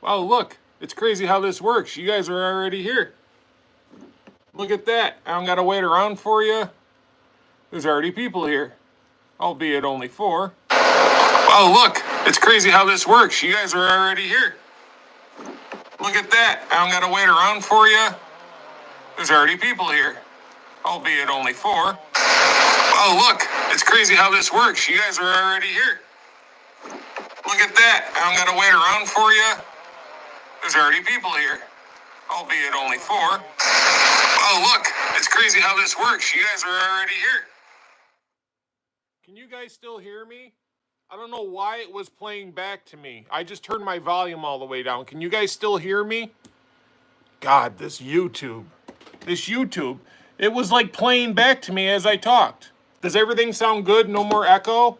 Wow, look, it's crazy how this works. You guys are already here. Look at that. I don't gotta wait around for you. There's already people here, albeit only 4. Wow, look, it's crazy how this works. You guys are already here. Look at that. I don't gotta wait around for you. There's already people here, albeit only 4. Oh, look, it's crazy how this works. You guys are already here. Look at that. I don't gotta wait around for you. There's already people here, albeit only 4. Oh, look, it's crazy how this works. You guys are already here. Can you guys still hear me? I don't know why it was playing back to me. I just turned my volume all the way down. Can you guys still hear me? God, this YouTube, it was like playing back to me as I talked. Does everything sound good? No more echo?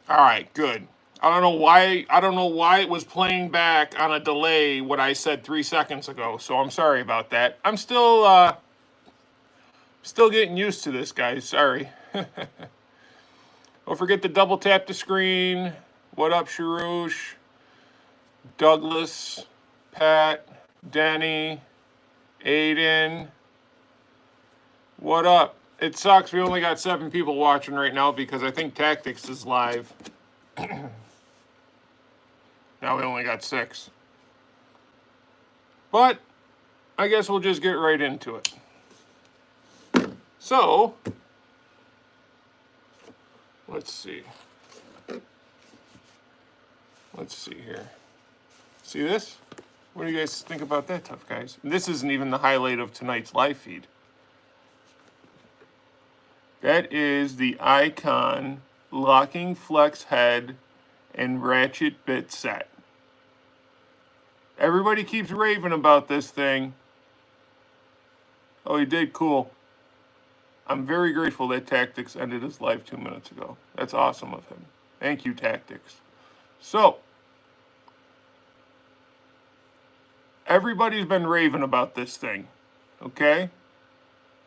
All right, good. I don't know why it was playing back on a delay what I said 3 seconds ago. So I'm sorry about that. I'm still getting used to this, guys. Sorry. Don't forget to double tap the screen. What up, Sharush? Douglas, Pat, Denny, Aiden. What up? It sucks we only got 7 people watching right now because I think Tactics is live. Now we only got 6. But I guess we'll just get right into it. So, let's see. Let's see here. See this? What do you guys think about that, tough guys? And this isn't even the highlight of tonight's live feed. That is the Icon locking flex head and ratchet bit set. Everybody keeps raving about this thing. Oh, he did cool. I'm very grateful that Tactics ended his live 2 minutes ago. That's awesome of him. Thank you, Tactics. So, everybody's been raving about this thing, okay?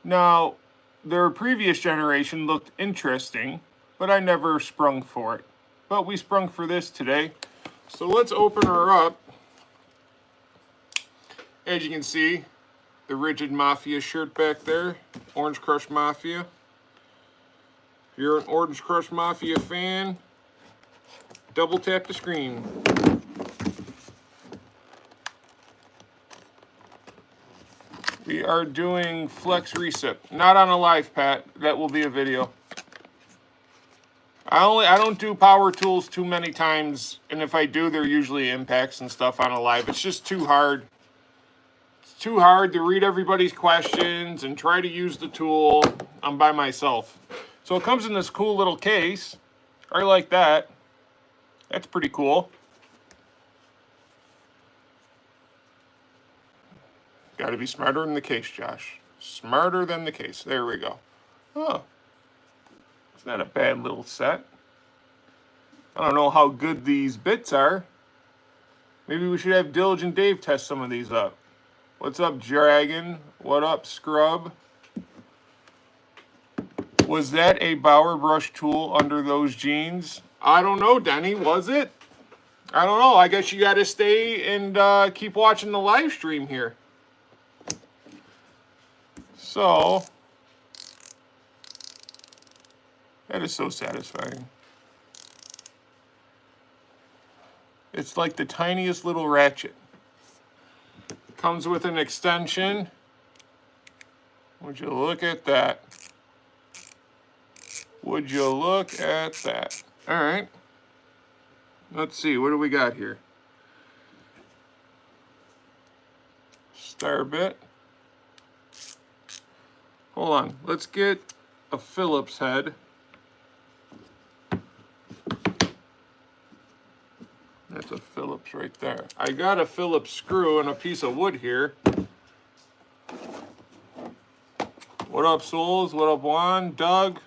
Now, their previous generation looked interesting, but I never sprung for it. But we sprung for this today. So let's open her up. As you can see, the Rigid Mafia shirt back there, Orange Crush Mafia. If you're an Orange Crush Mafia fan, double tap the screen. We are doing flex reset. Not on a live, Pat. That will be a video. I don't do power tools too many times, and if I do, they're usually impacts and stuff on a live. It's just too hard. It's too hard to read everybody's questions and try to use the tool. I'm by myself. So it comes in this cool little case. I like that. That's pretty cool. Got to be smarter than the case, Josh. Smarter than the case. There we go. Oh. It's not a bad little set. I don't know how good these bits are. Maybe we should have Diligent Dave test some of these up. What's up, Dragon? What up, Scrub? Was that a Bauer brush tool under those jeans? I don't know, Denny. Was it? I don't know. I guess you got to stay and keep watching the live stream here. So, that is so satisfying. It's like the tiniest little ratchet. Comes with an extension. Would you look at that? Would you look at that? All right. Let's see. What do we got here? Star bit. Hold on. Let's get a Phillips head. That's a Phillips right there. I got a Phillips screw and a piece of wood here. What up, Souls? What up, Juan? Doug?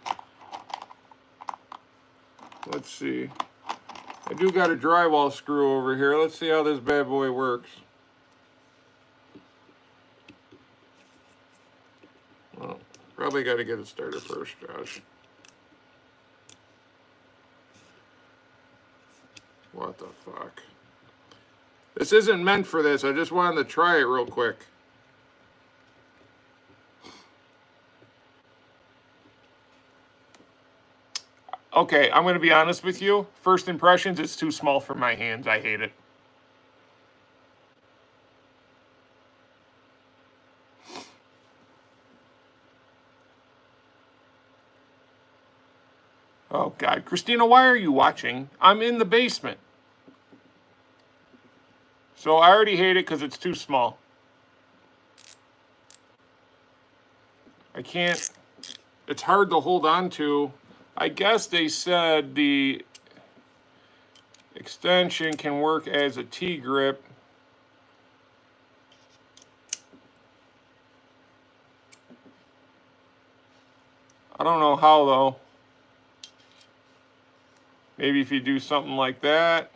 Let's see. I do got a drywall screw over here. Let's see how this bad boy works. Well, probably got to get it started first, Josh. What the fuck? This isn't meant for this. I just wanted to try it real quick. Okay, I'm going to be honest with you. First impressions, it's too small for my hands. I hate it. Oh, God. Christina, why are you watching? I'm in the basement. So I already hate it because it's too small. I can't... It's hard to hold on to. I guess they said the extension can work as a T-grip. I don't know how, though. Maybe if you do something like that.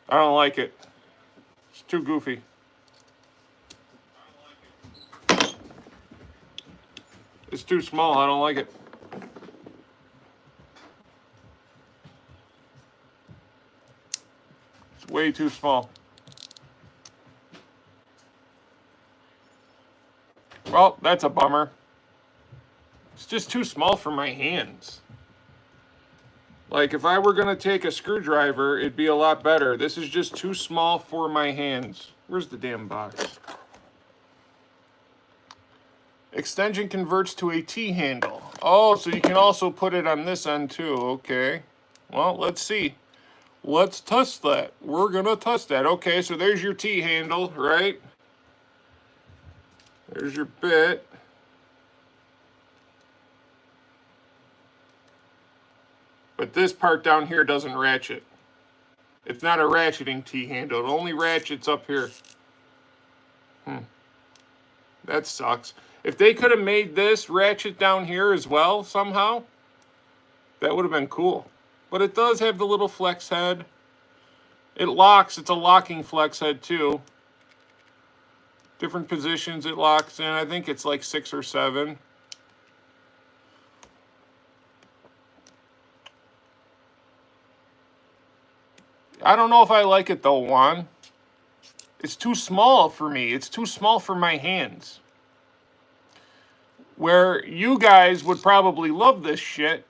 I don't like it. It's too goofy. It's too small. I don't like it. It's way too small. Well, that's a bummer. It's just too small for my hands. Like, if I were going to take a screwdriver, it'd be a lot better. This is just too small for my hands. Where's the damn box? Extension converts to a T-handle. Oh, so you can also put it on this end too. Okay. Well, let's see. Let's test that. We're going to test that. Okay, so there's your T-handle, right? There's your bit. But this part down here doesn't ratchet. It's not a ratcheting T-handle. It only ratchets up here. That sucks. If they could have made this ratchet down here as well somehow, that would have been cool. But it does have the little flex head. It locks. It's a locking flex head too. Different positions it locks in. I think it's like 6 or 7. I don't know if I like it though, Juan. It's too small for me. It's too small for my hands. Where you guys would probably love this shit,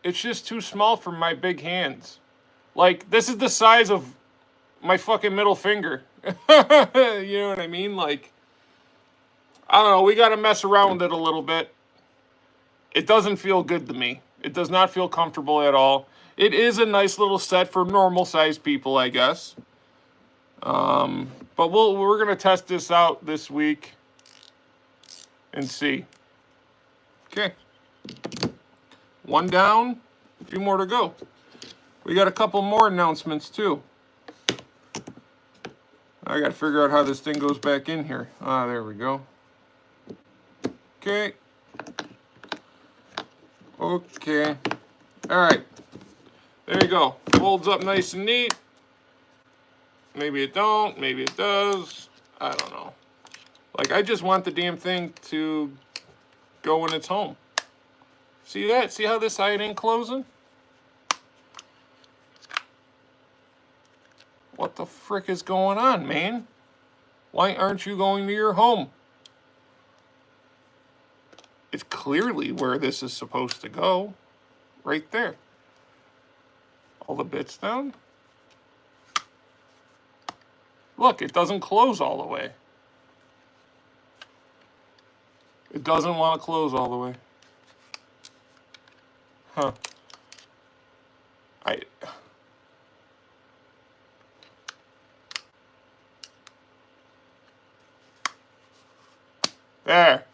it's just too small for my big hands. Like, this is the size of my fucking middle finger. You know what I mean? Like, I don't know. We got to mess around with it a little bit. It doesn't feel good to me. It does not feel comfortable at all. It is a nice little set for normal-sized people, I guess. But we're going to test this out this week and see. Okay. One down, a few more to go. We got a couple more announcements, too. I got to figure out how this thing goes back in here. Ah, there we go. Okay. Okay. All right. There you go. Folds up nice and neat. Maybe it don't. Maybe it does. I don't know. Like, I just want the damn thing to go when it's home. See that? See how this side ain't closing? What the frick is going on, man? Why aren't you going to your home? It's clearly where this is supposed to go. Right there. All the bits down. Look, it doesn't close all the way. It doesn't want to close all the way. Huh. There.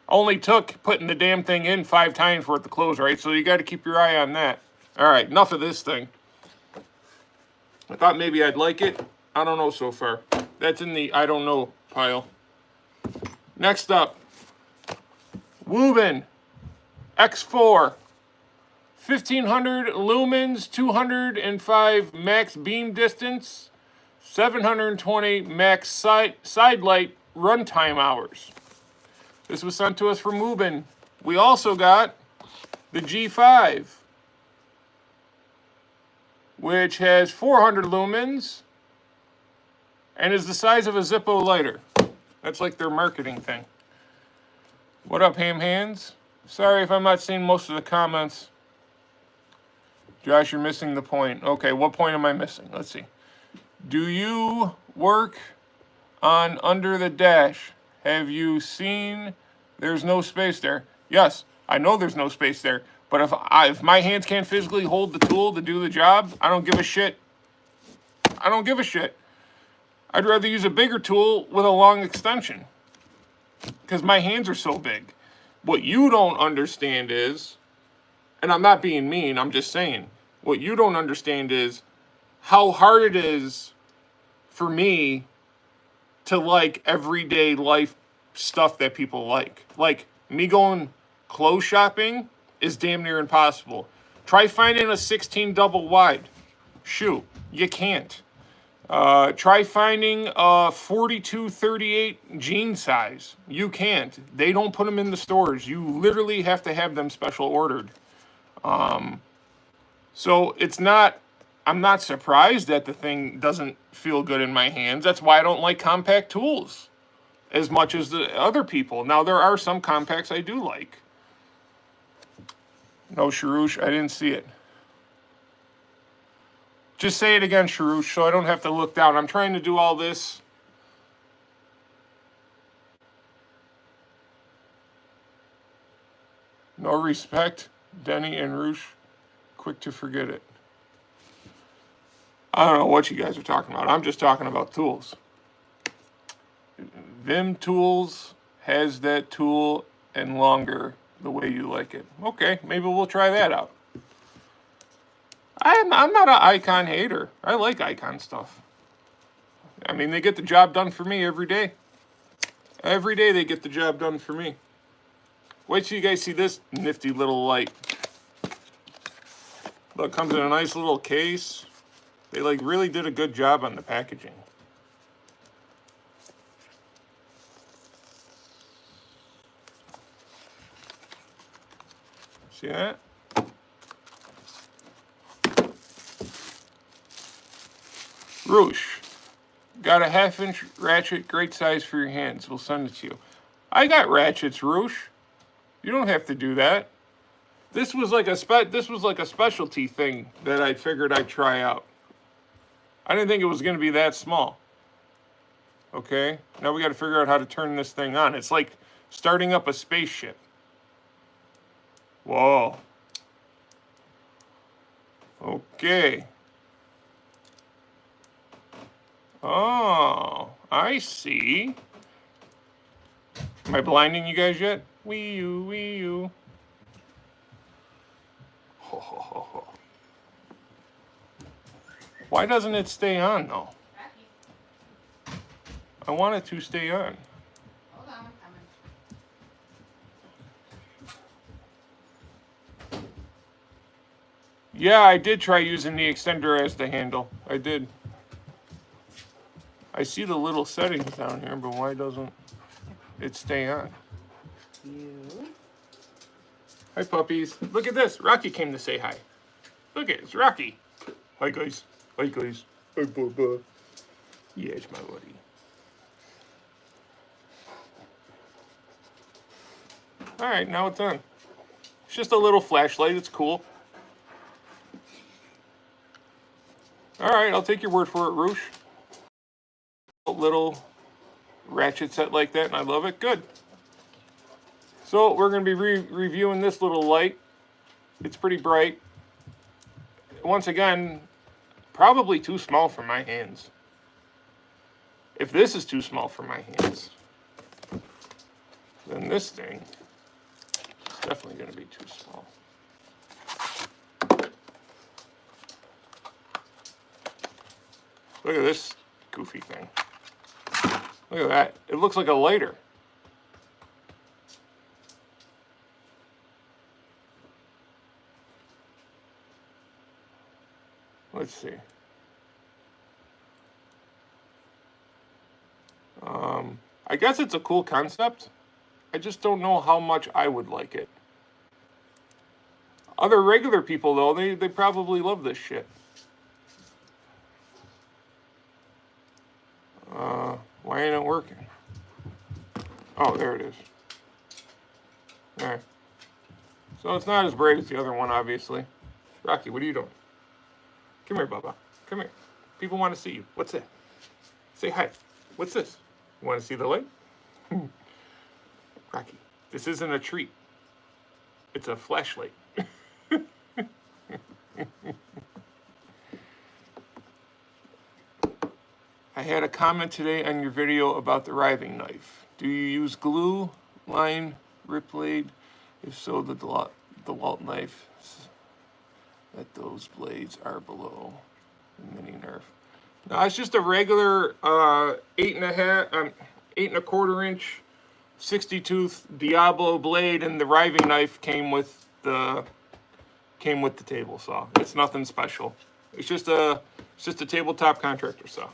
Only took putting the damn thing in 5 times for it to close, right? So you got to keep your eye on that. All right, enough of this thing. I thought maybe I'd like it. I don't know so far. That's in the I don't know pile. Next up, Wuben X4. 1500 lumens, 205 max beam distance, 720 max side light runtime hours. This was sent to us from Wuben. We also got the G5. which has 400 lumens and is the size of a Zippo lighter. That's like their marketing thing. What up, ham hands? Sorry if I'm not seeing most of the comments. Josh, you're missing the point. Okay, what point am I missing? Let's see. Do you work on under the dash? Have you seen there's no space there? Yes, I know there's no space there. But if my hands can't physically hold the tool to do the job, I don't give a shit. I don't give a shit. I'd rather use a bigger tool with a long extension. Because my hands are so big. What you don't understand is, and I'm not being mean, I'm just saying, what you don't understand is how hard it is for me to like everyday life stuff that people like. Like, me going clothes shopping is damn near impossible. Try finding a 16 double wide. Shoot, you can't. Try finding a 42-38 jean size. You can't. They don't put them in the stores. You literally have to have them special ordered. So it's not, I'm not surprised that the thing doesn't feel good in my hands. That's why I don't like compact tools as much as the other people. Now, there are some compacts I do like. No, Sharush, I didn't see it. Just say it again, Sharush, so I don't have to look down. I'm trying to do all this. No respect, Denny and Roosh. Quick to forget it. I don't know what you guys are talking about. I'm just talking about tools. Vim Tools has that tool and longer the way you like it. Okay, maybe we'll try that out. I'm not an Icon hater. I like Icon stuff. I mean, they get the job done for me every day. Every day they get the job done for me. Wait till you guys see this nifty little light. Look, comes in a nice little case. They like really did a good job on the packaging. See that? Roosh, got a 1/2-inch ratchet, great size for your hands. We'll send it to you. I got ratchets, Roosh. You don't have to do that. This was like a specialty thing that I figured I'd try out. I didn't think it was going to be that small. Okay, now we got to figure out how to turn this thing on. It's like starting up a spaceship. Whoa. Okay. Oh, I see. Am I blinding you guys yet? Wee you, wee you. Ho, ho, ho, ho. Why doesn't it stay on, though? I want it to stay on. Hold on, I'm coming. Yeah, I did try using the extender as the handle. I did. I see the little settings down here, but why doesn't it stay on? Hi, puppies. Look at this. Rocky came to say hi. Look at it. It's Rocky. Hi, guys. Hi, guys. Hi, Bubba. Yeah, it's my buddy. All right, now it's on. It's just a little flashlight. It's cool. All right, I'll take your word for it, Roosh. Little ratchet set like that, and I love it. Good. So we're going to be reviewing this little light. It's pretty bright. Once again, probably too small for my hands. If this is too small for my hands, then this thing is definitely going to be too small. Look at this goofy thing. Look at that. It looks like a lighter. Let's see. I guess it's a cool concept. I just don't know how much I would like it. Other regular people, though, they probably love this shit. Why ain't it working? Oh, there it is. There. So it's not as bright as the other one, obviously. Rocky, what are you doing? Come here, Bubba. Come here. People want to see you. What's that? Say hi. What's this? You want to see the light? Rocky, this isn't a treat. It's a flashlight. I had a comment today on your video about the riving knife. Do you use glue, line, rip blade? If so, the DeWalt knife, that those blades are below the mini nerf. No, it's just a regular 8.25 inch 60 tooth Diablo blade, and the riving knife came with the table saw. It's nothing special. It's just a tabletop contractor saw.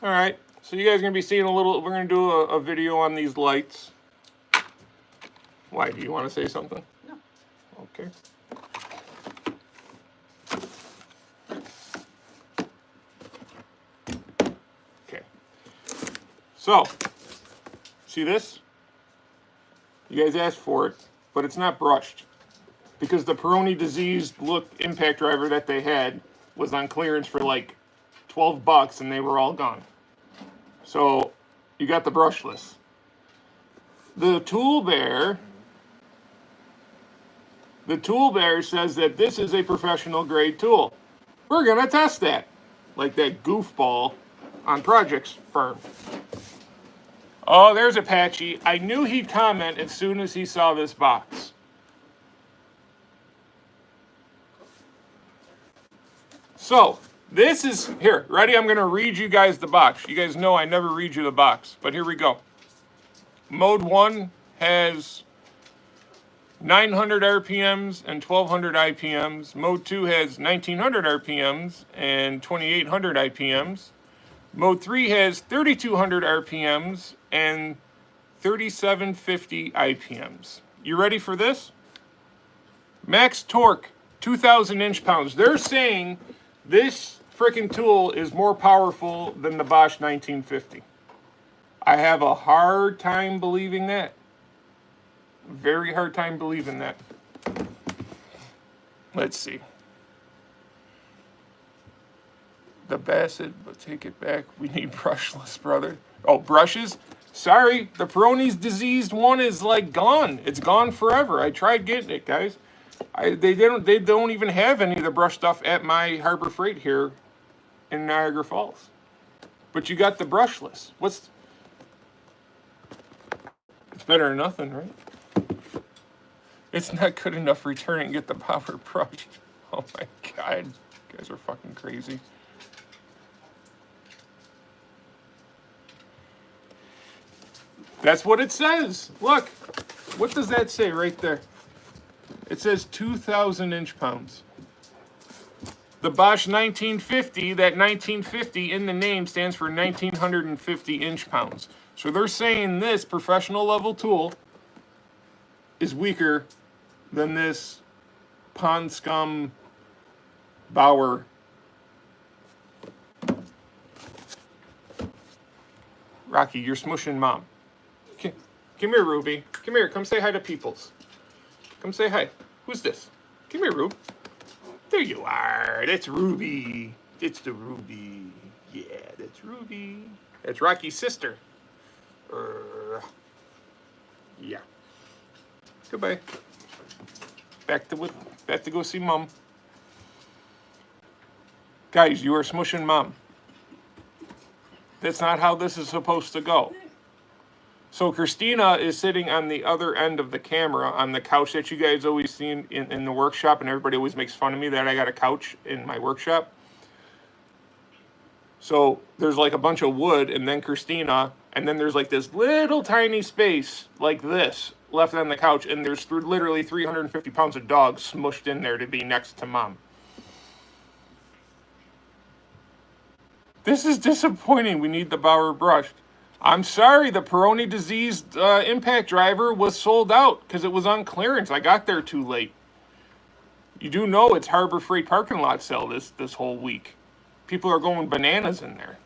All right, so you guys are gonna be seeing we're gonna do a video on these lights. Why, do you want to say something? No. Okay. Okay. So, see this? You guys asked for it, but it's not brushed. Because the Peroni diseased look impact driver that they had was on clearance for like $12 and they were all gone. So, you got the brushless. The Tool Bear says that this is a professional grade tool. We're gonna test that. Like that goofball on Projects Firm. Oh, there's Apache. I knew he'd comment as soon as he saw this box. So, this is, here, ready? I'm gonna read you guys the box. You guys know I never read you the box, but here we go. Mode 1 has 900 RPMs and 1200 IPMs. Mode 2 has 1900 RPMs and 2800 IPMs. Mode 3 has 3200 RPMs and 3750 IPMs. You ready for this? Max torque, 2,000 inch-pounds. They're saying this freaking tool is more powerful than the Bosch 1950. I have a hard time believing that. Very hard time believing that. Let's see. The Bassett, but take it back. We need brushless, brother. Oh, brushes? Sorry, the Peroni's diseased one is like gone. It's gone forever. I tried getting it, guys. They don't even have any of the brush stuff at my Harbor Freight here in Niagara Falls. But you got the brushless. It's better than nothing, right? It's not good enough. Return it and get the power brush. Oh my God, you guys are fucking crazy. That's what it says. Look, what does that say right there? It says 2,000 inch-pounds. The Bosch 1950, that 1950 in the name stands for 1950 inch-pounds. So they're saying this professional level tool is weaker than this pond scum Bauer. Rocky, you're smushing mom. Come here, Ruby. Come here. Come say hi to peoples. Come say hi. Who's this? Come here, Rube. There you are. That's Ruby. It's the Ruby. Yeah, that's Ruby. That's Rocky's sister. Yeah. Goodbye. Back to go see Mom. Guys, you are smushing Mom. That's not how this is supposed to go. So Christina is sitting on the other end of the camera on the couch that you guys always see in the workshop, and everybody always makes fun of me that I got a couch in my workshop. So there's like a bunch of wood, and then Christina, and then there's like this little tiny space like this left on the couch, and there's literally 350 pounds of dog smushed in there to be next to Mom. This is disappointing. We need the Bauer brushed. I'm sorry, the Peroni diseased impact driver was sold out because it was on clearance. I got there too late. You do know it's Harbor Freight parking lot sale this whole week. People are going bananas in there.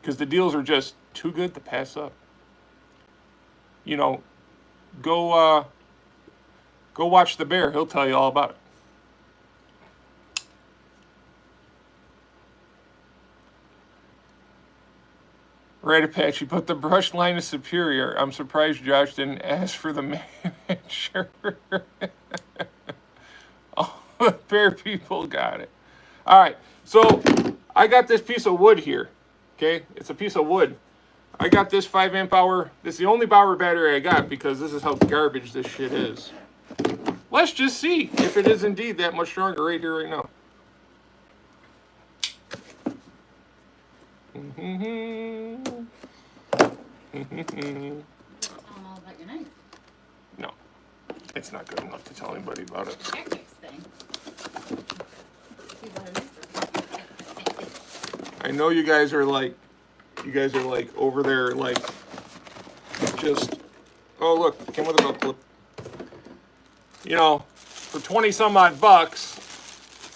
because the deals are just too good to pass up. You know, go watch The Bear. He'll tell you all about it. Right, Apache, but the brush line is superior. I'm surprised Josh didn't ask for the manager. Oh, the Bear people got it. All right, so I got this piece of wood here. Okay, it's a piece of wood. I got this 5 amp hour. This is the only power battery I got because this is how garbage this shit is. Let's just see if it is indeed that much stronger right here, right now. No, it's not good enough to tell anybody about it. I know you guys are like over there, like, just, oh look, it came with a belt clip. You know, for 20 some odd bucks,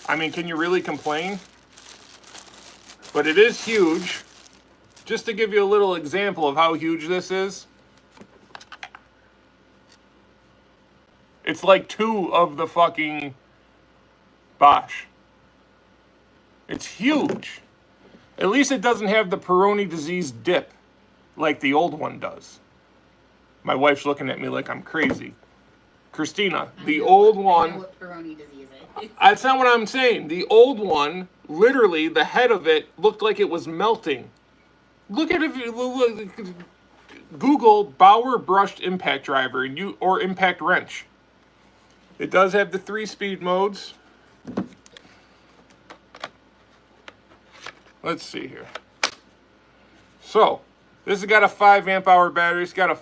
I mean, can you really complain? But it is huge. Just to give you a little example of how huge this is, it's like 2 of the fucking Bosch. It's huge. At least it doesn't have the Peyronie disease dip like the old one does. My wife's looking at me like I'm crazy. Christina, the old one... I know what Peyronie disease is. That's not what I'm saying. The old one, literally, the head of it looked like it was melting. Look at it. Google Bauer brushed impact driver or impact wrench. It does have the 3-speed modes. Let's see here. So, this has got a 5 amp hour battery. It's got a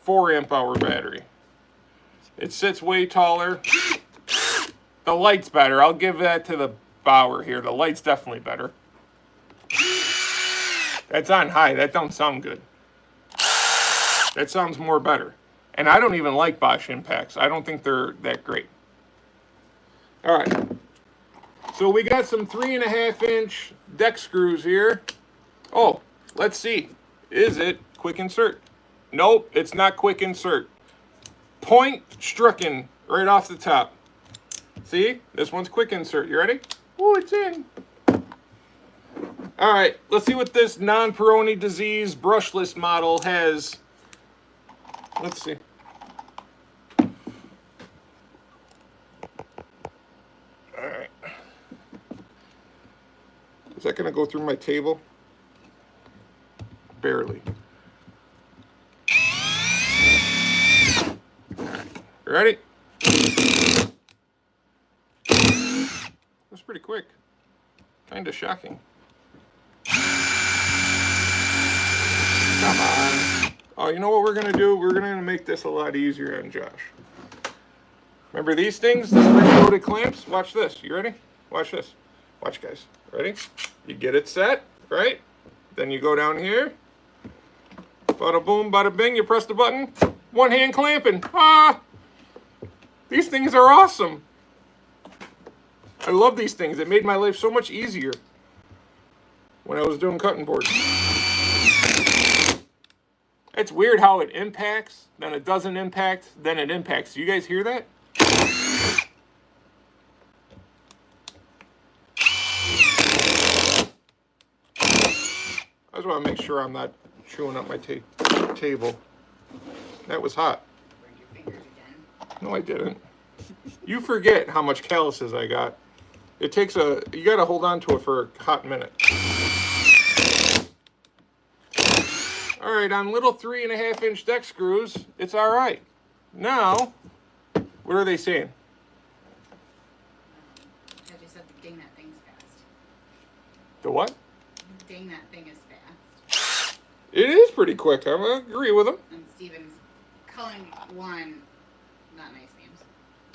4 amp hour battery. It sits way taller. The light's better. I'll give that to the Bauer here. The light's definitely better. That's on high. That don't sound good. That sounds more better. And I don't even like Bosch impacts. I don't think they're that great. All right. So we got some 3.5-inch deck screws here. Oh, let's see. Is it quick insert? Nope, it's not quick insert. Point stricken right off the top. See? This one's quick insert. You ready? Oh, it's in. All right, let's see what this non-Peyronie disease brushless model has. Let's see. All right. Is that going to go through my table? Barely. Ready? That's pretty quick. Kind of shocking. Come on. Oh, you know what we're going to do? We're going to make this a lot easier on Josh. Remember these things? The spring-loaded clamps? Watch this. You ready? Watch this. Watch, guys. Ready? You get it set, right? Then you go down here. Bada boom, bada bing. You press the button. One hand clamping. Ah! These things are awesome. I love these things. It made my life so much easier when I was doing cutting boards. It's weird how it impacts, then it doesn't impact, then it impacts. Do you guys hear that? I just want to make sure I'm not chewing up my table. That was hot. No, I didn't. You forget how much calluses I got. It takes you got to hold on to it for a hot minute. All right, on little 3.5-inch deck screws, it's all right. Now, what are they saying? I just said the ding that thing's fast. The what? Ding that thing is fast. It is pretty quick. I agree with him. And Steven's calling one not nice names.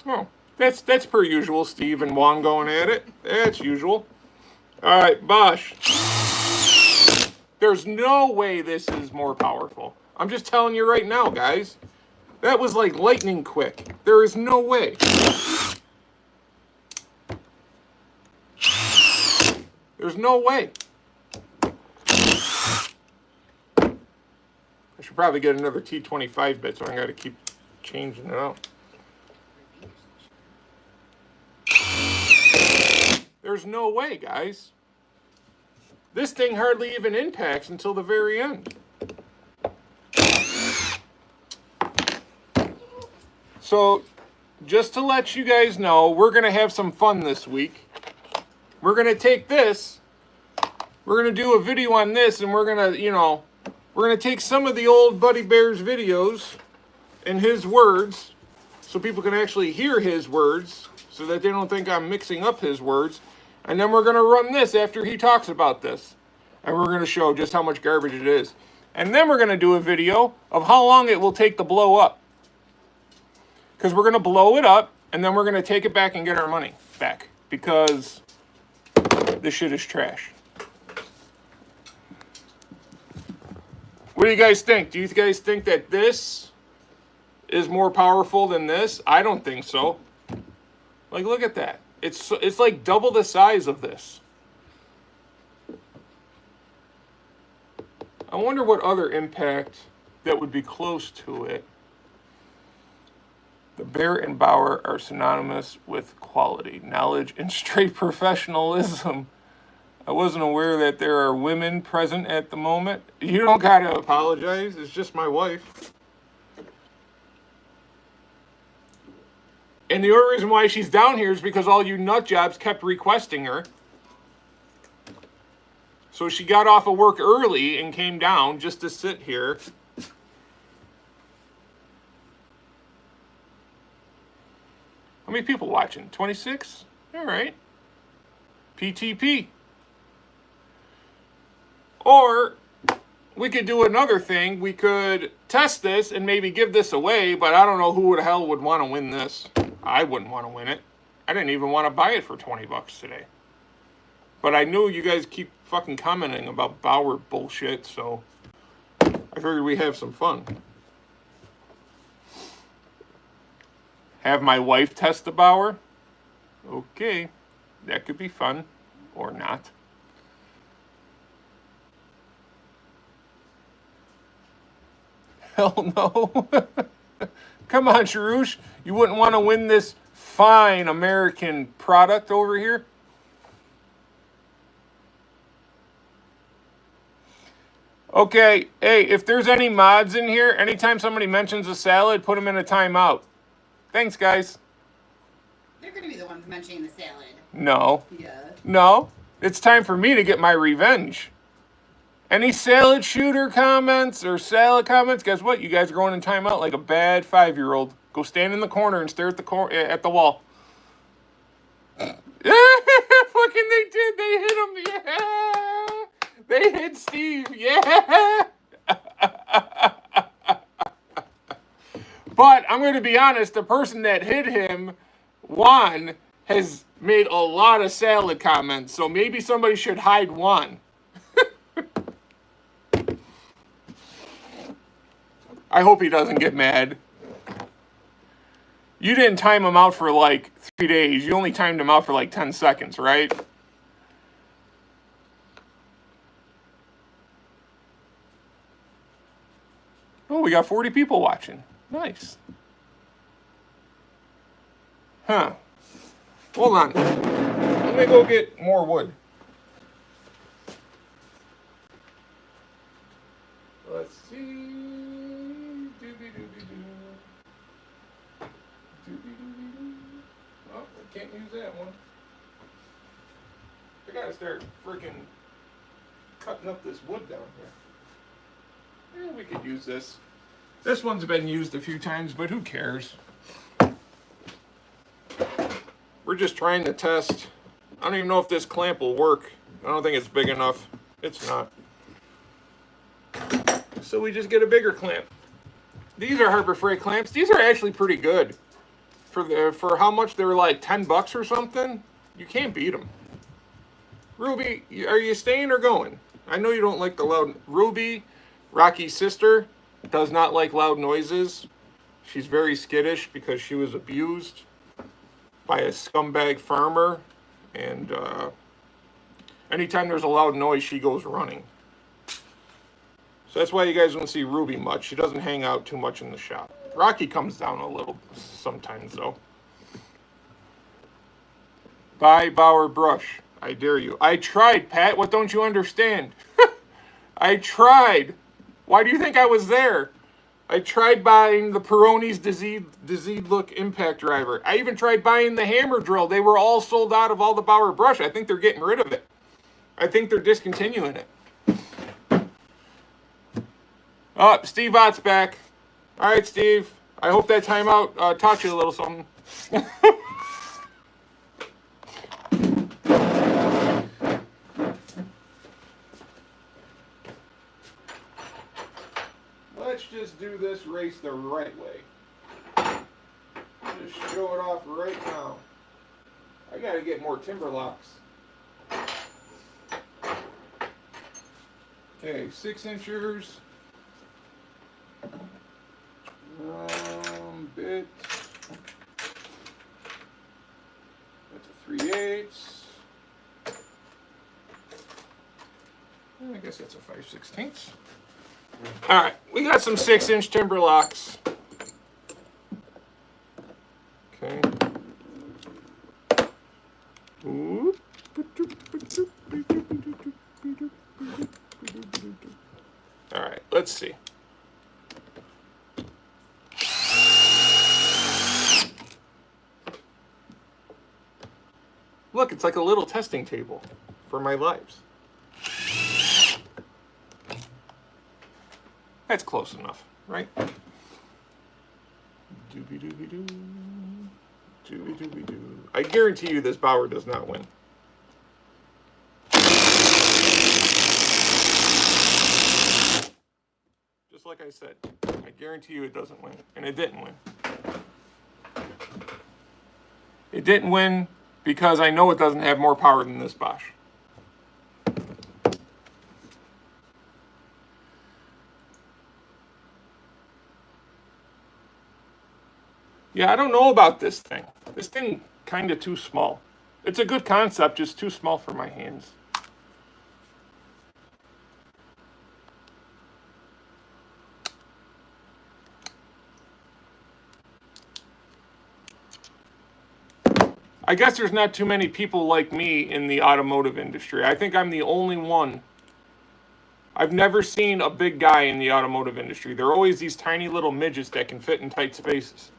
Oh, that's per usual. Steve and Juan going at it. That's usual. All right, Bosch. There's no way this is more powerful. I'm just telling you right now, guys. That was like lightning quick. There is no way. There's no way. I should probably get another T25 bit, so I got to keep changing it out. There's no way, guys. This thing hardly even impacts until the very end. So, just to let you guys know, we're going to have some fun this week. We're going to take this, we're going to do a video on this, and we're going to, we're going to take some of the old Buddy Bear's videos and his words, so people can actually hear his words, so that they don't think I'm mixing up his words. And then we're going to run this after he talks about this. And we're going to show just how much garbage it is. And then we're going to do a video of how long it will take to blow up. Because we're going to blow it up, and then we're going to take it back and get our money back. Because this shit is trash. What do you guys think? Do you guys think that this is more powerful than this? I don't think so. Like, look at that. It's like double the size of this. I wonder what other impact that would be close to it. The Bear and Bauer are synonymous with quality, knowledge, and straight professionalism. I wasn't aware that there are women present at the moment. You don't gotta apologize. It's just my wife. And the only reason why she's down here is because all you nut jobs kept requesting her. So she got off of work early and came down just to sit here. How many people watching? 26? All right. PTP. Or we could do another thing. We could test this and maybe give this away, but I don't know who the hell would want to win this. I wouldn't want to win it. I didn't even want to buy it for 20 bucks today. But I knew you guys keep fucking commenting about Bauer bullshit, so I figured we'd have some fun. Have my wife test the Bauer? Okay, that could be fun, or not. Hell no. Come on, Sharouche. You wouldn't want to win this fine American product over here? Okay, hey, if there's any mods in here, anytime somebody mentions a salad, put them in a timeout. Thanks, guys. They're going to be the ones mentioning the salad. No. Yeah. No. It's time for me to get my revenge. Any salad shooter comments or salad comments? Guess what? You guys are going in timeout like a bad 5-year-old. Go stand in the corner and stare at the wall. Fucking they did. They hit him. Yeah. They hit Steve. Yeah. But I'm going to be honest. The person that hit him, Juan, has made a lot of salad comments. So maybe somebody should hide Juan. I hope he doesn't get mad. You didn't time him out for like 3 days. You only timed him out for like 10 seconds, right? Oh, we got 40 people watching. Nice. Huh. Hold on. Let me go get more wood. Let's see. Oh, I can't use that one. I gotta start freaking cutting up this wood down here. Yeah, we could use this. This one's been used a few times, but who cares? We're just trying to test. I don't even know if this clamp will work. I don't think it's big enough. It's not. So we just get a bigger clamp. These are Harbor Freight clamps. These are actually pretty good. For how much they were, like 10 bucks or something. You can't beat them. Ruby, are you staying or going? I know you don't like the loud. Ruby, Rocky's sister, does not like loud noises. She's very skittish because she was abused by a scumbag farmer. And anytime there's a loud noise, she goes running. So that's why you guys don't see Ruby much. She doesn't hang out too much in the shop. Rocky comes down a little sometimes, though. Buy Bauer brush. I dare you. I tried, Pat. What don't you understand? I tried. Why do you think I was there? I tried buying the Peroni's disease look impact driver. I even tried buying the hammer drill. They were all sold out of all the Bauer brush. I think they're getting rid of it. I think they're discontinuing it. Oh, Steve Ott's back. All right, Steve. I hope that timeout taught you a little something. Let's just do this race the right way. Just show it off right now. I gotta get more timber locks. Okay, 6 inchers. Bit. That's a 3/8. I guess that's a 5/16. All right, we got some 6-inch timber locks. Okay. All right, let's see. Look, it's like a little testing table for my lives. That's close enough, right? Doobie-doobie-doo. Doobie-doobie-doo. I guarantee you this Bauer does not win. Just like I said, I guarantee you it doesn't win. And it didn't win. It didn't win because I know it doesn't have more power than this Bosch. Yeah, I don't know about this thing. This thing kind of too small. It's a good concept, just too small for my hands. I guess there's not too many people like me in the automotive industry. I think I'm the only one. I've never seen a big guy in the automotive industry. There are always these tiny little midgets that can fit in tight spaces.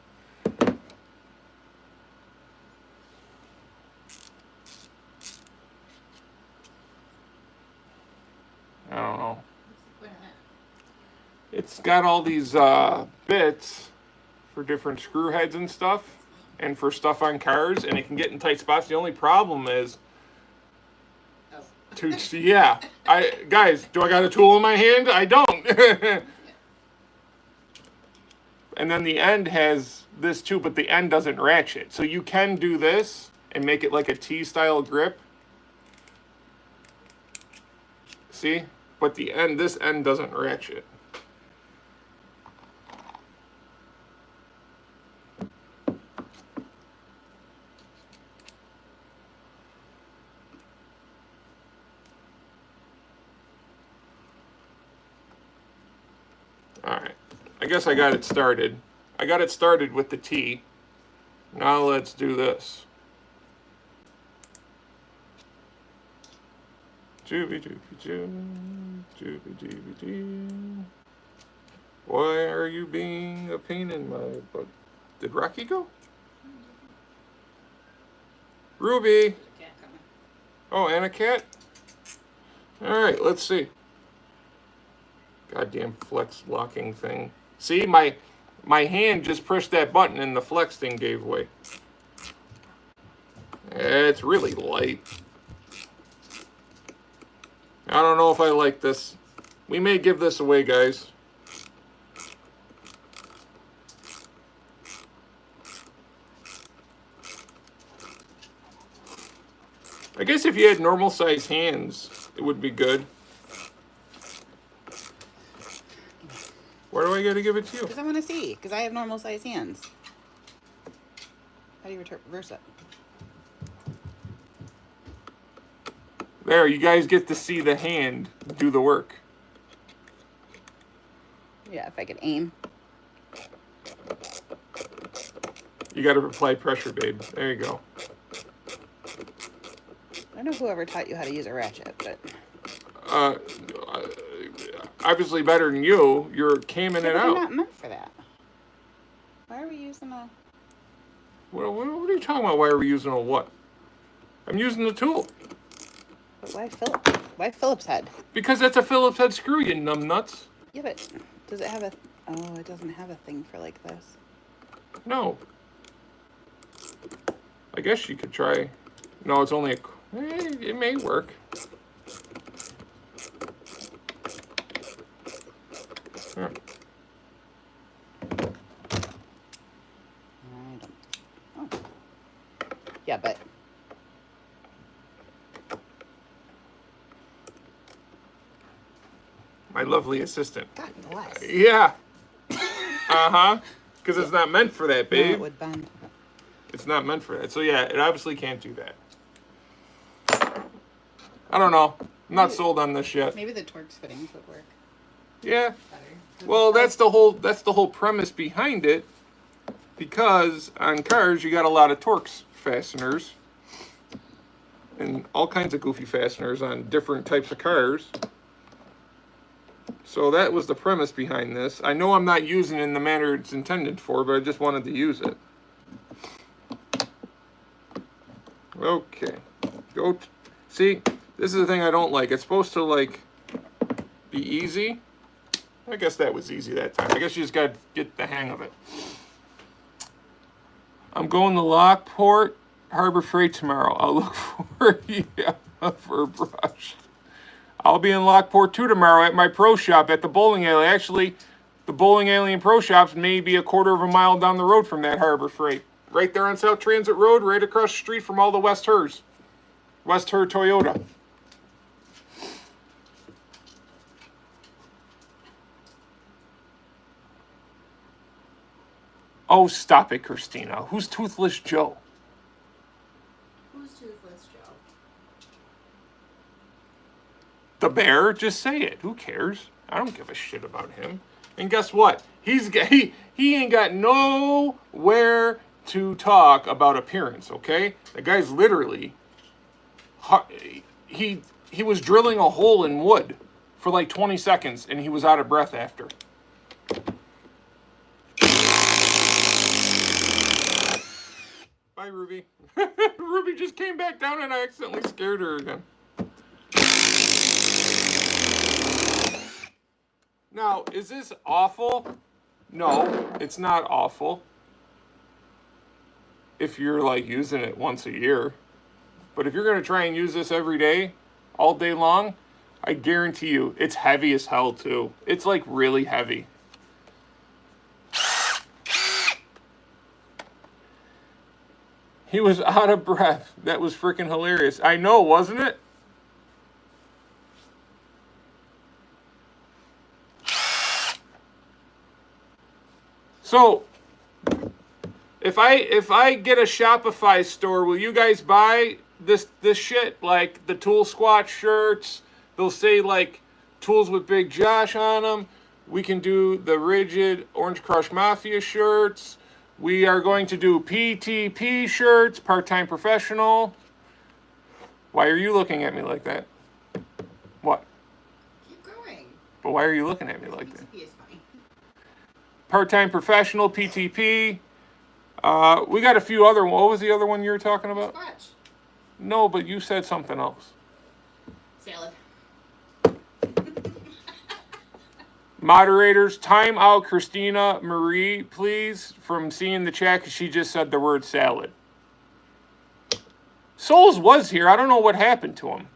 I don't know. It's got all these bits for different screw heads and stuff, and for stuff on cars, and it can get in tight spots. The only problem is, yeah. Guys, do I got a tool in my hand? I don't. And then the end has this too, but the end doesn't ratchet. So you can do this and make it like a T-style grip. See? But the end, this end doesn't ratchet. Alright, I guess I got it started. I got it started with the T. Now let's do this. Why are you being a pain in my butt? Did Rocky go? Ruby! Oh, and a cat? Alright, let's see. Goddamn flex locking thing. See, my hand just pushed that button and the flex thing gave way. It's really light. I don't know if I like this. We may give this away, guys. I guess if you had normal size hands, it would be good. Why do I gotta give it to you? Because I want to see. Because I have normal size hands. How do you reverse it? There, you guys get to see the hand do the work. Yeah, if I could aim. You got to apply pressure, babe. There you go. I don't know whoever taught you how to use a ratchet, but... Obviously better than you. You're caming it They're out. not meant for that. Why are we using a... What are you talking about? Why are we using a what? I'm using the tool. But why Phillips head? Because that's a Phillips head screw, you numbnuts. Yeah, but does it have a... Oh, it doesn't have a thing for like this. No. I guess you could try. No, it's only a... it may work. Yeah. Oh. Yeah, but... My lovely assistant. God bless. Yeah. Uh-huh. Because it's not meant for that, babe. No, it would bend. It's not meant for that. So yeah, it obviously can't do that. I don't know. I'm not sold on this yet. Maybe the Torx fittings would work Yeah. better. Well, that's the whole premise behind it. Because on cars you got a lot of Torx fasteners and all kinds of goofy fasteners on different types of cars. So that was the premise behind this. I know I'm not using it in the manner it's intended for, but I just wanted to use it. Okay. See, this is the thing I don't like. It's supposed to, like, be easy. I guess that was easy that time. I guess you just got to get the hang of it. I'm going to Lockport, Harbor Freight tomorrow. I'll look for a brush. I'll be in Lockport too tomorrow at my pro shop at the bowling alley. Actually, the bowling alley and pro shops may be a quarter of a mile down the road from that Harbor Freight. Right there on South Transit Road, right across the street from all the West Hers. West Her Toyota. Oh, stop it, Christina. Who's Toothless Joe? Who's Toothless Joe? The bear? Just say it. Who cares? I don't give a shit about him. And guess what? He ain't got nowhere to talk about appearance, okay? The guy's literally... He was drilling a hole in wood for like 20 seconds, and he was out of breath after. Bye, Ruby. Ruby just came back down, and I accidentally scared her again. Now, is this awful? No, it's not awful. If you're like using it once a year. But if you're going to try and use this every day, all day long, I guarantee you, it's heavy as hell too. It's like really heavy. He was out of breath. That was freaking hilarious. I know, wasn't it? So, if I get a Shopify store, will you guys buy this shit? Like the Tool Squat shirts, they'll say like Tools with Big Josh on them. We can do the Rigid Orange Crush Mafia shirts. We are going to do PTP shirts, part-time professional. Why are you looking at me like that? What? Keep going. But why are you looking at me like that? PTP is funny. Part-time professional, PTP. We got a few other. What was the other one you were talking about? Watch. No, but you said something else. Salad. Moderators, time out Christina Marie, please, from seeing the chat because she just said the word salad. Souls was here. I don't know what happened to him.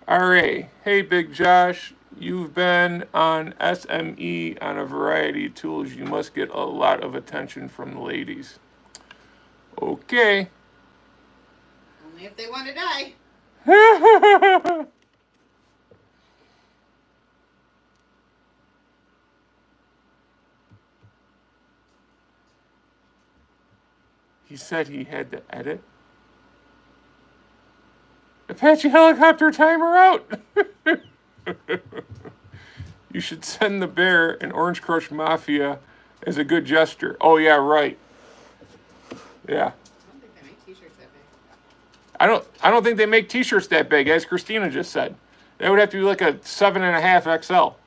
R.A. Hey, Big Josh. You've been on SME on a variety of tools. You must get a lot of attention from the ladies. Okay. Only if they want to die. He said he had to edit. Apache helicopter timer out. You should send the bear an Orange Crush Mafia as a good gesture. Oh yeah, right. Yeah. I don't think they make t-shirts that big. I don't think they make t-shirts that big, as Christina just said. That would have to be like a 7.5 XL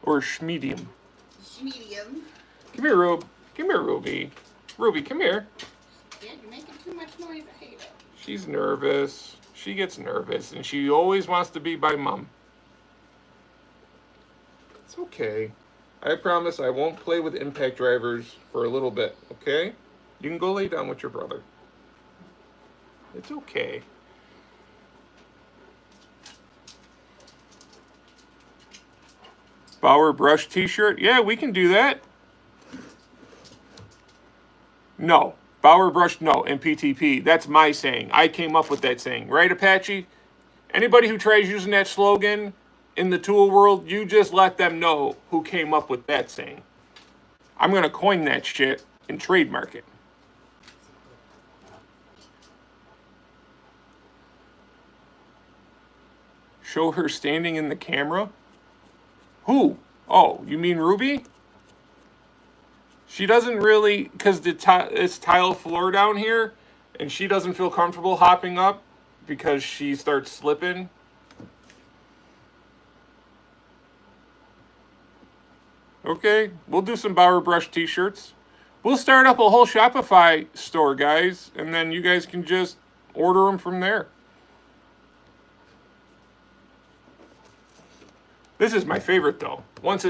or medium. Medium. Come here, Rube. Come here, Ruby. Ruby, come here. Yeah, you're making too much noise. I hate it. She's nervous. She gets nervous, and she always wants to be by Mom. It's okay. I promise I won't play with impact drivers for a little bit, okay? You can go lay down with your brother. It's okay. Bauer brush t-shirt? Yeah, we can do that. No. Bauer brush, no. And PTP. That's my saying. I came up with that saying. Right, Apache? Anybody who tries using that slogan in the tool world, you just let them know who came up with that saying. I'm going to coin that shit and trademark it. Show her standing in the camera? Who? Oh, you mean Ruby? She doesn't really, because it's tile floor down here, and she doesn't feel comfortable hopping up because she starts slipping. Okay, we'll do some Bauer Brush t-shirts. We'll start up a whole Shopify store, guys, and then you guys can just order them from there. This is my favorite though. Once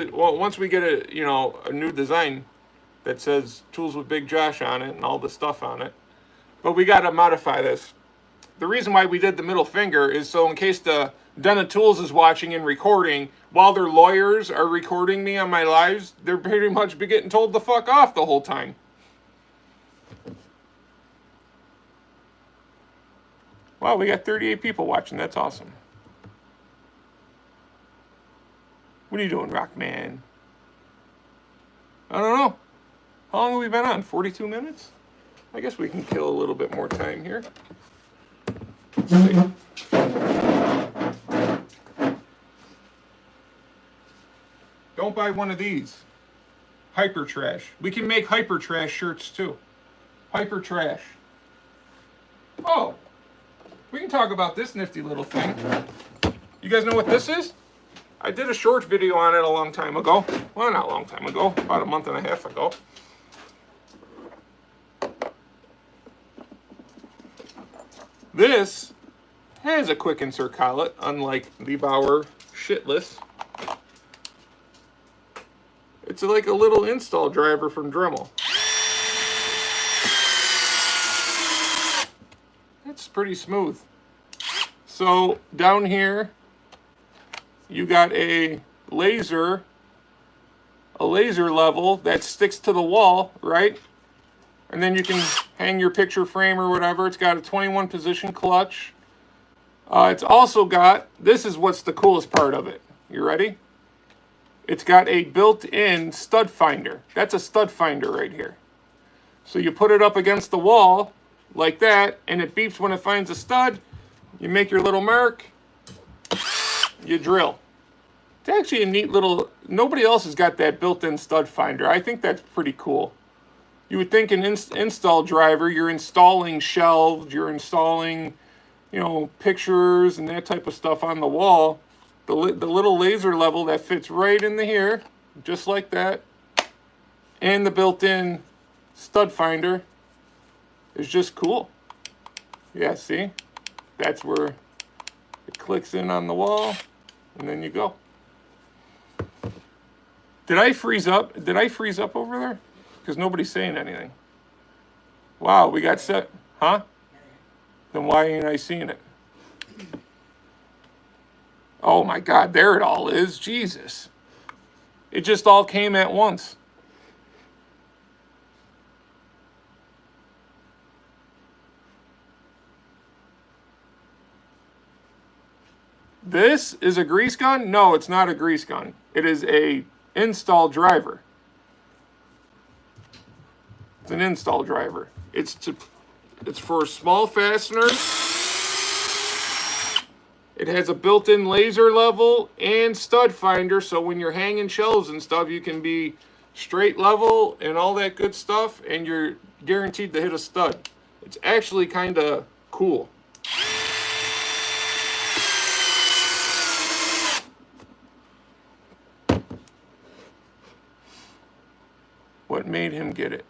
we get a new design that says Tools with Big Josh on it and all the stuff on it. But we got to modify this. The reason why we did the middle finger is so in case the Den of Tools is watching and recording, while their lawyers are recording me on my lives, they're pretty much be getting told the fuck off the whole time. Wow, we got 38 people watching. That's awesome. What are you doing, Rockman? I don't know. How long have we been on? 42 minutes? I guess we can kill a little bit more time here. Let's see. Don't buy one of these. Hyper Trash. We can make Hyper Trash shirts too. Hyper Trash. Oh, we can talk about this nifty little thing. You guys know what this is? I did a short video on it a long time ago. Well, not a long time ago, about a month and a half ago. This has a quick insert collet, unlike the Bauer shitless. It's like a little install driver from Dremel. It's pretty smooth. So down here, you got a laser level that sticks to the wall, right? And then you can hang your picture frame or whatever. It's got a 21 position clutch. It's also got, this is what's the coolest part of it. You ready? It's got a built-in stud finder. That's a stud finder right here. So you put it up against the wall like that, and it beeps when it finds a stud. You make your little mark. You drill. It's actually a neat little, nobody else has got that built-in stud finder. I think that's pretty cool. You would think an install driver, you're installing shelves, you're installing, pictures and that type of stuff on the wall. The little laser level that fits right in here, just like that. And the built-in stud finder is just cool. Yeah, see? That's where it clicks in on the wall, and then you go. Did I freeze up? Did I freeze up over there? Because nobody's saying anything. Wow, we got set. Huh? Then why ain't I seeing it? Oh my God, there it all is. Jesus. It just all came at once. This is a grease gun? No, it's not a grease gun. It is a install driver. It's an install driver. It's for small fasteners. It has a built-in laser level and stud finder, so when you're hanging shelves and stuff, you can be straight level and all that good stuff, and you're guaranteed to hit a stud. It's actually kind of cool. What made him get it?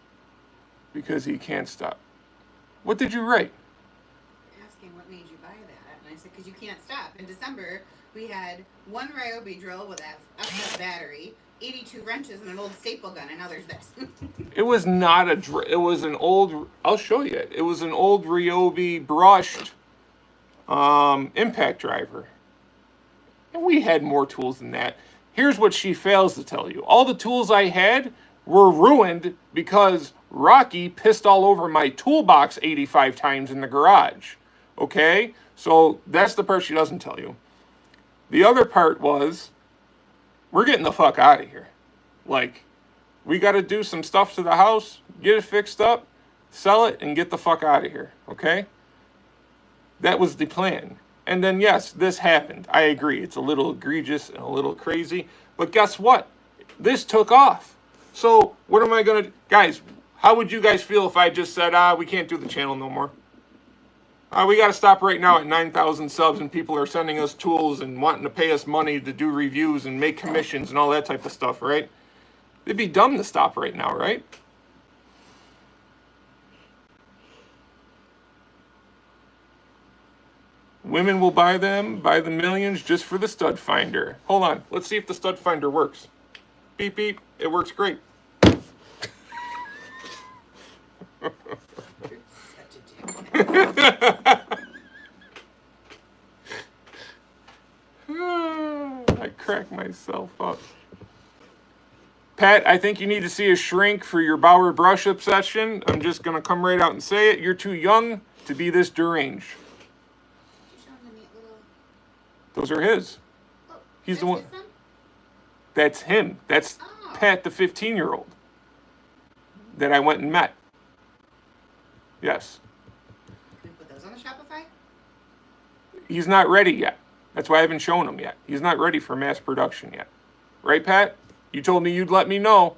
Because he can't stop. What did you write? Asking what made you buy that, and I said, because you can't stop. In December, we had one Ryobi drill with that excess battery, 82 wrenches, and an old staple gun, and now there's this. It was not a drill. It was an old, I'll show you it. It was an old Ryobi brushed impact driver. And we had more tools than that. Here's what she fails to tell you. All the tools I had were ruined because Rocky pissed all over my toolbox 85 times in the garage. Okay? So that's the part she doesn't tell you. The other part was, we're getting the fuck out of here. Like, we got to do some stuff to the house, get it fixed up, sell it, and get the fuck out of here. Okay? That was the plan. And then, yes, this happened. I agree. It's a little egregious and a little crazy. But guess what? This took off. So what am I going to... Guys, how would you guys feel if I just said, we can't do the channel no more? We got to stop right now at 9,000 subs and people are sending us tools and wanting to pay us money to do reviews and make commissions and all that type of stuff, right? It'd be dumb to stop right now, right? Women will buy them by the millions just for the stud finder. Hold on. Let's see if the stud finder works. Beep, beep. It works great. I crack myself up. Pat, I think you need to see a shrink for your Bauer brush obsession. I'm just going to come right out and say it. You're too young to be this deranged. Those are his. He's the one. That's him. That's Pat, the 15-year-old that I went and met. Yes. Can we put those on the Shopify? He's not ready yet. That's why I haven't shown him yet. He's not ready for mass production yet. Right, Pat? You told me you'd let me know.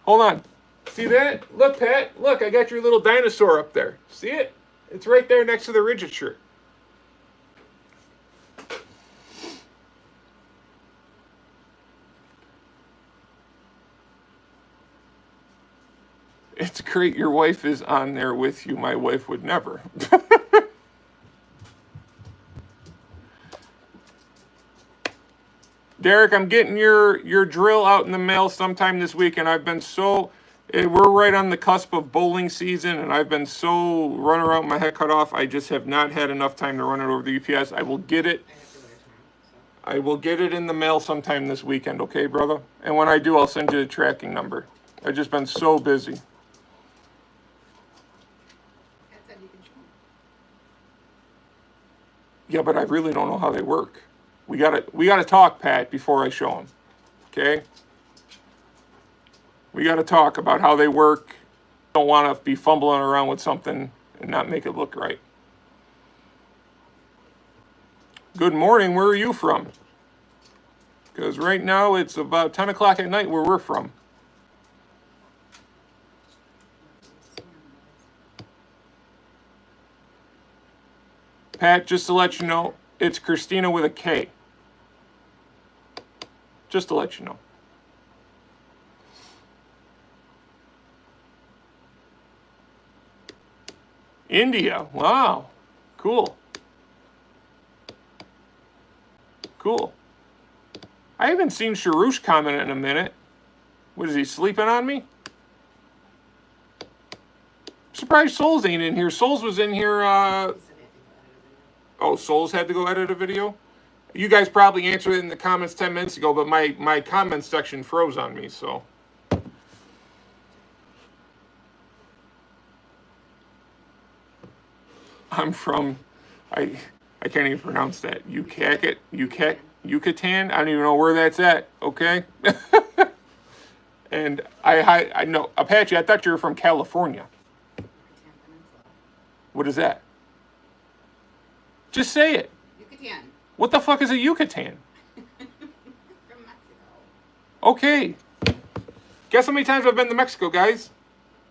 Hold on. See that? Look, Pat. Look, I got your little dinosaur up there. See it? It's right there next to the Rigid shirt. It's great your wife is on there with you. My wife would never. Derek, I'm getting your drill out in the mail sometime this week, and I've been so... We're right on the cusp of bowling season, and I've been so run around, my head cut off. I just have not had enough time to run it over the UPS. I will get it. I will get it in the mail sometime this weekend, okay, brother? And when I do, I'll send you the tracking number. I've just been so busy. Yeah, but I really don't know how they work. We gotta talk, Pat, before I show them. Okay? We gotta talk about how they work. Don't want to be fumbling around with something and not make it look right. Good morning. Where are you from? Because right now it's about 10 o'clock at night where we're from. Pat, just to let you know, it's Christina with a K. Just to let you know. India. Wow. Cool. Cool. I haven't seen Sharush comment in a minute. What, is he sleeping on me? Surprised Souls ain't in here. Souls was in here, Oh, Souls had to go edit a video? You guys probably answered it in the comments 10 minutes ago, but my comments section froze on me, so. I'm from, I can't even pronounce that. Yucatan? I don't even know where that's at, okay? And I know, Apache, I thought you were from California. What is that? Just say it. Yucatan. What the fuck is a Yucatan? From Mexico. Okay. Guess how many times I've been to Mexico, guys?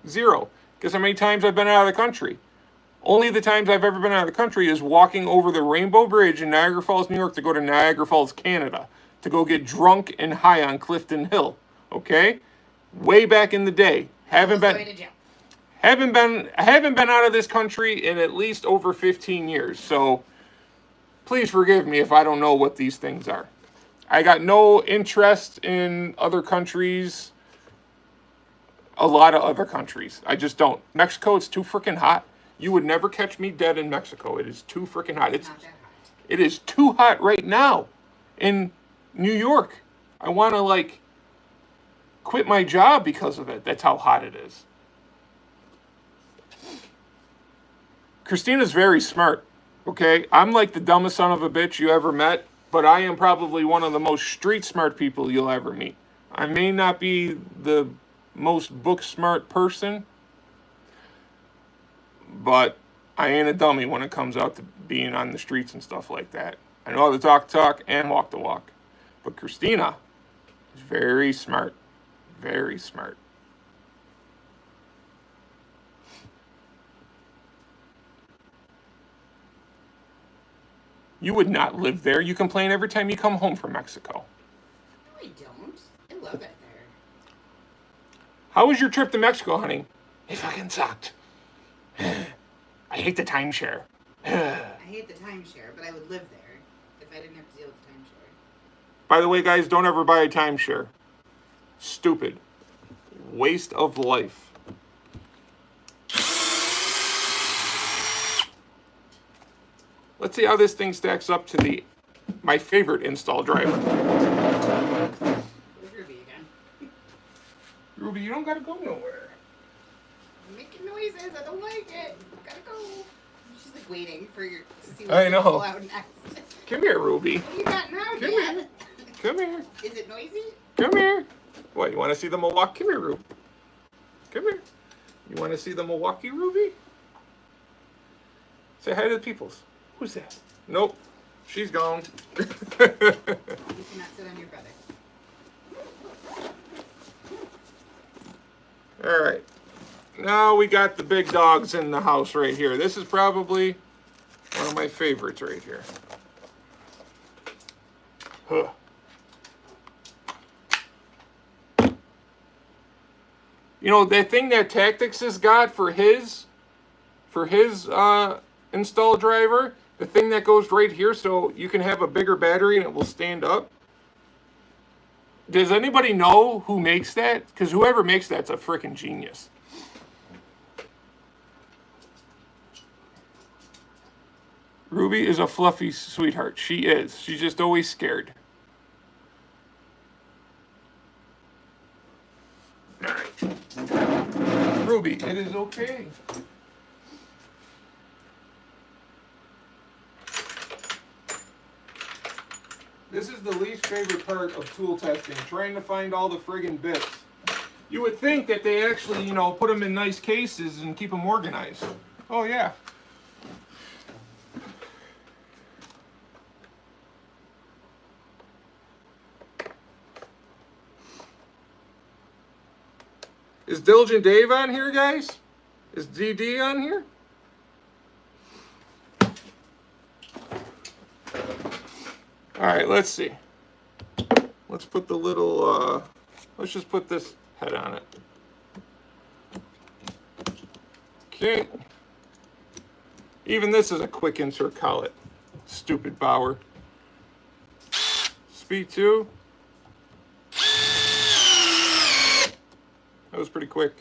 0. Guess how many times I've been out of the country? Only the times I've ever been out of the country is walking over the Rainbow Bridge in Niagara Falls, New York to go to Niagara Falls, Canada, to go get drunk and high on Clifton Hill. Okay? Way back in the day. Haven't been out of this country in at least over 15 years. So please forgive me if I don't know what these things are. I got no interest in other countries. A lot of other countries. I just don't. Mexico, it's too freaking hot. You would never catch me dead in Mexico. It is too freaking hot. It's not that hot. It is too hot right now in New York. I want to, like, quit my job because of it. That's how hot it is. Christina's very smart, okay? I'm like the dumbest son of a bitch you ever met, but I am probably one of the most street smart people you'll ever meet. I may not be the most book smart person, but I ain't a dummy when it comes out to being on the streets and stuff like that. I know how to talk and walk the walk. But Christina is very smart. Very smart. You would not live there. You complain every time you come home from Mexico. No, I don't. I love it there. How was your trip to Mexico, honey? It fucking sucked. I hate the timeshare. I hate the timeshare, but I would live there if I didn't have to deal with the timeshare. By the way, guys, don't ever buy a timeshare. Stupid. Waste of life. Let's see how this thing stacks up to my favorite install driver. There's Ruby again. Ruby, you don't gotta go nowhere. I'm making noises. I don't like it. Gotta go. She's like waiting for you to see I what's know. going to pull out next. Come here, Ruby. What do you got now, Come Dad? here. Come here. Is it noisy? Come here. What, you want to see the Milwaukee? Come here, Ruby. Come here. You want to see the Milwaukee, Ruby? Say hi to the peoples. Who's that? Nope. She's gone. You cannot sit on your brother. All right. Now we got the big dogs in the house right here. This is probably one of my favorites right here. Huh. You know, that thing that Tactics has got for his install driver, the thing that goes right here so you can have a bigger battery and it will stand up. Does anybody know who makes that? Because whoever makes that's a freaking genius. Ruby is a fluffy sweetheart. She is. She's just always scared. All right. Ruby, it is okay. This is the least favorite part of tool testing, trying to find all the friggin' bits. You would think that they actually, you know, put them in nice cases and keep them organized. Oh, yeah. Is Diligent Dave on here, guys? Is DD on here? All right, let's see. Let's put the little, let's just put this head on it. Okay. Even this is a quick insert collet. Stupid Bauer. Speed 2. That was pretty quick.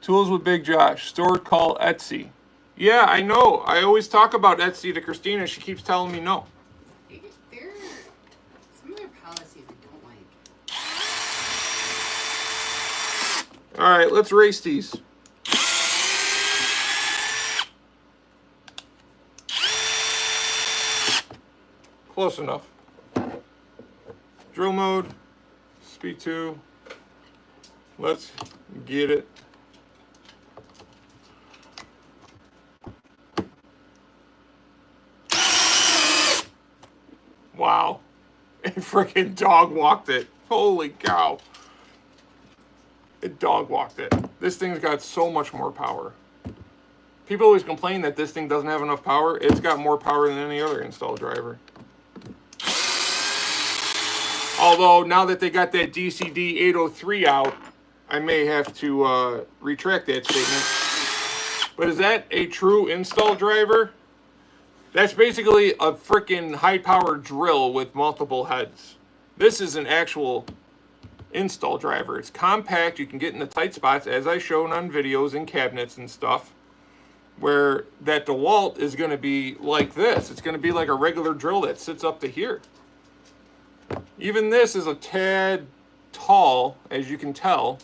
Tools with Big Josh. Store call Etsy. Yeah, I know. I always talk about Etsy to Christina. She keeps telling me no. Some of their policies I don't like. All right, let's race these. Close enough. Drill mode. Speed 2. Let's get it. Wow. It freaking dog walked it. Holy cow. It dog walked it. This thing's got so much more power. People always complain that this thing doesn't have enough power. It's got more power than any other install driver. Although, now that they got that DCD 803 out, I may have to retract that statement. But is that a true install driver? That's basically a freaking high-powered drill with multiple heads. This is an actual install driver. It's compact. You can get in the tight spots, as I've shown on videos and cabinets and stuff, where that DeWalt is going to be like this. It's going to be like a regular drill that sits up to here. Even this is a tad tall, as you can tell,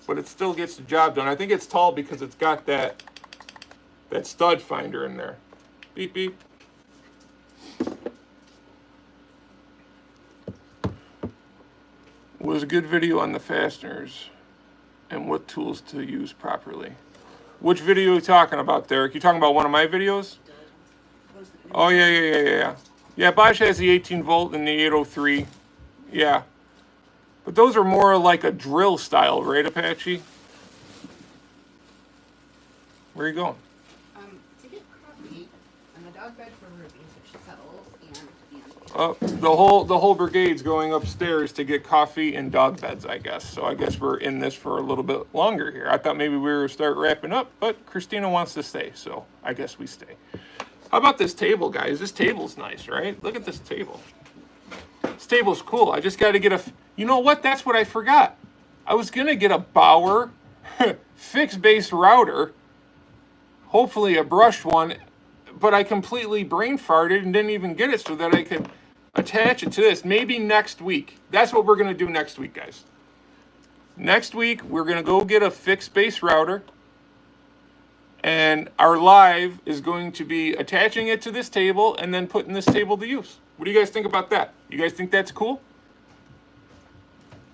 but it still gets the job done. I think it's tall because it's got that stud finder in there. Beep, beep. Was a good video on the fasteners and what tools to use properly. Which video are you talking about, Derek? You talking about one of my videos? Oh, yeah. Yeah, Bosch has the 18 volt and the 803. Yeah. But those are more like a drill style, right, Apache? Where are you going? To get coffee and the dog bed for Ruby so she settles The whole brigade's going upstairs to get coffee and dog beds, I guess. So I guess we're in this for a little bit longer here. I thought maybe we were start wrapping up, but Christina wants to stay, so I guess we stay. How about this table, guys? This table's nice, right? Look at this table. This table's cool. I just got to get a... You know what? That's what I forgot. I was going to get a Bauer fixed base router, hopefully a brushed one, but I completely brain farted and didn't even get it so that I could attach it to this. Maybe next week. That's what we're going to do next week, guys. Next week, we're going to go get a fixed base router, and our live is going to be attaching it to this table and then putting this table to use. What do you guys think about that? You guys think that's cool?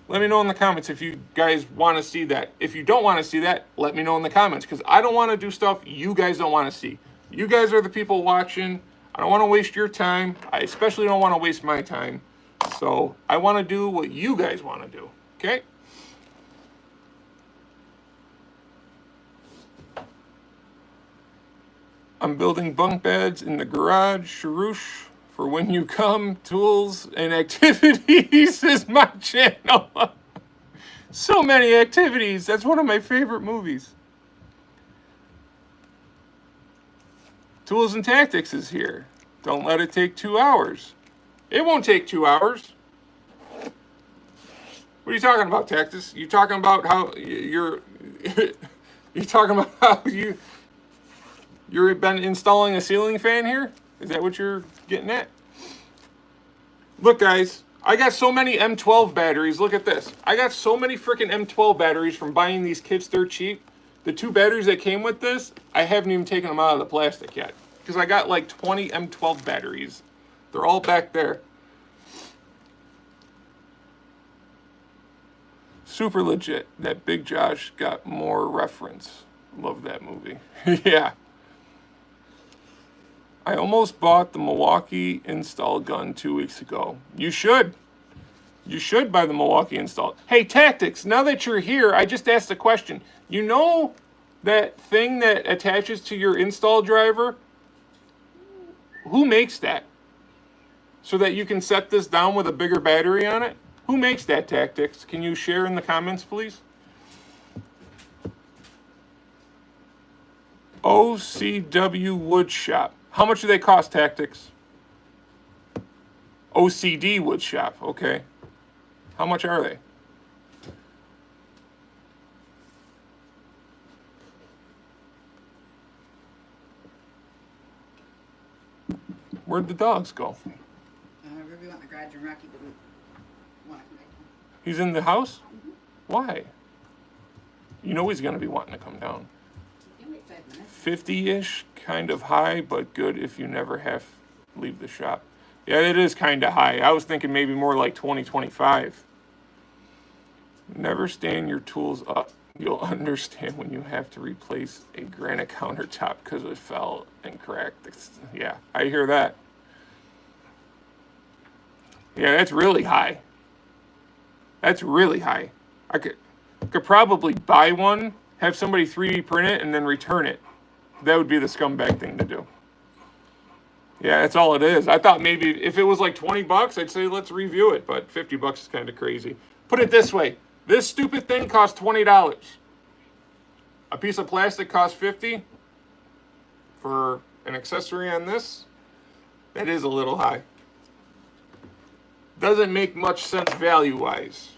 Let me know in the comments if you guys want to see that. If you don't want to see that, let me know in the comments, because I don't want to do stuff you guys don't want to see. You guys are the people watching. I don't want to waste your time. I especially don't want to waste my time. So I want to do what you guys want to do. Okay? I'm building bunk beds in the garage, Sharush, for when you come. Tools and activities is my channel. So many activities. That's one of my favorite movies. Tools and Tactics is here. Don't let it take 2 hours. It won't take 2 hours. What are you talking about, Tactics? You talking about how you're... you talking about how you've been installing a ceiling fan here? Is that what you're getting at? Look, guys, I got so many M12 batteries. Look at this. I got so many freaking M12 batteries from buying these kits dirt cheap. The 2 batteries that came with this, I haven't even taken them out of the plastic yet. Because I got like 20 M12 batteries. They're all back there. Super legit. That Big Josh got more reference. Love that movie. Yeah. I almost bought the Milwaukee install gun 2 weeks ago. You should. You should buy the Milwaukee install. Hey, Tactics, now that you're here, I just asked a question. You know that thing that attaches to your install driver? Who makes that? So that you can set this down with a bigger battery on it? Who makes that, Tactics? Can you share in the comments, please? OCW Wood Shop. How much do they cost, Tactics? OCD Wood Shop, okay. How much are they? Where'd the dogs go? Ruby went in the garage and Rocky didn't want to come back home. He's in the house? Why? You know he's going to be wanting to come down. You can wait 5 minutes. 50-ish, kind of high, but good if you never have to leave the shop. Yeah, it is kind of high. I was thinking maybe more like 20, 25. Never stand your tools up. You'll understand when you have to replace a granite countertop because it fell and cracked. Yeah, I hear that. Yeah, that's really high. That's really high. I could probably buy one, have somebody 3D print it, and then return it. That would be the scumbag thing to do. Yeah, that's all it is. I thought maybe if it was like 20 bucks, I'd say let's review it, but 50 bucks is kind of crazy. Put it this way. This stupid thing costs $20. A piece of plastic costs $50 for an accessory on this. That is a little high. Doesn't make much sense value-wise.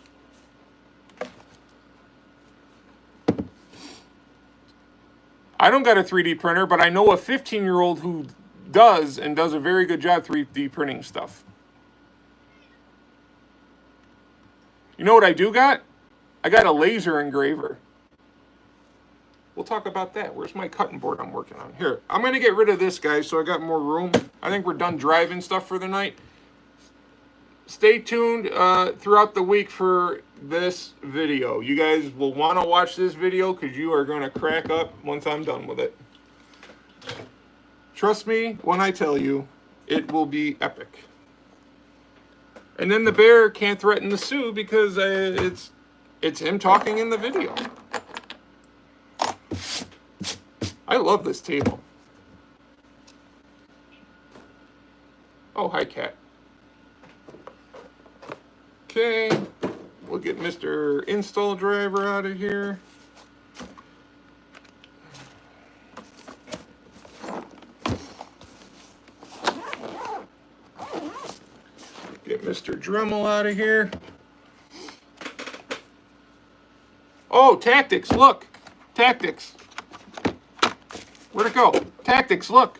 I don't got a 3D printer, but I know a 15-year-old who does, and does a very good job 3D printing stuff. You know what I do got? I got a laser engraver. We'll talk about that. Where's my cutting board I'm working on? Here, I'm going to get rid of this, guys, so I got more room. I think we're done driving stuff for the night. Stay tuned throughout the week for this video. You guys will want to watch this video because you are going to crack up once I'm done with it. Trust me when I tell you, it will be epic. And then the bear can't threaten to sue because it's him talking in the video. I love this table. Oh, hi, cat. Okay, we'll get Mr. Install Driver out of here. Get Mr. Dremel out of here. Oh, tactics, look. Tactics. Where'd it go? Tactics, look.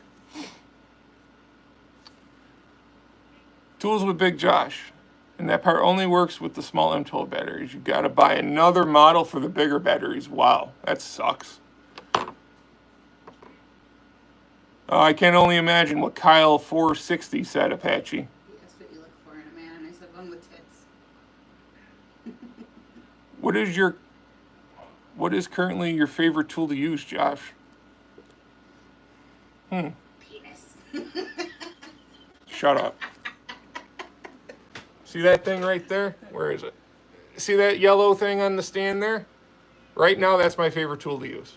Tools with Big Josh. And that part only works with the small M12 batteries. You gotta buy another model for the bigger batteries. Wow, that sucks. Oh, I can only imagine what Kyle 460 said, Apache. That's what you look for in a man, and I said one with tits. What is currently your favorite tool to use, Josh? Penis. Shut up. See that thing right there? Where is it? See that yellow thing on the stand there? Right now, that's my favorite tool to use.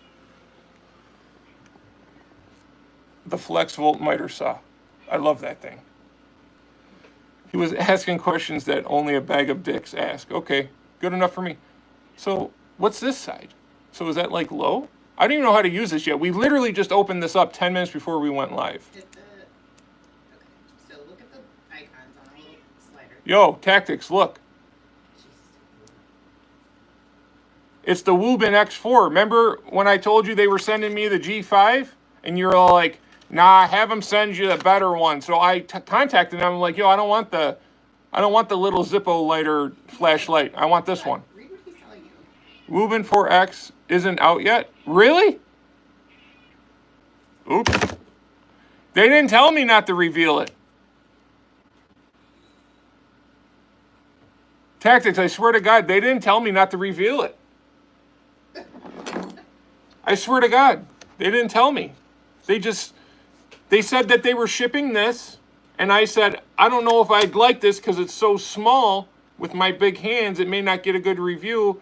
The Flex Volt miter saw. I love that thing. He was asking questions that only a bag of dicks ask. Okay, good enough for me. So, what's this side? So is that like low? I don't even know how to use this yet. We literally just opened this up 10 minutes before we went live. Okay, so look at the icons on a little slider. Yo, tactics, look. It's the Wuben X4. Remember when I told you they were sending me the G5? And you're all like, nah, have them send you the better one. So I contacted them. I'm like, yo, I don't want the little Zippo lighter flashlight. I want this one. Read what he's telling you. Wuben 4X isn't out yet. Really? Oops. They didn't tell me not to reveal it. Tactics, I swear to God, they didn't tell me not to reveal it. I swear to God, they didn't tell me. They said that they were shipping this, and I said, I don't know if I'd like this because it's so small with my big hands, it may not get a good review.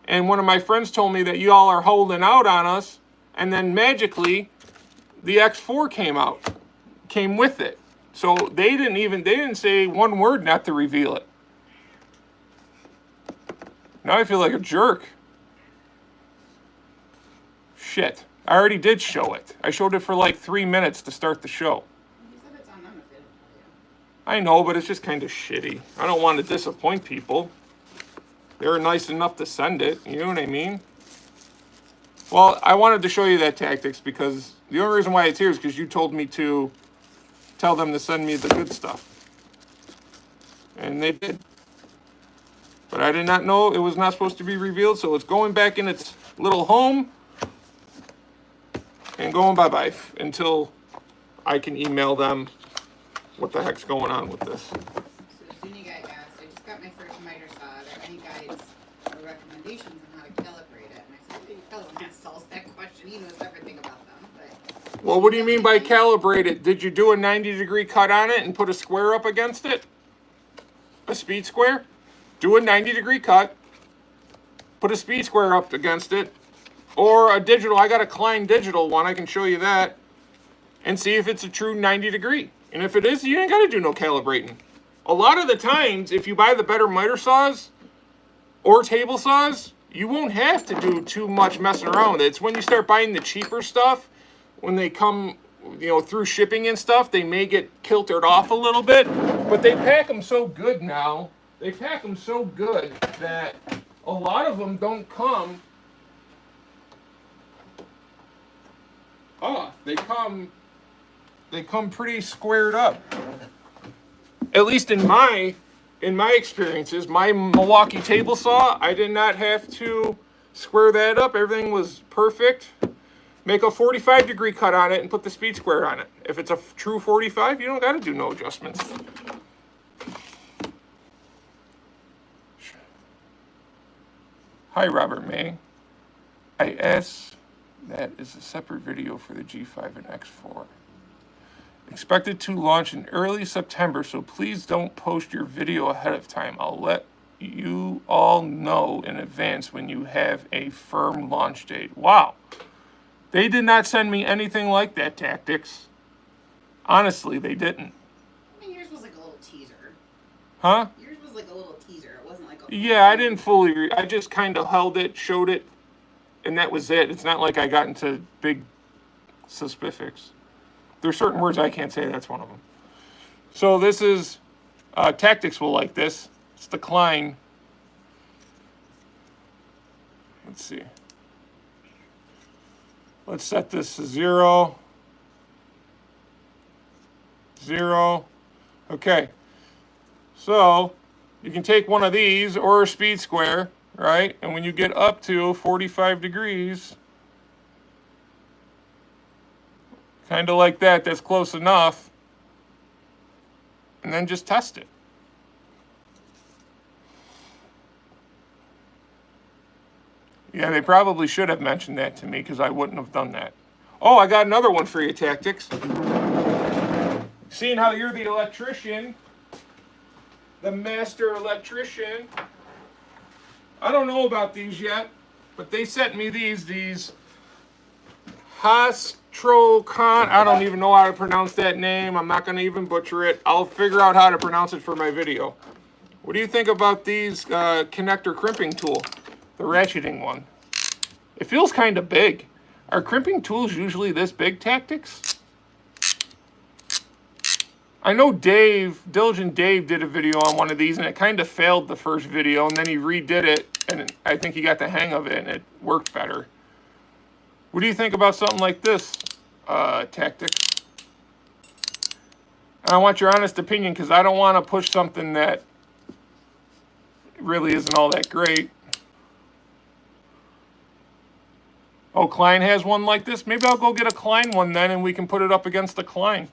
And one of my friends told me that y'all are holding out on us, and then magically, the X4 came with it. So they didn't say one word not to reveal it. Now I feel like a jerk. Shit. I already did show it. I showed it for like 3 minutes to start the show. You said it's on them if they don't tell you. I know, but it's just kind of shitty. I don't want to disappoint people. They were nice enough to send it. You know what I mean? Well, I wanted to show you that tactics because the only reason why it's here is because you told me to tell them to send me the good stuff. And they did. But I did not know it was not supposed to be revealed, so it's going back in its little home and going bye-bye until I can email them what the heck's going on with this. So as soon as you guys asked, I just got my first miter saw. Are there any guides the recommendations on how to calibrate it. And I said, okay, fellow asked Saul that question. He knows everything about them. But Well, what do you mean by calibrate it? Did you do a 90-degree cut on it and put a square up against it? A speed square? Do a 90-degree cut, put a speed square up against it, or a digital. I got a Klein digital one. I can show you that and see if it's a true 90-degree. And if it is, you ain't got to do no calibrating. A lot of the times, if you buy the better miter saws or table saws, you won't have to do too much messing around with it. It's when you start buying the cheaper stuff, when they come, through shipping and stuff, they may get kiltered off a little bit. But they pack them so good now. They pack them so good that a lot of them don't come off. They come pretty squared up. At least in my experiences, my Milwaukee table saw, I did not have to square that up. Everything was perfect. Make a 45-degree cut on it and put the speed square on it. If it's a true 45, you don't got to do no adjustments. Hi, Robert May. I asked that is a separate video for the G5 and X4. Expected to launch in early September, so please don't post your video ahead of time. I'll let you all know in advance when you have a firm launch date. Wow. They did not send me anything like that, Tactics. Honestly, they didn't. I mean, yours was like a little teaser. Huh? Yours was like a little teaser. It wasn't like a... Yeah, I didn't fully... I just kind of held it, showed it, and that was it. It's not like I got into big specifics. There's certain words I can't say. That's one of them. So this is... Tactics will like this. It's the Klein. Let's see. Let's set this to 0. 0. Okay. So you can take one of these or a speed square, right? And when you get up to 45 degrees, kind of like that, that's close enough. And then just test it. Yeah, they probably should have mentioned that to me because I wouldn't have done that. Oh, I got another one for you, Tactics. Seeing how you're the electrician, the master electrician, I don't know about these yet, but they sent me these Hastrocon. I don't even know how to pronounce that name. I'm not going to even butcher it. I'll figure out how to pronounce it for my video. What do you think about these connector crimping tool? The ratcheting one. It feels kind of big. Are crimping tools usually this big, Tactics? I know Diligent Dave did a video on one of these and it kind of failed the first video and then he redid it and I think he got the hang of it and it worked better. What do you think about something like this, Tactics? And I want your honest opinion because I don't want to push something that really isn't all that great. Oh, Klein has one like this? Maybe I'll go get a Klein one then and we can put it up against the Klein.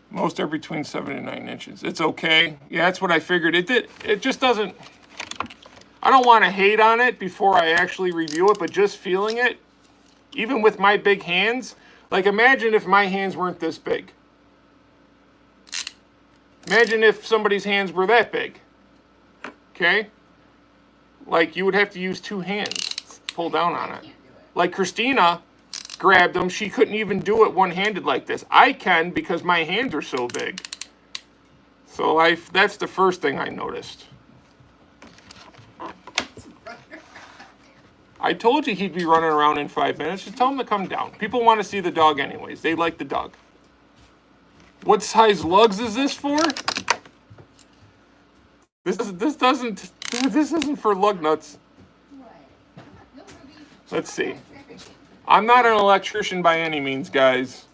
Most are between 7 and 9 inches. It's okay. Yeah, that's what I figured. It just doesn't... I don't want to hate on it before I actually review it, but just feeling it, even with my big hands, like imagine if my hands weren't this big. Imagine if somebody's hands were that big. Okay? Like you would have to use 2 hands to pull down on it. Like Christina grabbed them. She couldn't even do it one-handed like this. I can because my hands are so big. So that's the first thing I noticed. I told you he'd be running around in 5 minutes. Just tell him to come down. People want to see the dog anyways. They like the dog. What size lugs is this for? This isn't for lug nuts. Let's see. I'm not an electrician by any means, guys.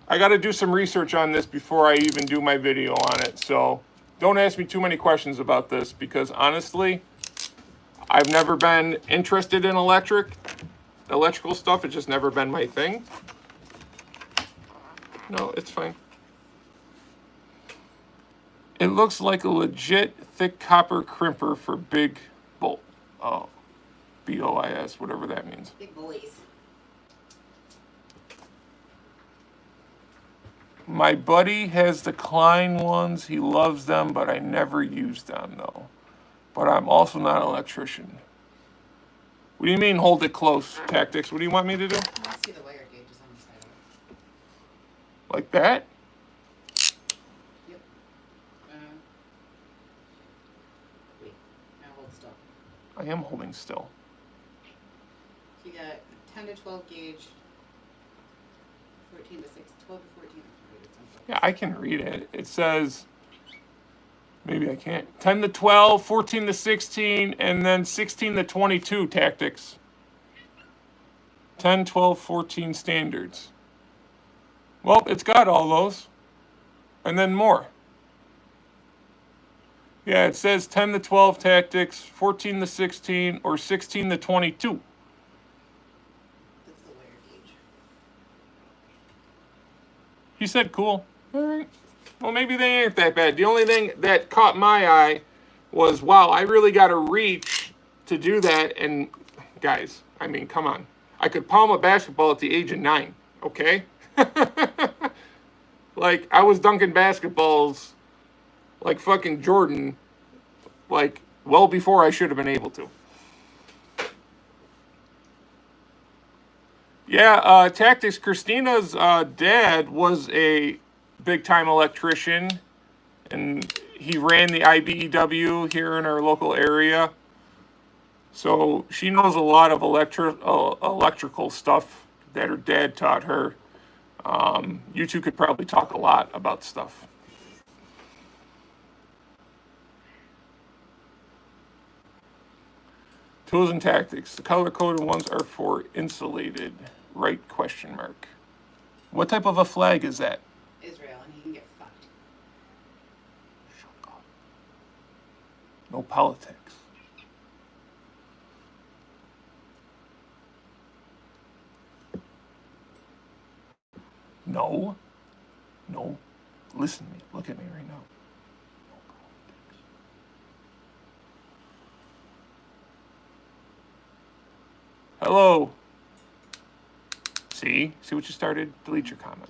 I got to do some research on this before I even do my video on it. So don't ask me too many questions about this because honestly, I've never been interested in electric. electrical stuff. It's just never been my thing. No, it's fine. It looks like a legit thick copper crimper for big bolt. Oh, BOIS, whatever that means. Big boys. My buddy has the Klein ones. He loves them, but I never use them, though. But I'm also not an electrician. What do you mean, hold it close, Tactics? What do you want me to do? I see the wire gauges on the side of it. Like that? Yep. Wait, now hold still. I am holding still. So you got 10 to 12 gauge, 14 to 6, 12 to 14. Yeah, I can read it. It says, maybe I can't. 10 to 12, 14 to 16, and then 16 to 22 Tactics. 10, 12, 14 standards. Well, it's got all those. And then more. Yeah, it says 10 to 12 Tactics, 14 to 16, or 16 to 22. That's the wire gauge. He said cool. All right. Well, maybe they ain't that bad. The only thing that caught my eye was, wow, I really got to reach to do that. And guys, I mean, come on. I could palm a basketball at the age of 9, okay? Like, I was dunking basketballs like fucking Jordan, like, well before I should have been able to. Yeah, Tactics, Christina's dad was a big-time electrician, and he ran the IBEW here in our local area. So she knows a lot of electrical stuff that her dad taught her. You two could probably talk a lot about stuff. Tools and Tactics. The color-coded ones are for insulated. Right? Question mark. What type of a flag is that? Israel, and he can get fucked. Shut up. No politics. No. No. Listen to me. Look at me right now. No politics. Hello. See? See what you started? Delete your comment.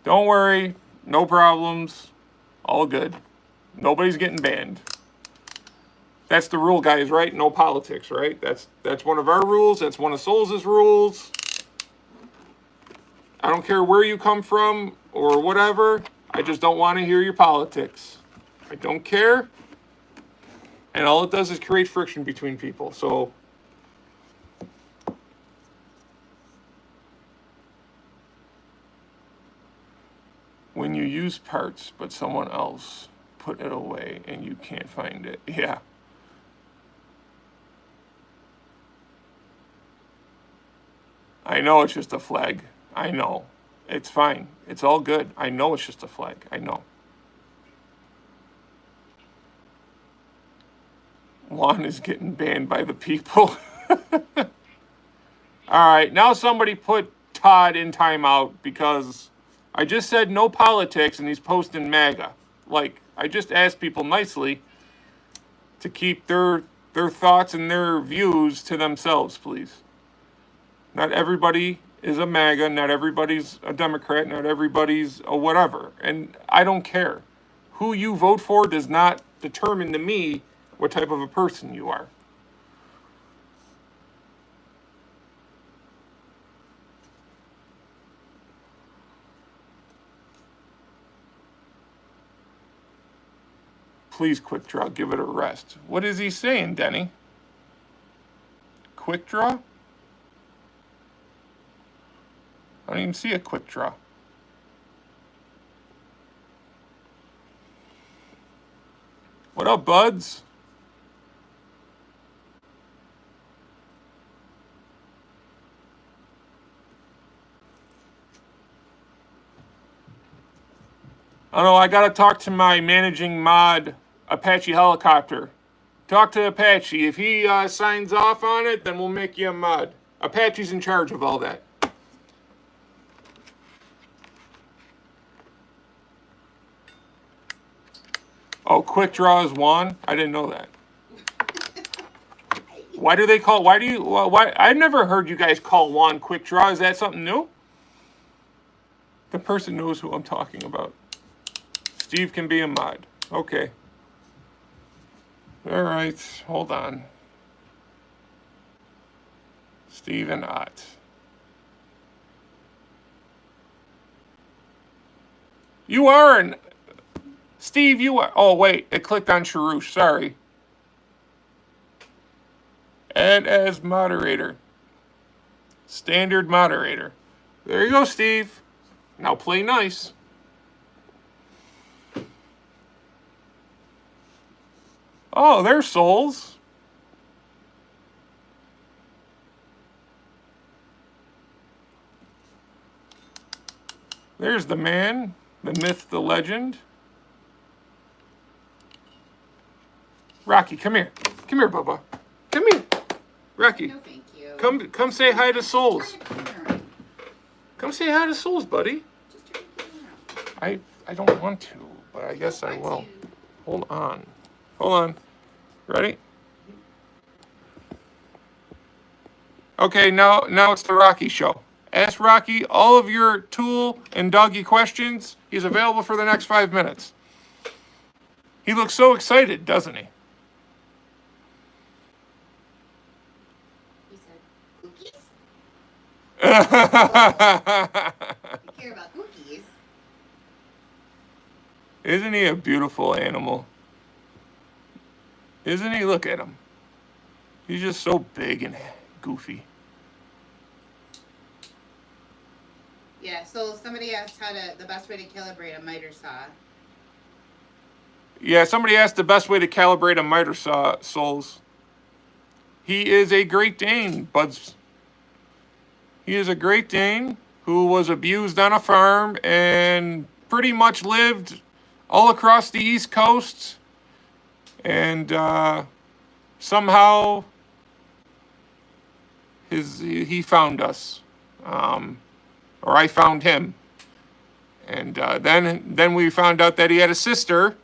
Don't worry. No problems. All good. Nobody's getting banned. That's the rule, guys, right? No politics, right? That's one of our rules. That's one of Souls' rules. I don't care where you come from or whatever. I just don't want to hear your politics. I don't care. And all it does is create friction between people. So when you use parts, but someone else put it away and you can't find it. Yeah. I know it's just a flag. I know. It's fine. It's all good. I know it's just a flag. I know. Juan is getting banned by the people. All right. Now somebody put Todd in timeout because I just said no politics and he's posting MAGA. Like, I just asked people nicely to keep their thoughts and their views to themselves, please. Not everybody is a MAGA, not everybody's a Democrat, not everybody's a whatever. And I don't care. Who you vote for does not determine to me what type of a person you are. Please, Quick Draw, give it a rest. What is he saying, Denny? Quick Draw? I don't even see a Quick Draw. What up, buds? I don't know, I gotta talk to my managing mod, Apache Helicopter, Talk to Apache. If he signs off on it, then we'll make you a mod. Apache's in charge of all that. Oh, quick draw is one? I didn't know that. Why do they call, why, I never heard you guys call one quick draw. Is that something new? The person knows who I'm talking about. Steve can be a mod. Okay. All right, hold on. Steve and Ott. You are an... Steve, you are... Oh, wait, it clicked on Sharouche, sorry. Add as moderator. Standard moderator. There you go, Steve. Now play nice. Oh, there's souls. There's the man, the myth, the legend. Rocky, come here. Come here, Bubba. Come here. Rocky. No, thank you. Come say hi to souls. Just turn it around. Come say hi to souls, buddy. Just turn it around. I don't want to, but I guess I will. Hold on. Hold on. Ready? Okay, now it's the Rocky show. Ask Rocky all of your tool and doggy questions. He's available for the next 5 minutes. He looks so excited, doesn't he? He said, cookies? I care about cookies. Isn't he a beautiful animal? Isn't he? Look at him. He's just so big and goofy. Yeah, so somebody asked the best way to calibrate a miter saw. Yeah, somebody asked the best way to calibrate a miter saw, souls. He is a Great Dane, buds. He is a Great Dane who was abused on a farm and pretty much lived all across the East Coast. And somehow he found us. Or I found him. And then we found out that he had a sister.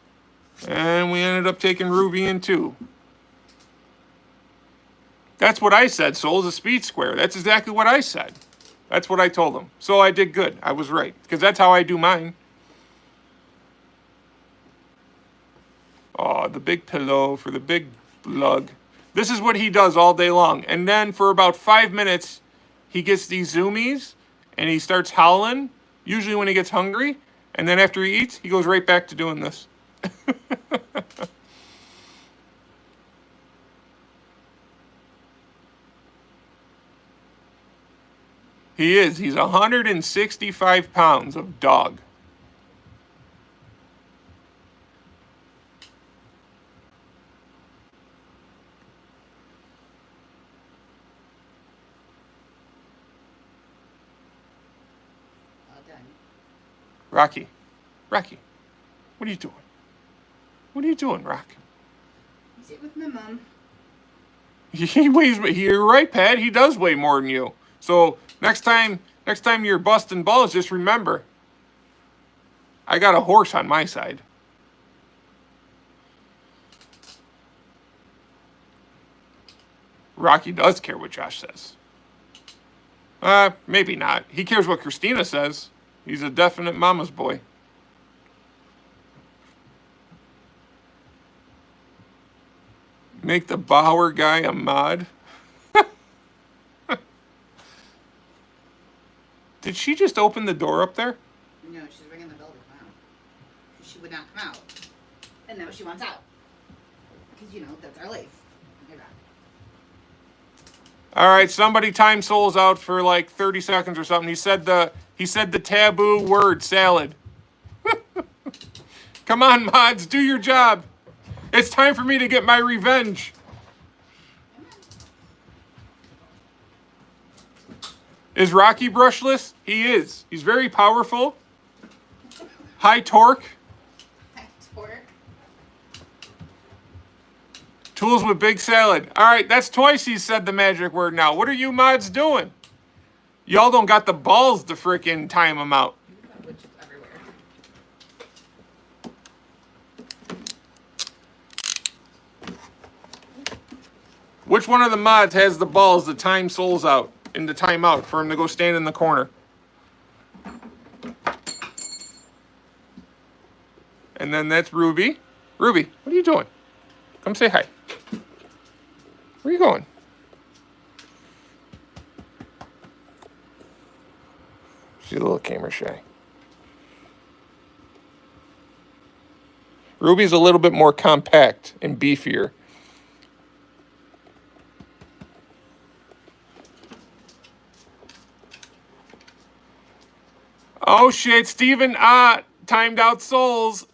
And we ended up taking Ruby in too. That's what I said, Soul's a speed square. That's exactly what I said. That's what I told him. So I did good. I was right. Because that's how I do mine. Oh, the big pillow for the big lug. This is what he does all day long. And then for about 5 minutes, he gets these zoomies. And he starts howling. Usually when he gets hungry. And then after he eats, he goes right back to doing this. He is. He's 165 pounds of dog. All done. Rocky. Rocky. What are you doing? What are you doing, Rock? You sit with my mom. He weighs, you're right, Pat. He does weigh more than you. So next time you're busting balls, just remember, I got a horse on my side. Rocky does care what Josh says. Maybe not. He cares what Christina says. He's a definite mama's boy. Make the Bauer guy a mod. Did she just open the door up there? No, she's ringing the bell to come out. She would not come out. And now she wants out. Because, that's our life. Okay, back. All right, somebody time Souls out for like 30 seconds or something. He said the taboo word, salad. Come on, mods, do your job. It's time for me to get my revenge. Is Rocky brushless? He is. He's very powerful. High torque. High torque. Tools with big salad. All right, that's twice he said the magic word now. What are you mods doing? Y'all don't got the balls to frickin' time them out. Widgets everywhere. Which one of the mods has the balls to time Souls out in the timeout for him to go stand in the corner? And then that's Ruby. Ruby, what are you doing? Come say hi. Where are you going? She's a little camera shy. Ruby's a little bit more compact and beefier. Oh shit, Steven, timed out Souls.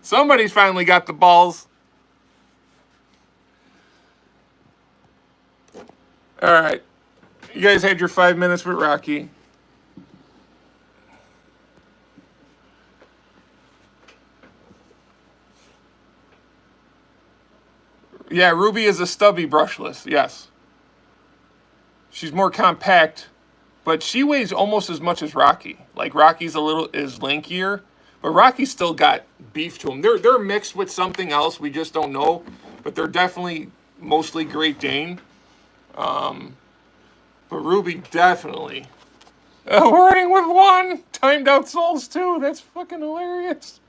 Somebody's finally got the balls. All right. You guys had your 5 minutes with Rocky. Yeah, Ruby is a stubby brushless, yes. She's more compact, but she weighs almost as much as Rocky. Like Rocky's is lankier, but Rocky's still got beef to them. They're mixed with something else we just don't know, but they're definitely mostly Great Dane. But Ruby definitely. Wording with one, timed out Souls too. That's fucking hilarious.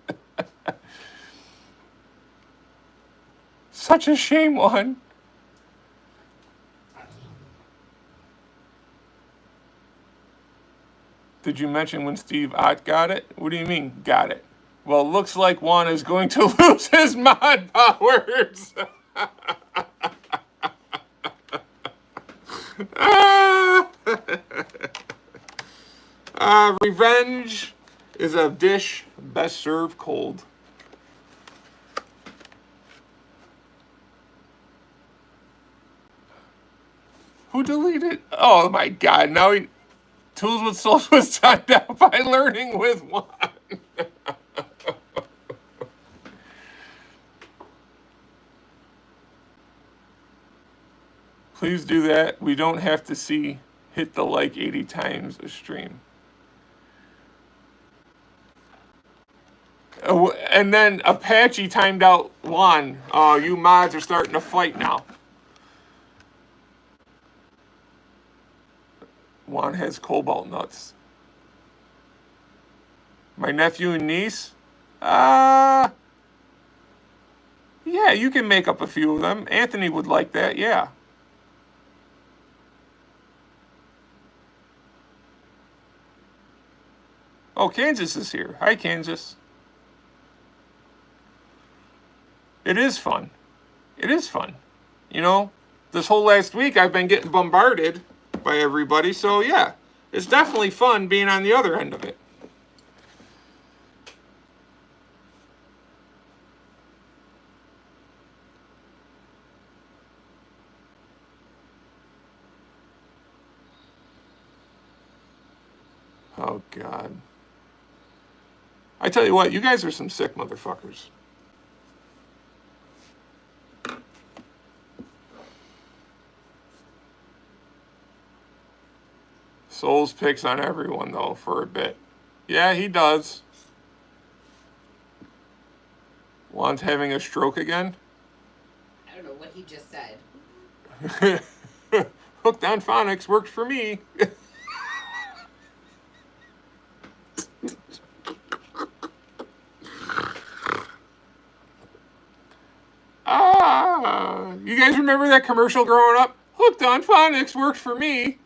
Such a shame, one. Did you mention when Steve Ott got it? What do you mean, got it? Well, looks like Juan is going to lose his mod powers. Revenge is a dish best served cold. Who deleted? Oh my god, now he... Tools with Souls was timed out by learning with one. Please do that. We don't have to see hit the like 80 times a stream. And then Apache timed out Juan. Oh, you mods are starting to fight now. Juan has cobalt nuts. My nephew and niece? Yeah, you can make up a few of them. Anthony would like that, yeah. Oh, Kansas is here. Hi, Kansas. It is fun. It is fun. You know, this whole last week I've been getting bombarded by everybody, so yeah, it's definitely fun being on the other end of it. Oh god. I tell you what, you guys are some sick motherfuckers. Souls picks on everyone, though, for a bit. Yeah, he does. Juan's having a stroke again? I don't know what he just said. Hooked on phonics worked for me. You guys remember that commercial growing up? Hooked on phonics worked for me.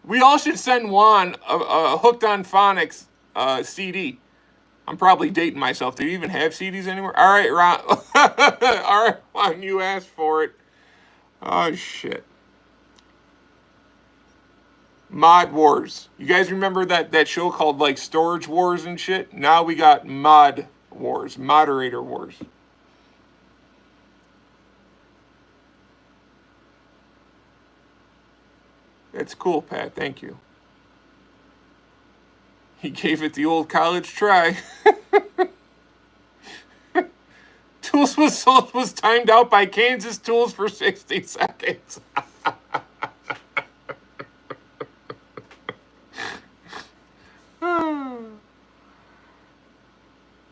We all should send Juan a Hooked on Phonics CD. I'm probably dating myself. Do you even have CDs anymore? All right, Ron. All right, Juan, you asked for it. Oh, shit. Mod Wars. You guys remember that show called, like, Storage Wars and shit? Now we got Mod Wars. Moderator Wars. That's cool, Pat. Thank you. He gave it the old college try. Tools was sold was timed out by Kansas Tools for 60 seconds.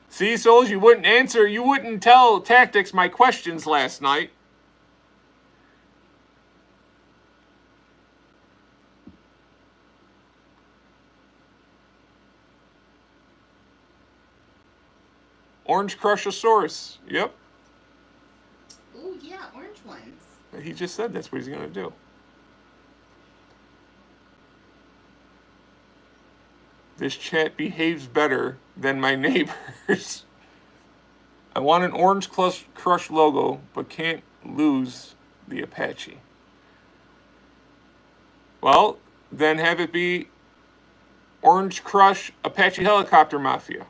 See, Souls, you wouldn't answer, you wouldn't tell Tactics my questions last night. Orange Crushosaurus. Yep. Ooh, yeah, orange ones. He just said that's what he's going to do. This chat behaves better than my neighbors. I want an Orange Crush logo, but can't lose the Apache. Well, then have it be Orange Crush Apache Helicopter Mafia.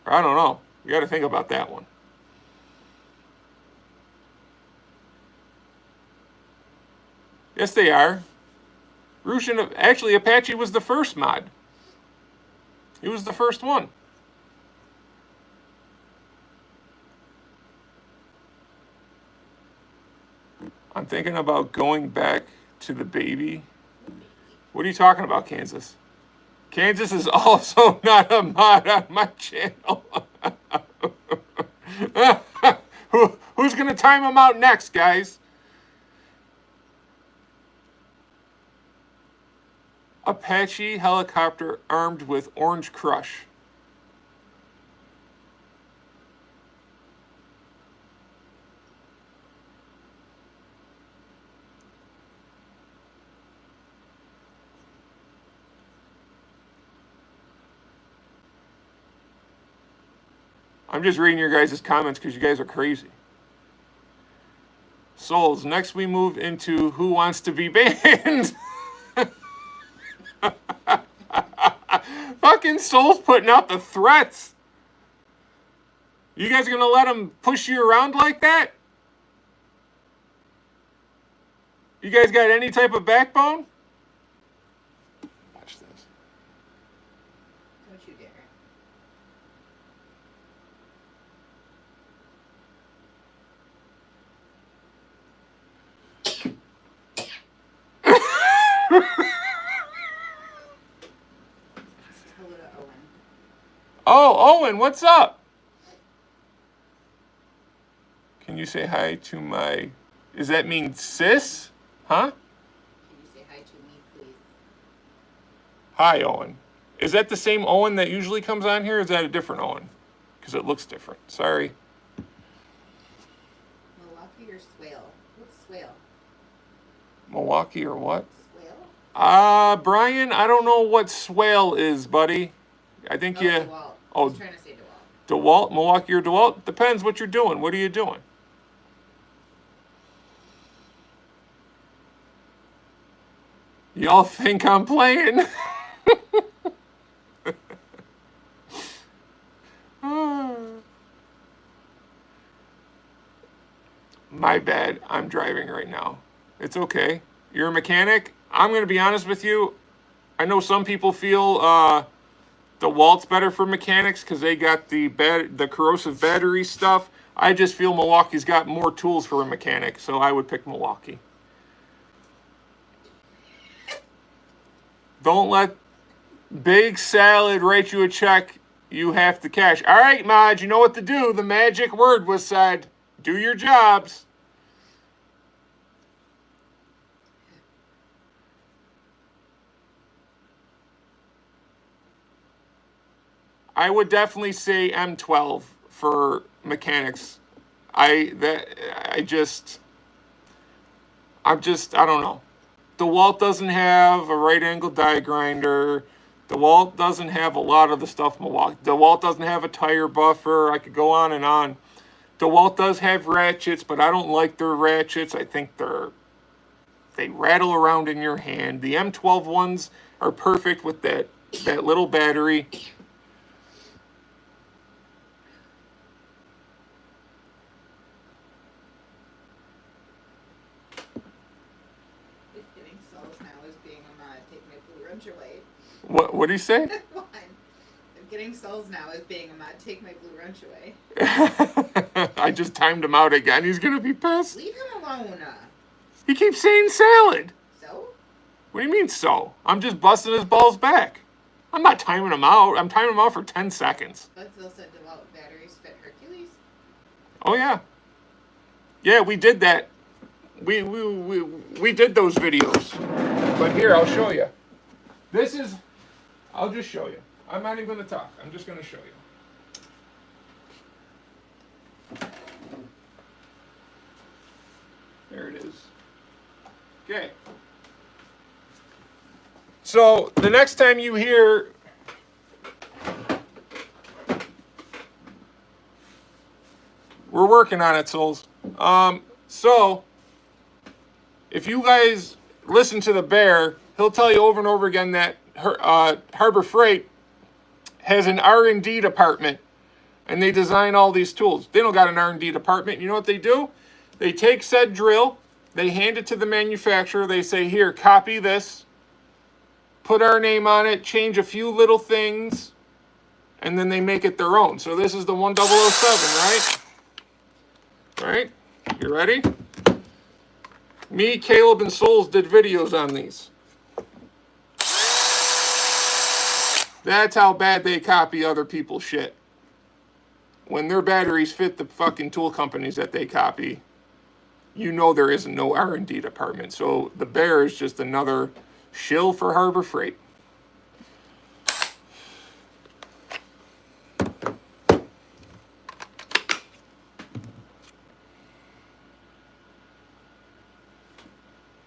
Or I don't know. You got to think about that one. Yes, they are. Rushin, actually, Apache was the first mod. He was the first one. I'm thinking about going back to the baby. What are you talking about, Kansas? Kansas is also not a mod on my channel. Who's going to time him out next, guys? Apache helicopter armed with Orange Crush. I'm just reading your guys' comments because you guys are crazy. Souls, next we move into Who Wants to Be Banned? Fucking Souls putting out the threats. You guys are going to let him push you around like that? You guys got any type of backbone? Watch this. Don't you dare. Hello to Owen. Oh, Owen, what's up? Can you say hi to my... Does that mean sis? Huh? Can you say hi to me, please? Hi, Owen. Is that the same Owen that usually comes on here, or is that a different Owen? Because it looks different. Sorry. Milwaukee or Swale? What's Swale? Milwaukee or what? Swale? Brian, I don't know what Swale is, buddy. I think you... DeWalt. I was trying to say DeWalt. DeWalt? Milwaukee or DeWalt? Depends what you're doing. What are you doing? Y'all think I'm playing? My bad. I'm driving right now. It's okay. You're a mechanic? I'm going to be honest with you. I know some people feel DeWalt's better for mechanics because they got the corrosive battery stuff. I just feel Milwaukee's got more tools for a mechanic, so I would pick Milwaukee. Don't let Big Salad write you a check. You have to cash. All right, Maj, you know what to do. The magic word was said. Do your jobs. I would definitely say M12 for mechanics. I don't know. DeWalt doesn't have a right angle die grinder. DeWalt doesn't have a lot of the stuff Milwaukee. DeWalt doesn't have a tire buffer. I could go on and on. DeWalt does have ratchets, but I don't like their ratchets. I think they rattle around in your hand. The M12 ones are perfect with that little battery. Getting Souls now is being a mod. Take my blue wrench away. What do you say? I'm Getting souls now is being a mod. Take my blue wrench away. I just timed him out again. He's gonna be pissed. Leave him alone. He keeps saying salad. So? What do you mean so? I'm just busting his balls back. I'm not timing him out. I'm timing him out for 10 seconds. But Phil said DeWalt batteries fit Hercules. Oh yeah. Yeah, we did that. We did those videos. But here, I'll show you. This is, I'll just show you. I'm not even going to talk. I'm just going to show you. There it is. Okay. So the next time you hear we're working on it, souls. So if you guys listen to the bear, he'll tell you over and over again that Harbor Freight has an R&D department, and they design all these tools. They don't got an R&D department. You know what they do? They take said drill, they hand it to the manufacturer, they say, here, copy this, put our name on it, change a few little things, and then they make it their own. So this is the 1007, right? Right? You ready? Me, Caleb, and Souls did videos on these. That's how bad they copy other people's shit. When their batteries fit the fucking tool companies that they copy, you know there isn't no R&D department. So the bear is just another shill for Harbor Freight.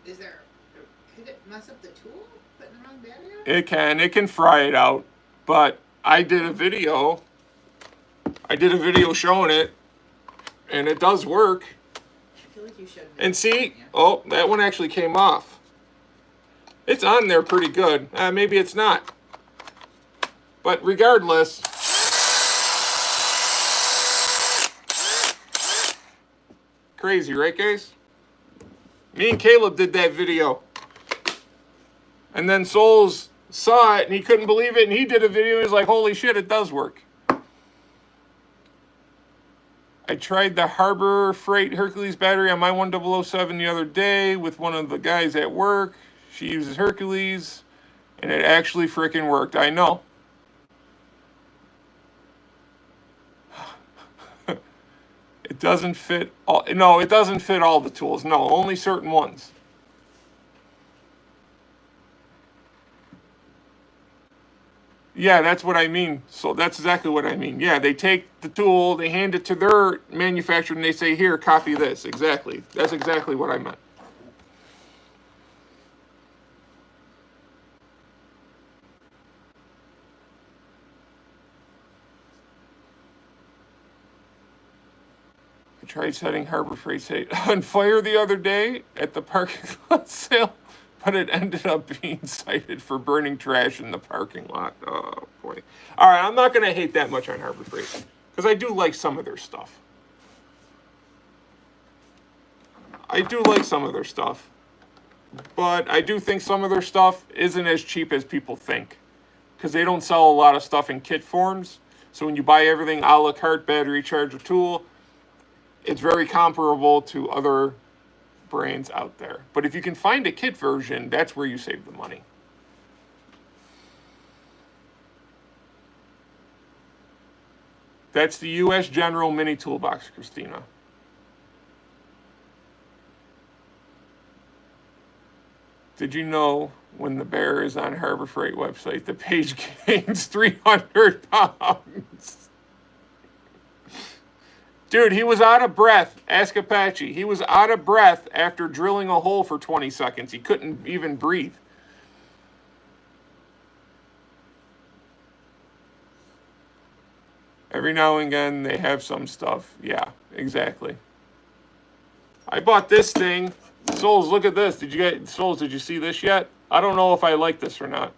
Could it mess up the tool? Putting the wrong battery on? It can fry it out. But I did a video showing it, and it does work. I feel like you should. And see, oh, that one actually came off. It's on there pretty good. Maybe it's not. But regardless, crazy, right, guys? Me and Caleb did that video. And then Souls saw it, and he couldn't believe it, and he did a video, and he was like, holy shit, it does work. I tried the Harbor Freight Hercules battery on my 1007 the other day with one of the guys at work. She uses Hercules, and it actually freaking worked. I know. It doesn't fit all. No, it doesn't fit all the tools. No, only certain ones. Yeah, that's what I mean. So that's exactly what I mean. Yeah, they take the tool, they hand it to their manufacturer, and they say, here, copy this. Exactly. That's exactly what I meant. I tried setting Harbor Freight on fire the other day at the parking lot sale, but it ended up being cited for burning trash in the parking lot. Oh, boy. All right, I'm not going to hate that much on Harbor Freight, because I do like some of their stuff. But I do think some of their stuff isn't as cheap as people think, because they don't sell a lot of stuff in kit forms. So when you buy everything a la carte, battery, charger, tool, it's very comparable to other brands out there. But if you can find a kit version, that's where you save the money. That's the US General Mini Toolbox, Christina. Did you know when the bear is on Harbor Freight website, the page gains 300 pounds? Dude, he was out of breath. Ask Apache. He was out of breath after drilling a hole for 20 seconds. He couldn't even breathe. Every now and again, they have some stuff. Yeah, exactly. I bought this thing. Souls, look at this. Souls, did you see this yet? I don't know if I like this or not.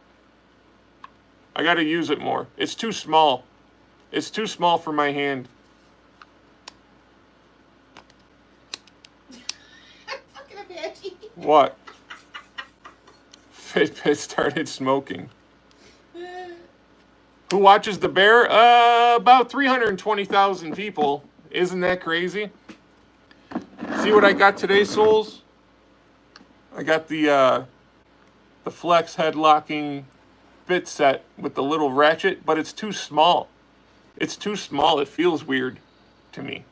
I got to use it more. It's too small. It's too small for my hand. Fucking Apache. What? Fitbit started smoking. Who watches The Bear? About 320,000 people. Isn't that crazy? See what I got today, souls? I got the flex head locking bit set with the little ratchet, but it's too small. It's too small. It feels weird to me.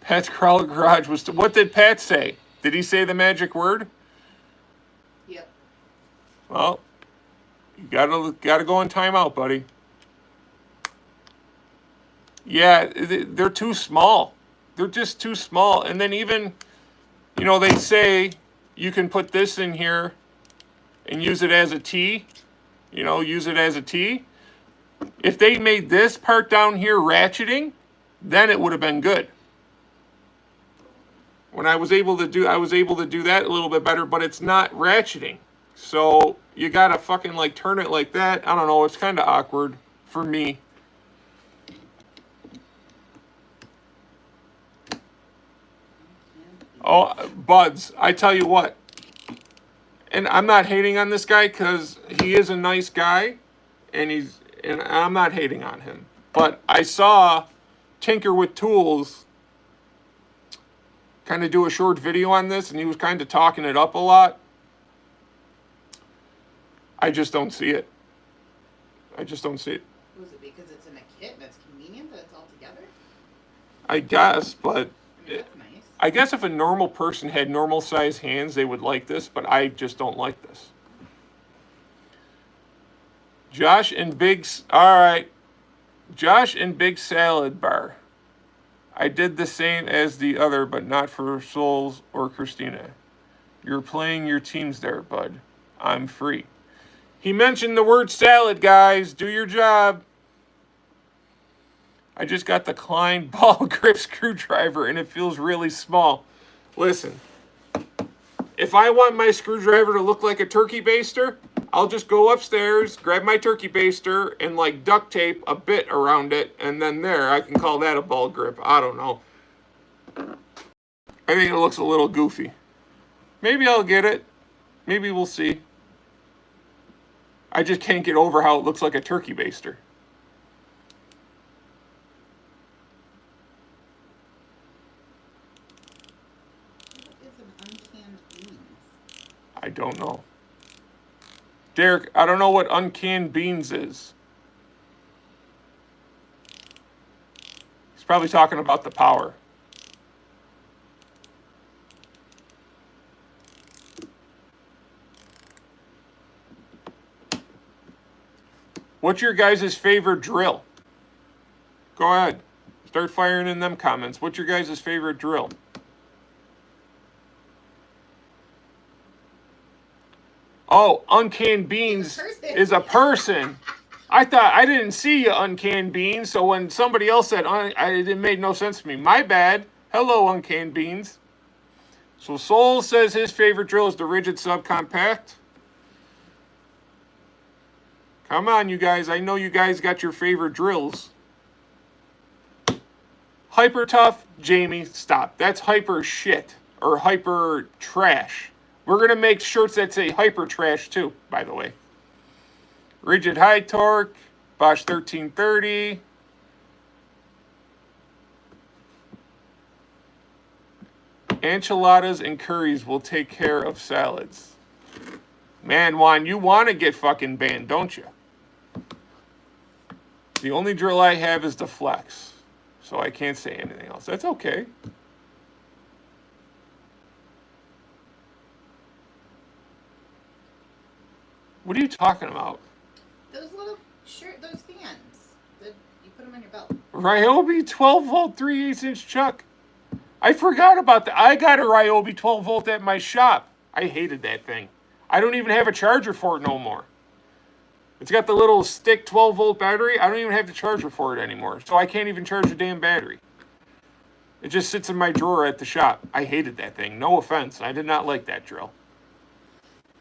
Pat's Crawler Garage was... What did Pat say? Did he say the magic word? Yep. Well, you gotta go in timeout, buddy. Yeah, they're too small. They're just too small. And then even, you know, they say you can put this in here and use it as a T. You know, use it as a T. If they made this part down here ratcheting, then it would have been good. When I was able to do that a little bit better, but it's not ratcheting. So you gotta fucking like turn it like that. I don't know, it's kind of awkward for me. Oh, Buds, I tell you what. And I'm not hating on this guy because he is a nice guy, and I'm not hating on him. But I saw Tinker with Tools kind of do a short video on this, and he was kind of talking it up a lot. I just don't see it. I just don't see it. Was it because it's in a kit that's convenient that it's all together? I guess, but I mean, that's nice. I guess if a normal person had normal size hands, they would like this, but I just don't like this. Josh and Big Salad Bar. I did the same as the other, but not for Souls or Christina. You're playing your teams there, bud. I'm free. He mentioned the word salad, guys. Do your job. I just got the Klein ball grip screwdriver, and it feels really small. Listen, if I want my screwdriver to look like a turkey baster, I'll just go upstairs, grab my turkey baster, and like duct tape a bit around it, and then there, I can call that a ball grip. I don't know. I think it looks a little goofy. Maybe I'll get it. Maybe we'll see. I just can't get over how it looks like a turkey baster. I don't know. Derek, I don't know what uncanned beans is. He's probably talking about the power. What's your guys' favorite drill? Go ahead. Start firing in them comments. What's your guys' favorite drill? Oh, Uncanned Beans is a person. I didn't see you, Uncanned Beans, so when somebody else said, it made no sense to me. My bad. Hello, Uncanned Beans. So Soul says his favorite drill is the Rigid Subcompact. Come on, you guys. I know you guys got your favorite drills. Hyper Tough, Jamie, stop. That's hyper shit or hyper trash. We're going to make shirts that say hyper trash too, by the way. Rigid High Torque, Bosch 1330. Enchiladas and curries will take care of salads. Man, Juan, you want to get fucking banned, don't you? The only drill I have is the Flex, so I can't say anything else. That's okay. What are you talking about? Those little those fans. You put them on your belt. Ryobi 12 volt 3/8" chuck. I forgot about that. I got a Ryobi 12 volt at my shop. I hated that thing. I don't even have a charger for it no more. It's got the little stick 12 volt battery. I don't even have the charger for it anymore. So I can't even charge the damn battery. It just sits in my drawer at the shop. I hated that thing. No offense. I did not like that drill.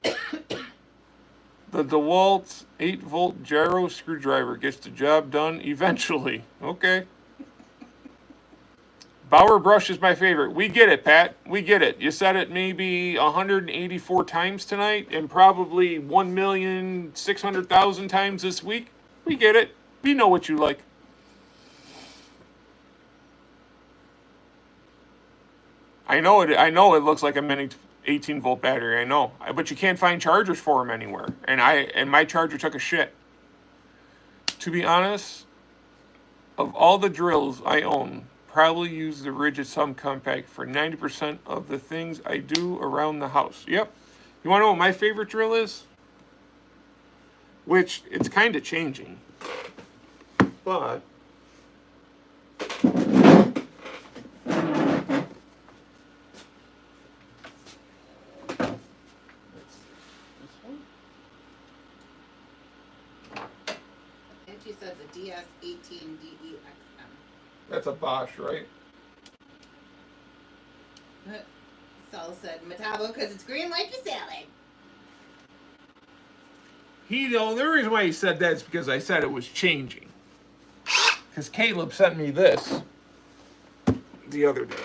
The DeWalt 8 volt gyro screwdriver gets the job done eventually. Okay. Bauer brush is my favorite. We get it, Pat. We get it. You said it maybe 184 times tonight and probably 1,600,000 times this week. We get it. We know what you like. I know it. I know it looks like a mini 18-volt battery. I know, but you can't find chargers for them anywhere. And my charger took a shit. To be honest, of all the drills I own, probably use the Rigid Subcompact for 90% of the things I do around the house. Yep. You want to know what my favorite drill is? Which it's kind of changing, but. She said the DS18DEXM. That's a Bosch, right? Saul said Metabo because it's green like your salad. The only reason why he said that is because I said it was changing. Because Caleb sent me this the other day.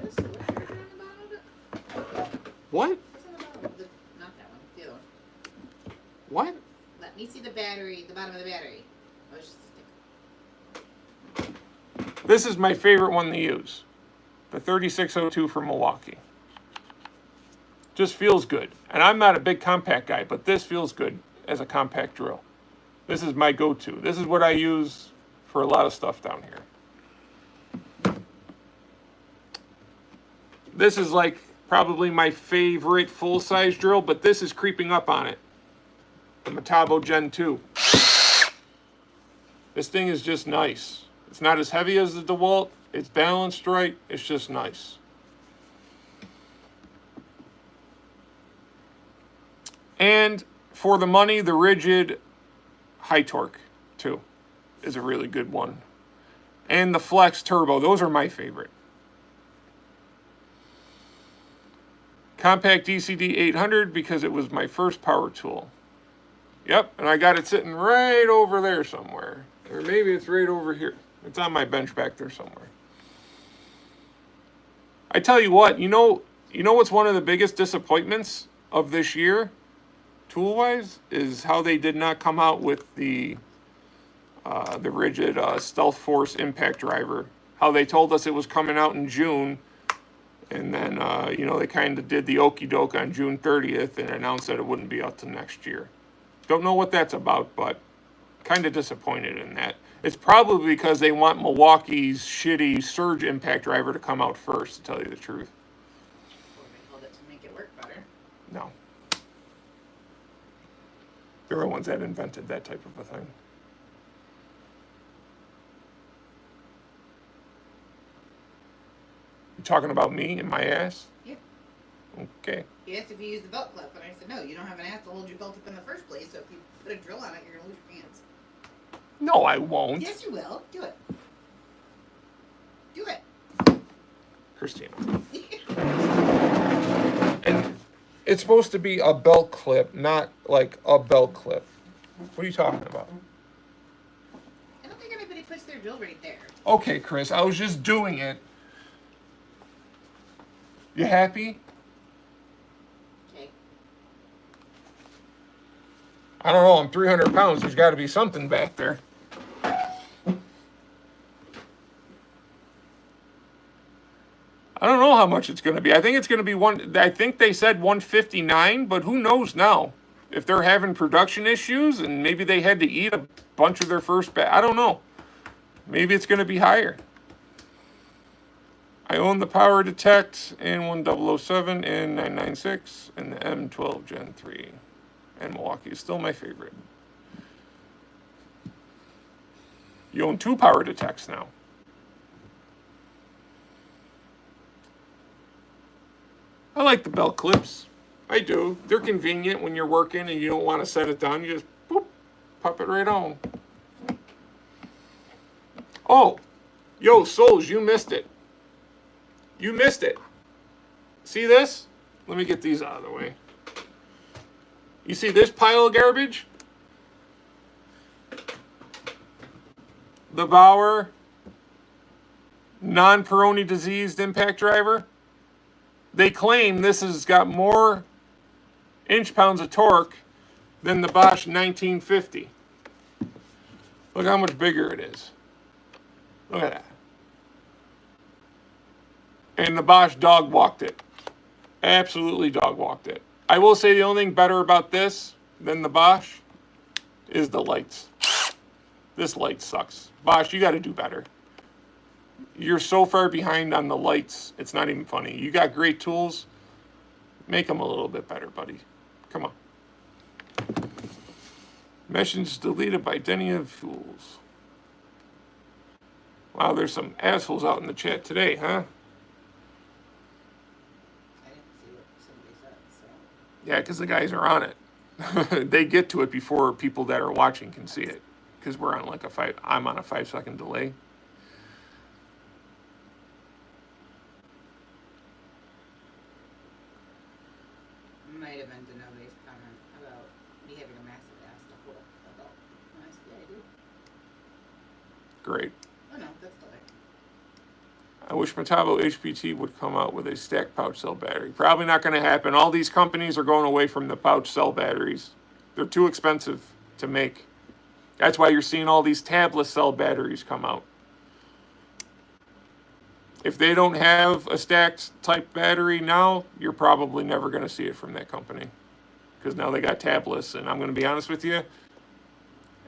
Is this what you're doing about it? What? What's on the bottom? Not that one. The other one. What? Let me see the battery, the bottom of the battery. Oh, it's just a sticker. This is my favorite one to use. The 3602 from Milwaukee. Just feels good. And I'm not a big compact guy, but this feels good as a compact drill. This is my go-to. This is what I use for a lot of stuff down here. This is like probably my favorite full-size drill, but this is creeping up on it. The Metabo Gen 2. This thing is just nice. It's not as heavy as the DeWalt. It's balanced right. It's just nice. And for the money, the Rigid High Torque, too, is a really good one. And the Flex Turbo. Those are my favorite. Compact DCD 800 because it was my first power tool. Yep, and I got it sitting right over there somewhere. Or maybe it's right over here. It's on my bench back there somewhere. I tell you what, you know what's one of the biggest disappointments of this year, tool-wise, is how they did not come out with the Rigid Stealth Force impact driver. How they told us it was coming out in June, and then they kind of did the okie doke on June 30th and announced that it wouldn't be out till next year. Don't know what that's about, but kind of disappointed in that. It's probably because they want Milwaukee's shitty Surge impact driver to come out first, to tell you the truth. Or they told it to make it work better. No. They're the ones that invented that type of a thing. You talking about me and my ass? Yeah. Okay. He asked if you use the belt clip, and I said, no, you don't have an ass to hold your belt up in the first place, so if you put a drill on it, you're going to lose your hands. No, I won't. Yes, you will. Do it. Do it. Christina. And it's supposed to be a belt clip, not like a belt clip. What are you talking about? I don't think anybody puts their drill right there. Okay, Chris, I was just doing it. You happy? Okay. I don't know, I'm 300 pounds. There's got to be something back there. I don't know how much it's going to be. I think it's going to be I think they said 159, but who knows now? If they're having production issues and maybe they had to eat a bunch of their first batch. I don't know. Maybe it's going to be higher. I own the Power Detect and 1007 and 996 and the M12 Gen 3. And Milwaukee is still my favorite. You own 2 Power Detects now. I like the belt clips. I do. They're convenient when you're working and you don't want to set it down. You just boop, pop it right on. Oh, yo, Souls, you missed it. You missed it. See this? Let me get these out of the way. You see this pile of garbage? The Bauer non-Peroni diseased impact driver. They claim this has got more inch-pounds of torque than the Bosch 1950. Look how much bigger it is. Look at that. And the Bosch dog walked it. Absolutely dog walked it. I will say the only thing better about this than the Bosch is the lights. This light sucks. Bosch, you got to do better. You're so far behind on the lights, it's not even funny. You got great tools. Make them a little bit better, buddy. Come on. Message deleted by Denny of Fools. Wow, there's some assholes out in the chat today, huh? I didn't see what somebody said, so. Yeah, because the guys are on it. They get to it before people that are watching can see it. Because we're on like I'm on a 5-second delay. Might have been Denove's comment about me having a massive ass to hold about. Honestly, I do. Great. Oh no, that's delay. I wish Metabo HPT would come out with a stacked pouch cell battery. Probably not going to happen. All these companies are going away from the pouch cell batteries. They're too expensive to make. That's why you're seeing all these tabless cell batteries come out. If they don't have a stacked type battery now, you're probably never going to see it from that company. Because now they got tabless. And I'm going to be honest with you,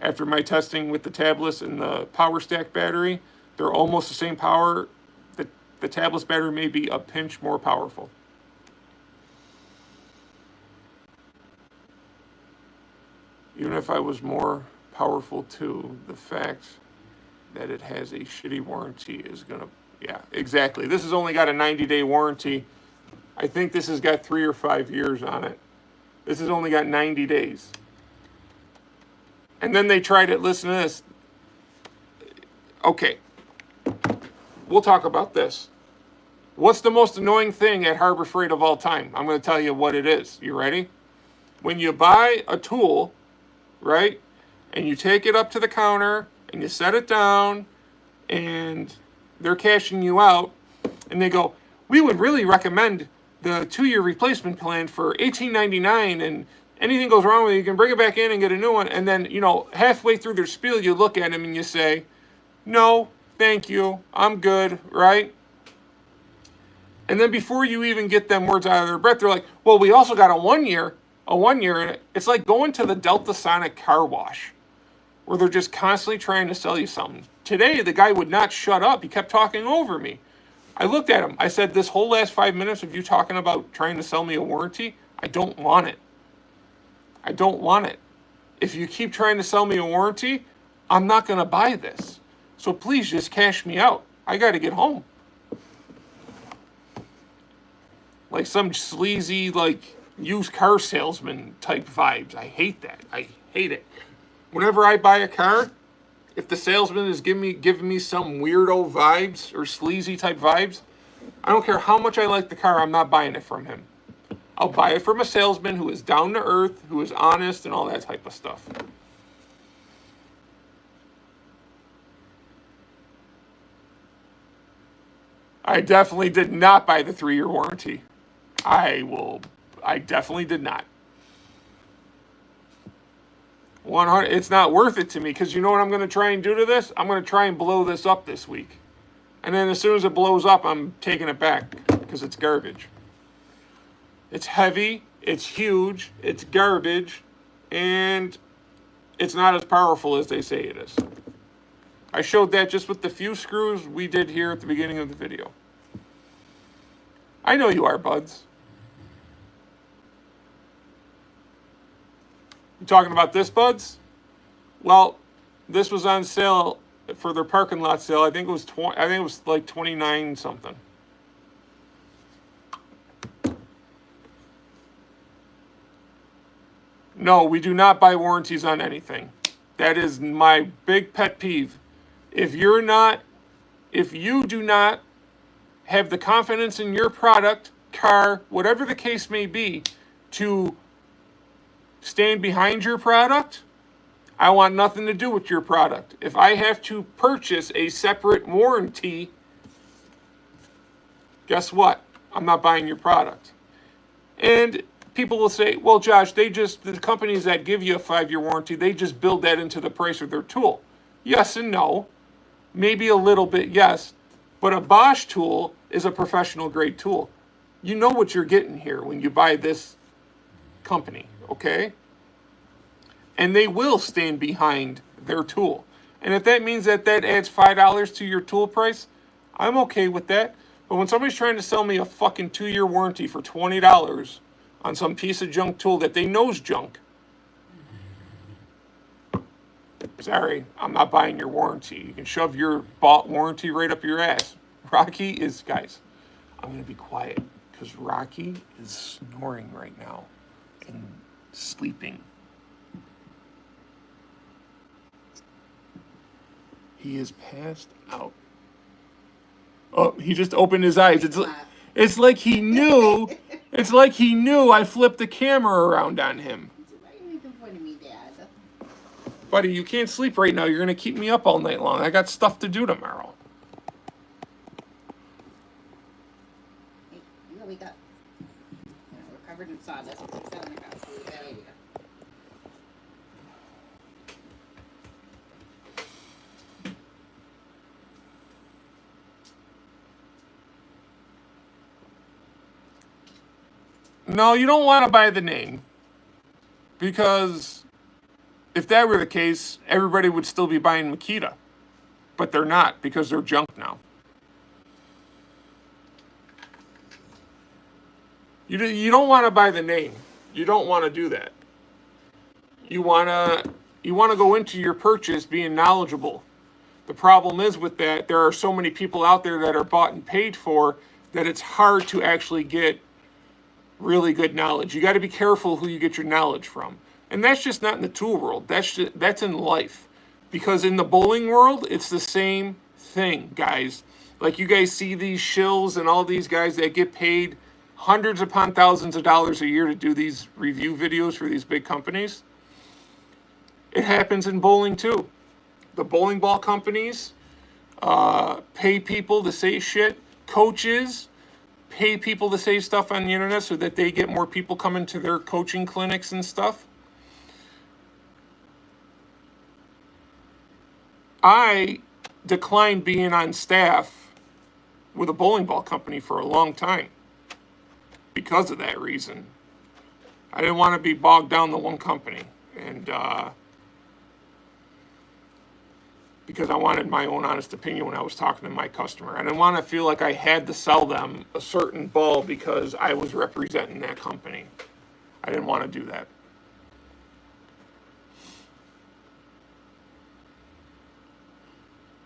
after my testing with the tabless and the power stack battery, they're almost the same power. The tabless battery may be a pinch more powerful. Even if I was more powerful too, the fact that it has a shitty warranty is going to... Yeah, exactly. This has only got a 90-day warranty. I think this has got 3 or 5 years on it. This has only got 90 days. And then they tried it. Listen to this. Okay. We'll talk about this. What's the most annoying thing at Harbor Freight of all time? I'm going to tell you what it is. You ready? When you buy a tool, right, and you take it up to the counter and you set it down and they're cashing you out and they go, we would really recommend the 2-year replacement plan for $18.99, and anything goes wrong with it, you can bring it back in and get a new one. And then, you know, halfway through their spiel, you look at them and you say, no, thank you, I'm good, right? And then before you even get them words out of their breath, they're like, well, we also got a one year, and it's like going to the Delta Sonic car wash where they're just constantly trying to sell you something. Today, the guy would not shut up. He kept talking over me. I looked at him. I said, this whole last 5 minutes of you talking about trying to sell me a warranty, I don't want it. I don't want it. If you keep trying to sell me a warranty, I'm not going to buy this. So please just cash me out. I got to get home. Like some sleazy, like, used car salesman type vibes. I hate that. I hate it. Whenever I buy a car, if the salesman is giving me some weirdo vibes or sleazy type vibes, I don't care how much I like the car, I'm not buying it from him. I'll buy it from a salesman who is down to earth, who is honest, and all that type of stuff. I definitely did not buy the 3-year warranty. I definitely did not. 100. It's not worth it to me, because you know what I'm going to try and do to this? I'm going to try and blow this up this week. And then as soon as it blows up, I'm taking it back, because it's garbage. It's heavy, it's huge, it's garbage, and it's not as powerful as they say it is. I showed that just with the few screws we did here at the beginning of the video. I know you are, buds. You talking about this, buds? Well, this was on sale for their parking lot sale. I think it was like 29 something. No, we do not buy warranties on anything. That is my big pet peeve. If you do not have the confidence in your product, car, whatever the case may be, to stand behind your product, I want nothing to do with your product. If I have to purchase a separate warranty guess what? I'm not buying your product. And people will say, well, Josh, the companies that give you a 5-year warranty, they just build that into the price of their tool. Yes and no. Maybe a little bit, yes. But a Bosch tool is a professional grade tool. You know what you're getting here when you buy this company, okay? And they will stand behind their tool. And if that means that adds $5 to your tool price, I'm okay with that. But when somebody's trying to sell me a fucking 2-year warranty for $20 on some piece of junk tool that they know's junk, sorry, I'm not buying your warranty. You can shove your bought warranty right up your ass. Rocky is, guys, I'm going to be quiet because Rocky is snoring right now and sleeping. He is passed out. Oh, he just opened his eyes. It's like he knew. It's like he knew I flipped the camera around on him. Why are you making fun of me, Dad? Buddy, you can't sleep right now. You're going to keep me up all night long. I got stuff to do tomorrow. Hey, you gotta wake up. We're covered in sawdust. It's like 7 o'clock. So we gotta wake up. No, you don't want to buy the name. Because if that were the case, everybody would still be buying Makita. But they're not, because they're junk now. You don't want to buy the name. You don't want to do that. You want to go into your purchase being knowledgeable. The problem is with that, there are so many people out there that are bought and paid for that it's hard to actually get really good knowledge. You got to be careful who you get your knowledge from. And that's just not in the tool world. That's in life. Because in the bowling world, it's the same thing, guys. Like you guys see these shills and all these guys that get paid hundreds upon thousands of dollars a year to do these review videos for these big companies. It happens in bowling too. The bowling ball companies pay people to say shit. Coaches pay people to say stuff on the internet so that they get more people coming to their coaching clinics and stuff. I declined being on staff with a bowling ball company for a long time because of that reason. I didn't want to be bogged down to one company, and because I wanted my own honest opinion when I was talking to my customer. I didn't want to feel like I had to sell them a certain ball because I was representing that company. I didn't want to do that.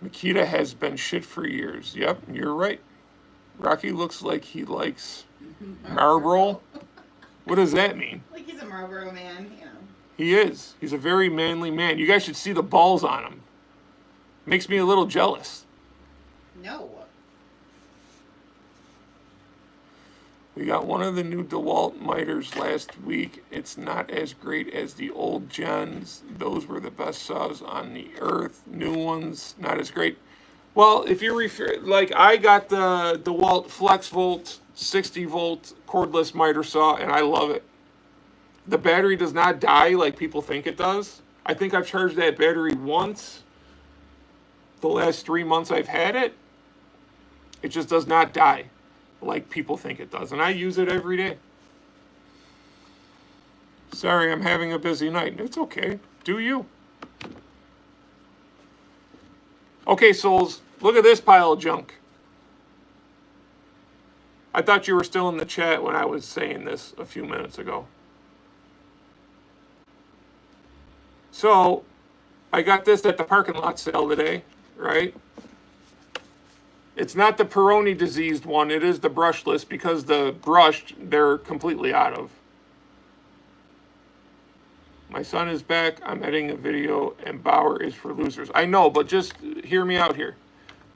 Makita has been shit for years. Yep, you're right. Rocky looks like he likes Marlboro. What does that mean? Like he's a Marlboro man, you know. He is. He's a very manly man. You guys should see the balls on him. Makes me a little jealous. No. We got one of the new DeWalt miters last week. It's not as great as the old gens. Those were the best saws on the earth. New ones, not as great. Well, if you're like I got the DeWalt FlexVolt 60 volt cordless miter saw, and I love it. The battery does not die like people think it does. I think I've charged that battery once. The last 3 months I've had it. It just does not die like people think it does. And I use it every day. Sorry, I'm having a busy night. It's okay. Do you? Okay, souls. Look at this pile of junk. I thought you were still in the chat when I was saying this a few minutes ago. So, I got this at the parking lot sale today, right? It's not the Peroni diseased one. It is the brushless because the brushed, they're completely out of. My son is back. I'm editing a video and Bauer is for losers. I know, but just hear me out here.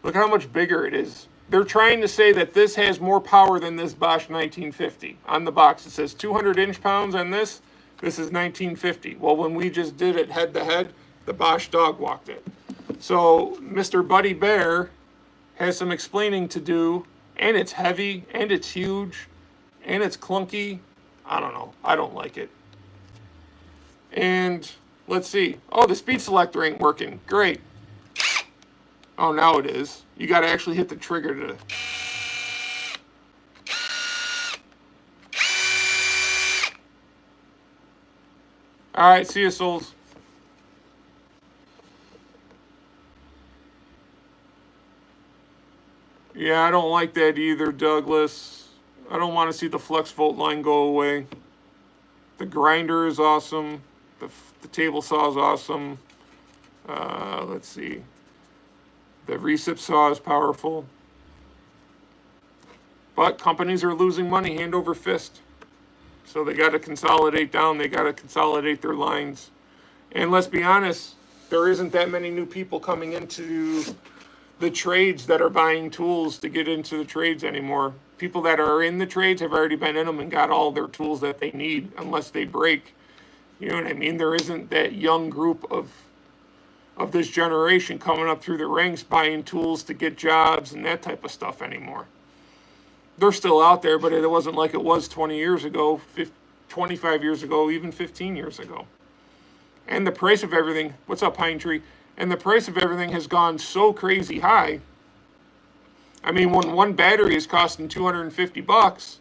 Look how much bigger it is. They're trying to say that this has more power than this Bosch 1950. On the box, it says 200 inch-pounds on this. This is 1950. Well, when we just did it head-to-head, the Bosch dog walked it. So Mr. Buddy Bear has some explaining to do, and it's heavy, and it's huge, and it's clunky. I don't know. I don't like it. And let's see. Oh, the speed selector ain't working. Great. Oh, now it is. You got to actually hit the trigger to... All right, see you, souls. Yeah, I don't like that either, Douglas. I don't want to see the flex volt line go away. The grinder is awesome. The table saw is awesome. Let's see. The recip saw is powerful. But companies are losing money hand over fist. So they got to consolidate down. They got to consolidate their lines. And let's be honest, there isn't that many new people coming into the trades that are buying tools to get into the trades anymore. People that are in the trades have already been in them and got all their tools that they need, unless they break. You know what I mean? There isn't that young group of this generation coming up through the ranks buying tools to get jobs and that type of stuff anymore. They're still out there, but it wasn't like it was 20 years ago, 25 years ago, even 15 years ago. And the price of everything, what's up, Pine Tree? And the price of everything has gone so crazy high. I mean, when one battery is costing $250,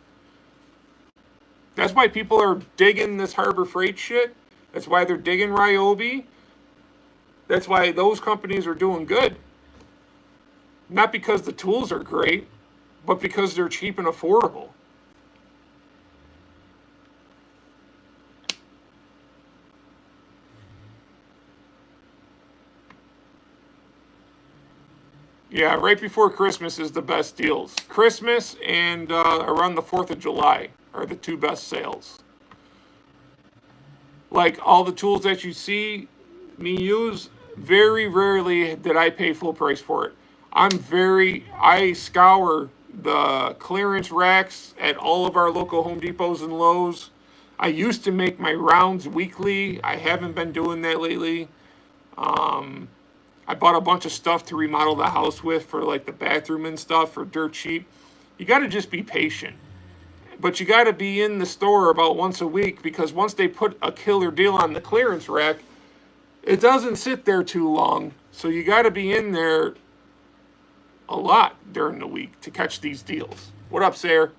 that's why people are digging this Harbor Freight shit. That's why they're digging Ryobi. That's why those companies are doing good. Not because the tools are great, but because they're cheap and affordable. Yeah, right before Christmas is the best deals. Christmas and around the 4th of July are the two best sales. Like all the tools that you see me use, very rarely did I pay full price for it. I scour the clearance racks at all of our local Home Depots and Lowe's. I used to make my rounds weekly. I haven't been doing that lately. I bought a bunch of stuff to remodel the house with for like the bathroom and stuff for dirt cheap. You got to just be patient. But you got to be in the store about once a week, because once they put a killer deal on the clearance rack, it doesn't sit there too long. So you got to be in there a lot during the week to catch these deals. What up, Sarah?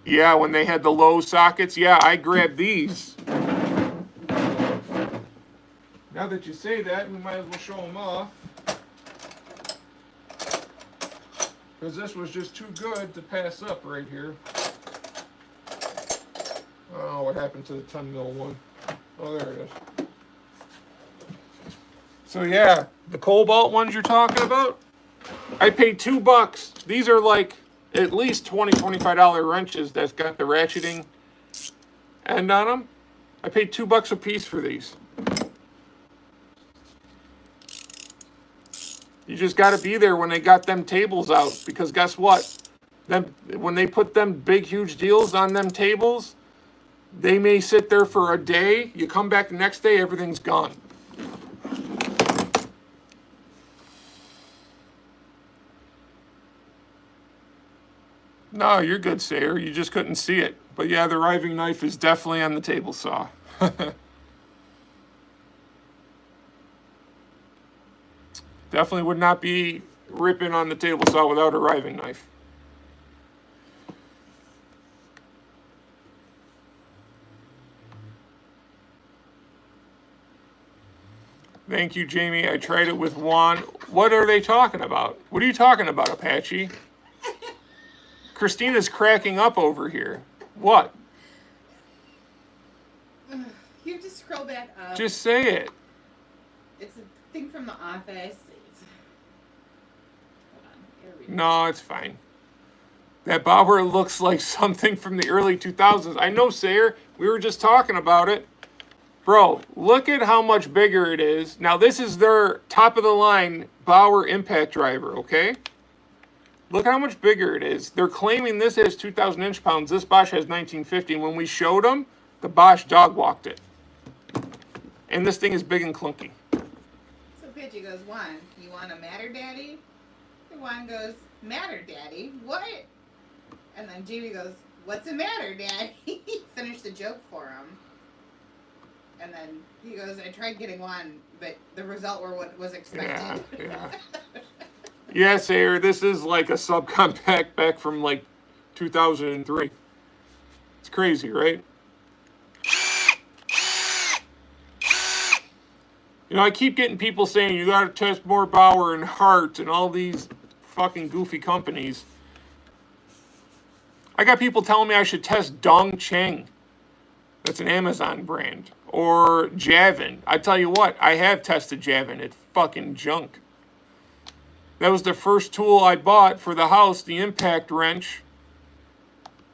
Yeah, when they had the low sockets, yeah, I grabbed these. Now that you say that, we might as well show them off. Because this was just too good to pass up right here. Oh, what happened to the 10 mil one? Oh, there it is. So yeah, the Cobalt ones you're talking about, I paid $2. These are like at least $20, $25 wrenches that's got the ratcheting end on them. I paid $2 a piece for these. You just got to be there when they got them tables out, because guess what? When they put them big, huge deals on them tables, they may sit there for a day. You come back the next day, everything's gone. No, you're good, Sayer. You just couldn't see it. But yeah, the riving knife is definitely on the table saw. Definitely would not be ripping on the table saw without a riving knife. Thank you, Jamie. I tried it with Juan. What are they talking about? What are you talking about, Apache? Christina's cracking up over here. What? You have to scroll back up. Just say it. It's a thing from the office. Hold on. Here we go. No, it's fine. That bobber looks like something from the early 2000s. I know, Sayer. We were just talking about it. Bro, look at how much bigger it is. Now, this is their top-of-the-line Bauer impact driver, okay? Look how much bigger it is. They're claiming this has 2,000 inch-pounds. This Bosch has 1950. When we showed them, the Bosch dog-walked it. And this thing is big and clunky. So Pidgey goes, Juan, you want a matter, Daddy? And Juan goes, matter, Daddy? What? And then Jamie goes, what's the matter, Daddy? He finished the joke for him. And then he goes, I tried getting Juan, but the result were what was expected. Yeah. Yeah, Sayer, this is like a subcompact back from like 2003. It's crazy, right? You know, I keep getting people saying you gotta test more Bauer and Hart and all these fucking goofy companies. I got people telling me I should test Dongcheng. That's an Amazon brand. Or Javin. I tell you what, I have tested Javin. It's fucking junk. That was the first tool I bought for the house, the impact wrench.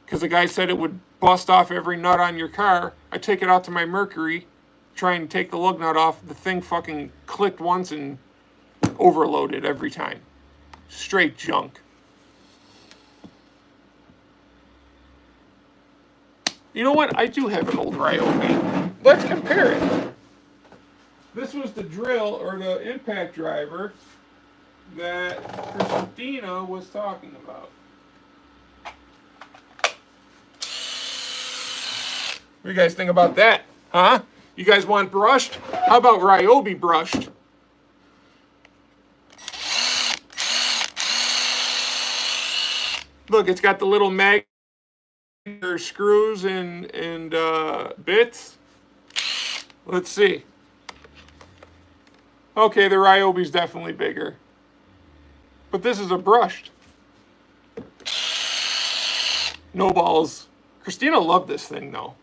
Because the guy said it would bust off every nut on your car. I take it out to my Mercury, try and take the lug nut off. The thing fucking clicked once and overloaded every time. Straight junk. You know what? I do have an old Ryobi. Let's compare it. This was the drill, or the impact driver, that Christina was talking about. What do you guys think about that? Huh? You guys want brushed? How about Ryobi brushed? Look, it's got the little mag screws and bits. Let's see. Okay, the Ryobi's definitely bigger. But this is a brushed. No balls. Christina loved this thing, though.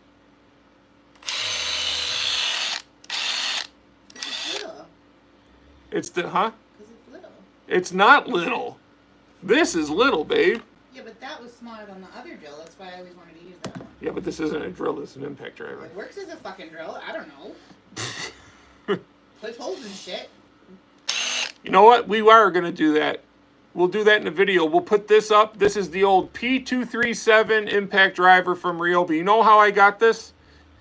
It's little. It's the, huh? Because it's little. It's not little. This is little, babe. Yeah, but that was smaller than the other drill. That's why I always wanted to use that one. Yeah, but this isn't a drill, it's an impact driver. It works as a fucking drill. I don't know. Puts holes in shit. You know what? We are going to do that. We'll do that in a video. We'll put this up. This is the old P237 impact driver from Ryobi. You know how I got this?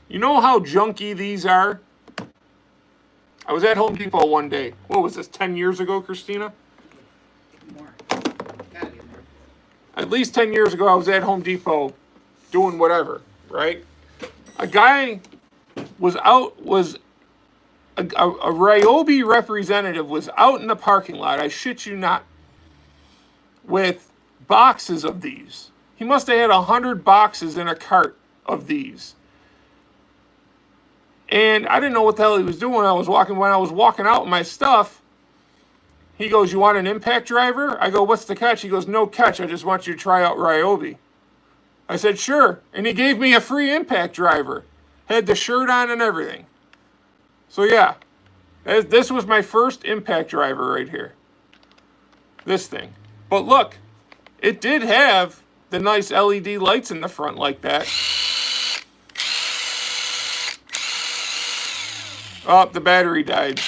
You know how junky these are? I was at Home Depot one day. What was this, 10 years ago, Christina? More. Gotta be more. At least 10 years ago, I was at Home Depot doing whatever, right? A guy was a Ryobi representative was out in the parking lot, I shit you not, with boxes of these. He must have had 100 boxes in a cart of these. And I didn't know what the hell he was doing when I was walking out with my stuff. He goes, you want an impact driver? I go, what's the catch? He goes, no catch. I just want you to try out Ryobi. I said, sure. And he gave me a free impact driver. Had the shirt on and everything. So yeah, this was my first impact driver right here. This thing. But look, it did have the nice LED lights in the front like that. Oh, the battery died.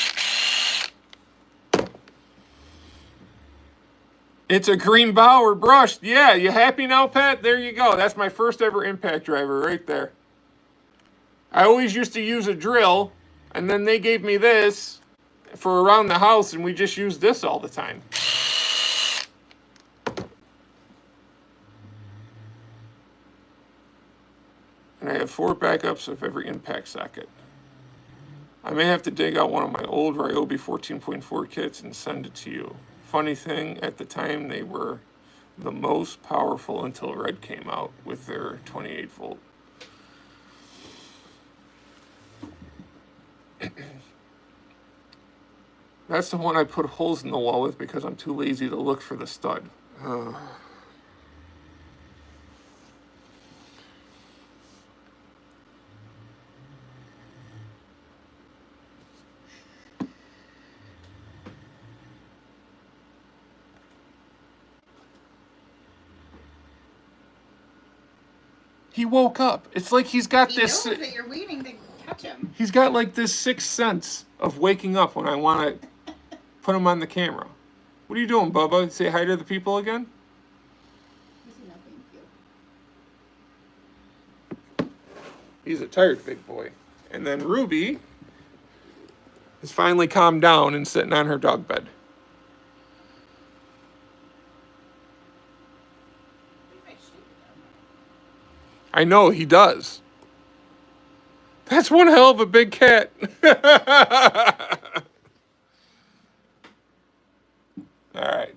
It's a green Bauer brush. Yeah, you happy now, Pat? There you go. That's my first ever impact driver right there. I always used to use a drill, and then they gave me this for around the house, and we just used this all the time. And I have 4 backups of every impact socket. I may have to dig out one of my old Ryobi 14.4 kits and send it to you. Funny thing, at the time they were the most powerful until Red came out with their 28 volt. That's the one I put holes in the wall with because I'm too lazy to look for the stud. He woke up. It's like he's got this. He knows that you're waiting to catch him. He's got like this sixth sense of waking up when I want to put him on the camera. What are you doing, Bubba? Say hi to the people again? He's a tired big boy. And then Ruby has finally calmed down and sitting on her dog bed. I know, he does. That's one hell of a big cat. All right.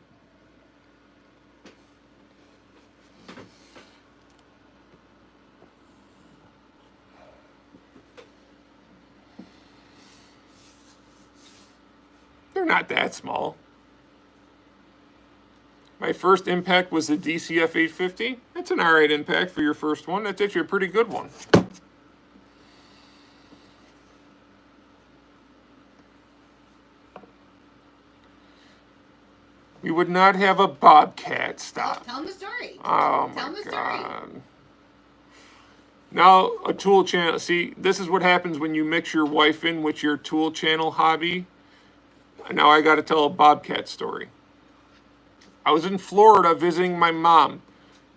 They're not that small. My first impact was the DCF 850. That's an alright impact for your first one. That's actually a pretty good one. We would not have a bobcat. Stop. Tell him the story. Oh Tell my him the God. story. Now, a tool channel. See, this is what happens when you mix your wife in with your tool channel hobby. Now I got to tell a bobcat story. I was in Florida visiting my mom.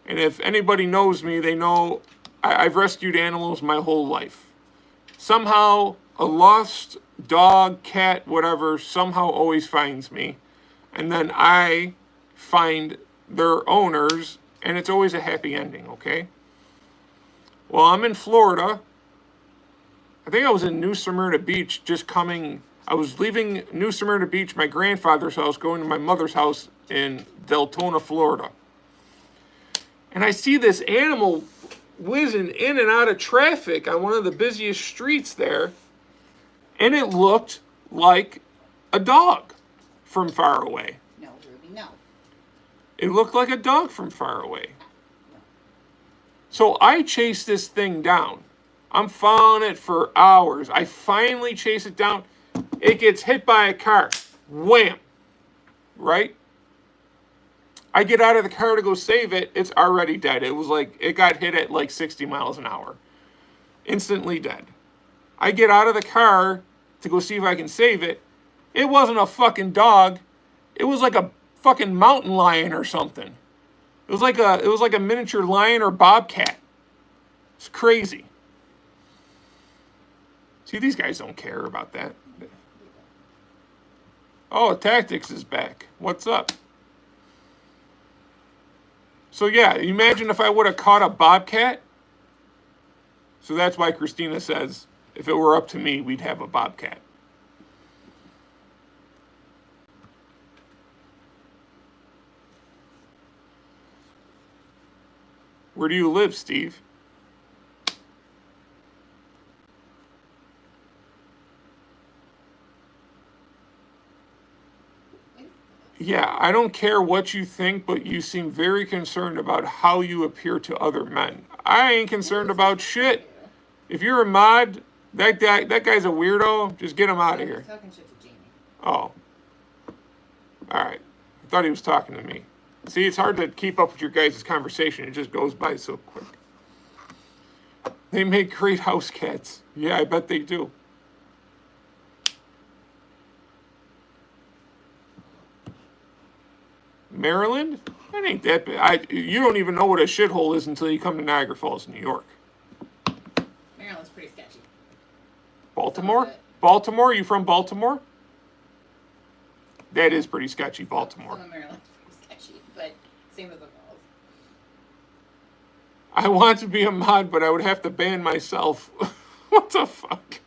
And if anybody knows me, they know I've rescued animals my whole life. Somehow, a lost dog, cat, whatever, somehow always finds me. And then I find their owners, and it's always a happy ending, okay? Well, I'm in Florida. I think I was in New Smyrna Beach I was leaving New Smyrna Beach, my grandfather's house, going to my mother's house in Deltona, Florida. And I see this animal whizzing in and out of traffic on one of the busiest streets there. And it looked like a dog from far away. No, Ruby, no. It looked like a dog from far away. So I chase this thing down. I'm following it for hours. I finally chase it down. It gets hit by a car. Wham! Right? I get out of the car to go save it. It's already dead. It got hit at like 60 miles an hour. Instantly dead. I get out of the car to go see if I can save it. It wasn't a fucking dog. It was like a fucking mountain lion or something. It was like a miniature lion or bobcat. It's crazy. See, these guys don't care about that. Oh, Tactics is back. What's up? So yeah, imagine if I would have caught a bobcat. So that's why Christina says, if it were up to me, we'd have a bobcat. Where do you live, Steve? Yeah, I don't care what you think, but you seem very concerned about how you appear to other men. I ain't concerned about shit. If you're a mod, that guy's a weirdo. Just get him out of here. Talking shit to Jamie. Oh. Alright. I thought he was talking to me. See, it's hard to keep up with your guys' conversation. It just goes by so quick. They make great house cats. Yeah, I bet they do. Maryland? That ain't that bad. You don't even know what a shithole is until you come to Niagara Falls, New York. Maryland's pretty sketchy. Baltimore? Baltimore? You from Baltimore? That is pretty sketchy, Baltimore. Some of Maryland's pretty sketchy, but same as the Falls. I want to be a mod, but I would have to ban myself. What the fuck?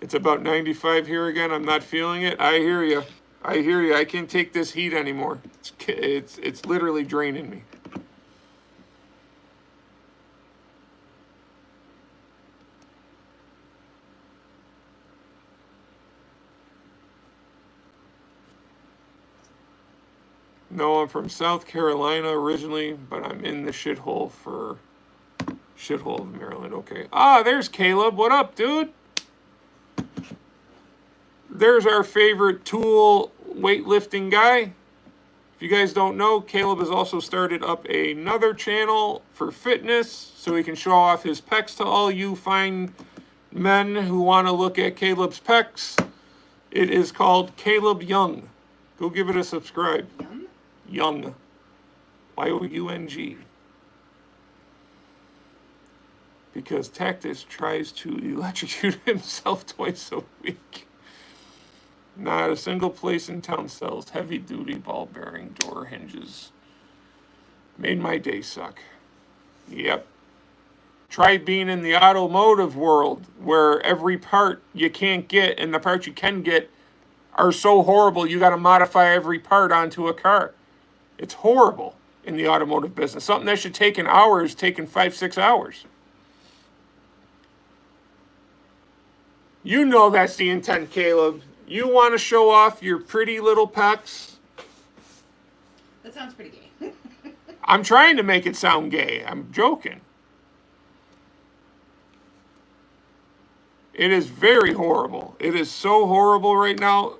It's about 95 here again. I'm not feeling it. I hear you. I hear you. I can't take this heat anymore. It's literally draining me. No, I'm from South Carolina originally, but I'm in the shithole of Maryland. Okay. Ah, there's Caleb. What up, dude? There's our favorite tool weightlifting guy. If you guys don't know, Caleb has also started up another channel for fitness, so he can show off his pecs to all you fine men who want to look at Caleb's pecs. It is called Caleb Young. Go give it a subscribe. Young. Young. Y-O-U-N-G. because Tactus tries to electrocute himself twice a week. Not a single place in town sells heavy-duty ball-bearing door hinges. Made my day suck. Yep. Try being in the automotive world where every part you can't get and the parts you can get are so horrible you got to modify every part onto a car. It's horrible in the automotive business. Something that should take an hour is taking 5-6 hours. You know that's the intent, Caleb. You want to show off your pretty little pecs? That sounds pretty gay. I'm trying to make it sound gay. I'm joking. It is very horrible. It is so horrible right now.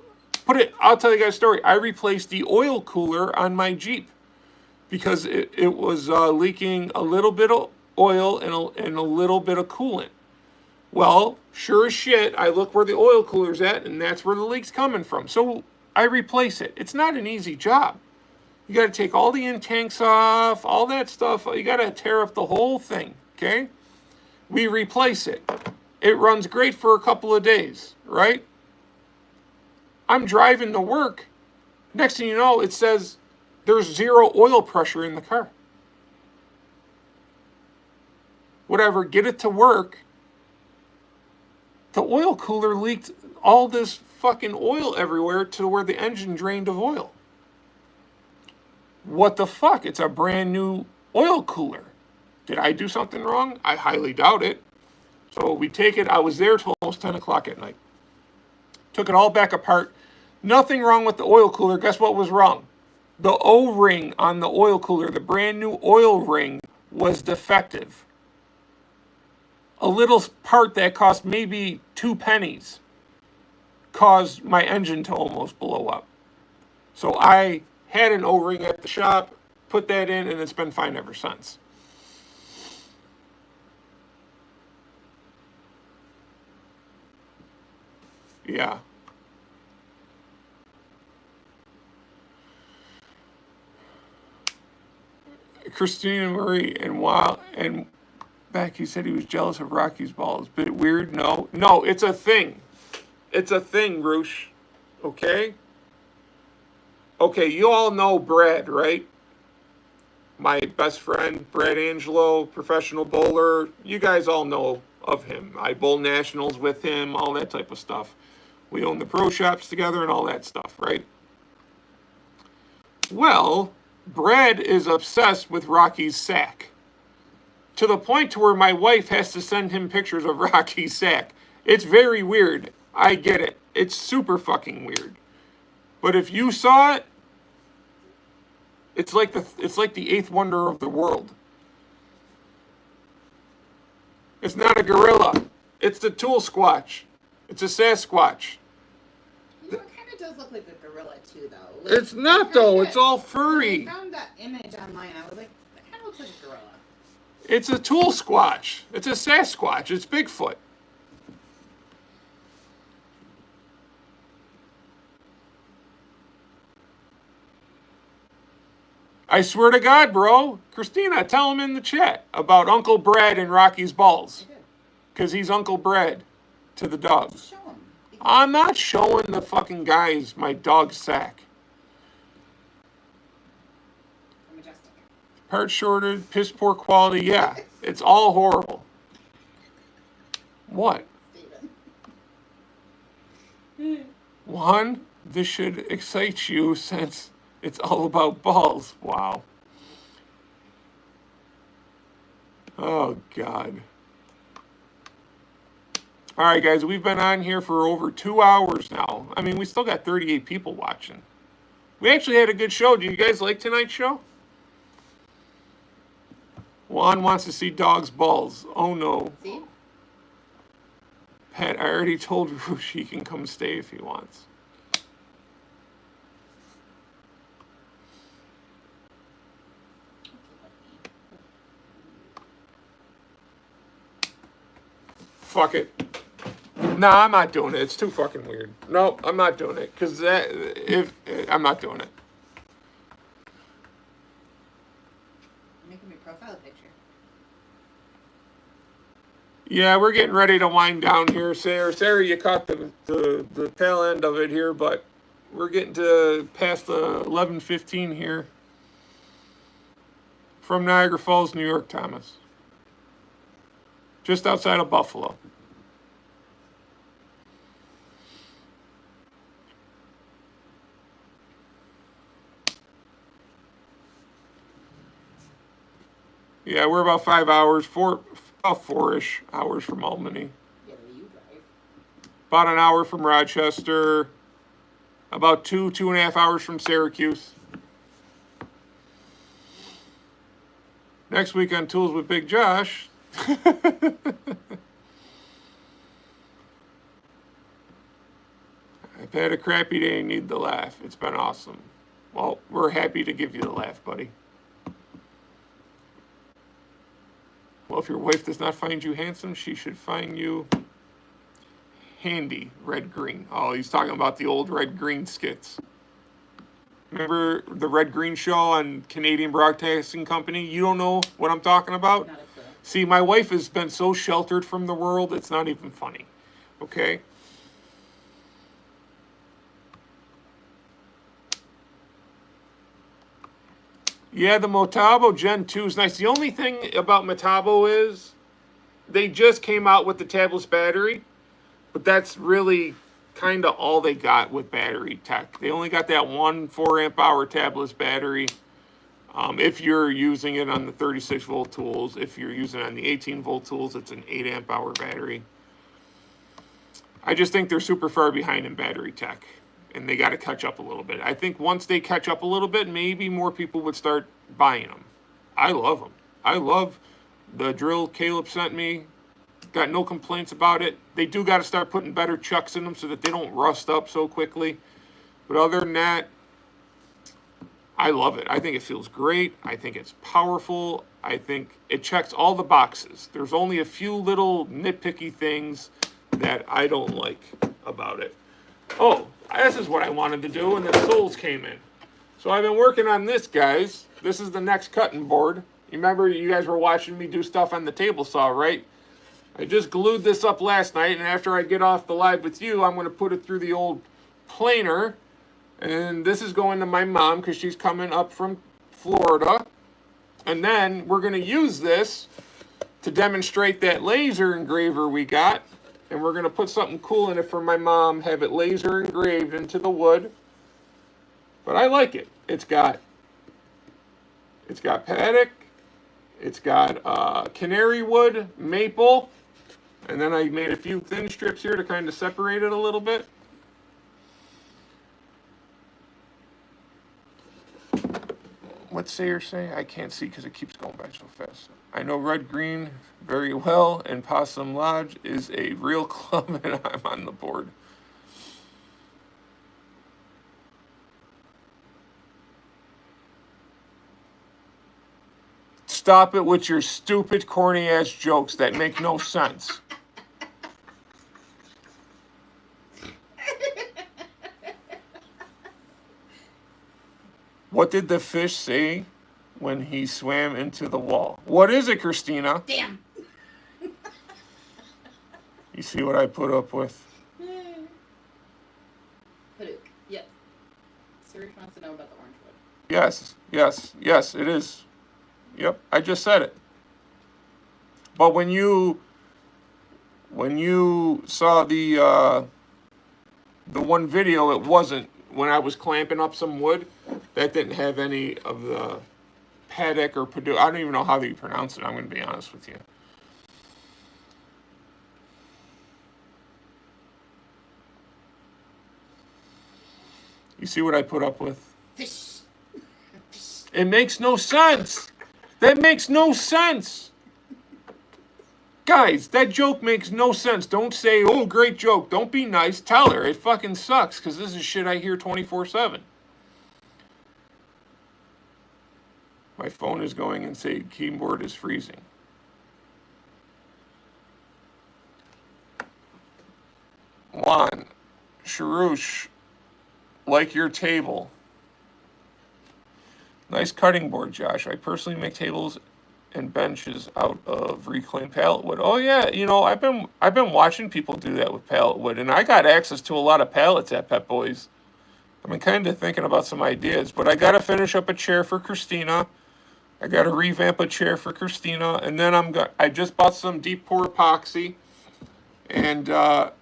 I'll tell you guys a story. I replaced the oil cooler on my Jeep because it was leaking a little bit of oil and a little bit of coolant. Well, sure as shit, I look where the oil cooler's at, and that's where the leak's coming from. So I replace it. It's not an easy job. You got to take all the in tanks off, all that stuff. You got to tear up the whole thing, okay? We replace it. It runs great for a couple of days, right? I'm driving to work. Next thing you know, it says there's 0 oil pressure in the car. Whatever, get it to work. The oil cooler leaked all this fucking oil everywhere to where the engine drained of oil. What the fuck? It's a brand new oil cooler. Did I do something wrong? I highly doubt it. So we take it. I was there till almost 10 o'clock at night. Took it all back apart. Nothing wrong with the oil cooler. Guess what was wrong? The O-ring on the oil cooler, the brand new oil ring, was defective. A little part that cost maybe 2 pennies caused my engine to almost blow up. So I had an O-ring at the shop, put that in, and it's been fine ever since. Yeah. Christina Marie and Becky said he was jealous of Rocky's balls. Bit weird? No, it's a thing. It's a thing, Roosh. Okay? Okay, you all know Brad, right? My best friend, Brad Angelo, professional bowler. You guys all know of him. I bowl nationals with him, all that type of stuff. We own the pro shops together and all that stuff, right? Well, Brad is obsessed with Rocky's sack. To the point to where my wife has to send him pictures of Rocky's sack. It's very weird. I get it. It's super fucking weird. But if you saw it, it's like the eighth wonder of the world. It's not a gorilla. It's the tool squatch. It's a Sasquatch. You know, it kind of does look like a gorilla too, though. Like, It's not though. It's all furry. I found that image online. I was like, that kind of looks like a gorilla. It's a tool squatch. It's a Sasquatch. It's Bigfoot. I swear to God, bro. Christina, tell him in the chat about Uncle Brad and Rocky's balls. Because he's Uncle Brad to the dogs. Show him. I'm not showing the fucking guys my dog's sack. Majestic. Part shortage, piss poor quality. Yeah, it's all horrible. What? Steven. One, this should excite you since it's all about balls. Wow. Oh, God. All right, guys, we've been on here for over 2 hours now. I mean, we still got 38 people watching. We actually had a good show. Do you guys like tonight's show? Juan wants to see dog's balls. Oh, no. See? Pat, I already told Roosh he can come stay if he wants. Fuck it. Nah, I'm not doing it. It's too fucking weird. No, I'm not doing it. Because I'm not doing it. Making my profile picture. Yeah, we're getting ready to wind down here, Sarah. Sarah, you caught the tail end of it here, but we're getting to past the 11:15 here from Niagara Falls, New York, Thomas. Just outside of Buffalo. Yeah, we're about 5 hours, about 4-ish hours from Albany. Yeah, but you drive. About an hour from Rochester. About 2.5 hours from Syracuse. Next week on Tools with Big Josh. I've had a crappy day and need the laugh. It's been awesome. Well, we're happy to give you the laugh, buddy. Well, if your wife does not find you handsome, she should find you handy, red-green. Oh, he's talking about the old red-green skits. Remember the red-green show on Canadian Broadcasting Company? You don't know what I'm talking about? Not a clue. See, my wife has been so sheltered from the world, it's not even funny. Okay? Yeah, the Metabo Gen 2 is nice. The only thing about Metabo is they just came out with the tabless battery, but that's really kind of all they got with battery tech. They only got that one 4-amp-hour tabless battery. If you're using it on the 36-volt tools, if you're using it on the 18-volt tools, it's an 8-amp-hour battery. I just think they're super far behind in battery tech, and they got to catch up a little bit. I think once they catch up a little bit, maybe more people would start buying them. I love them. I love the drill Caleb sent me. Got no complaints about it. They do got to start putting better chucks in them so that they don't rust up so quickly. But other than that, I love it. I think it feels great. I think it's powerful. I think it checks all the boxes. There's only a few little nitpicky things that I don't like about it. Oh, this is what I wanted to do, and the soles came in. So I've been working on this, guys. This is the next cutting board. You remember you guys were watching me do stuff on the table saw, right? I just glued this up last night, and after I get off the live with you, I'm going to put it through the old planer. And this is going to my mom because she's coming up from Florida. And then we're going to use this to demonstrate that laser engraver we got. And we're going to put something cool in it for my mom, have it laser engraved into the wood. But I like it. It's got paddock. It's got canary wood, maple. And then I made a few thin strips here to kind of separate it a little bit. What's Sayer say? I can't see because it keeps going by so fast. I know Red Green very well, and Possum Lodge is a real club, and I'm on the board. Stop it with your stupid, corny-ass jokes that make no sense. What did the fish say when he swam into the wall? What is it, Christina? Damn. You see what I put up with? Hadouk. Yep. Siri wants to know about the orange wood. Yes, it is. Yep, I just said it. But when you saw the one video, it wasn't. When I was clamping up some wood, that didn't have any of the paddock or Purdue. I don't even know how you pronounce it. I'm going to be honest with you. You see what I put up with? Fish. It makes no sense. That makes no sense. Guys, that joke makes no sense. Don't say, oh, great joke. Don't be nice. Tell her. It fucking sucks because this is shit I hear 24/7. My phone is going and saying keyboard is freezing. Juan, Sharush, like your table. Nice cutting board, Josh. I personally make tables and benches out of reclaimed pallet wood. Oh yeah, you know, I've been watching people do that with pallet wood, and I got access to a lot of pallets at Pep Boys. I've been kind of thinking about some ideas, but I got to finish up a chair for Christina. I got to revamp a chair for Christina, and then I just bought some deep pour epoxy, and I've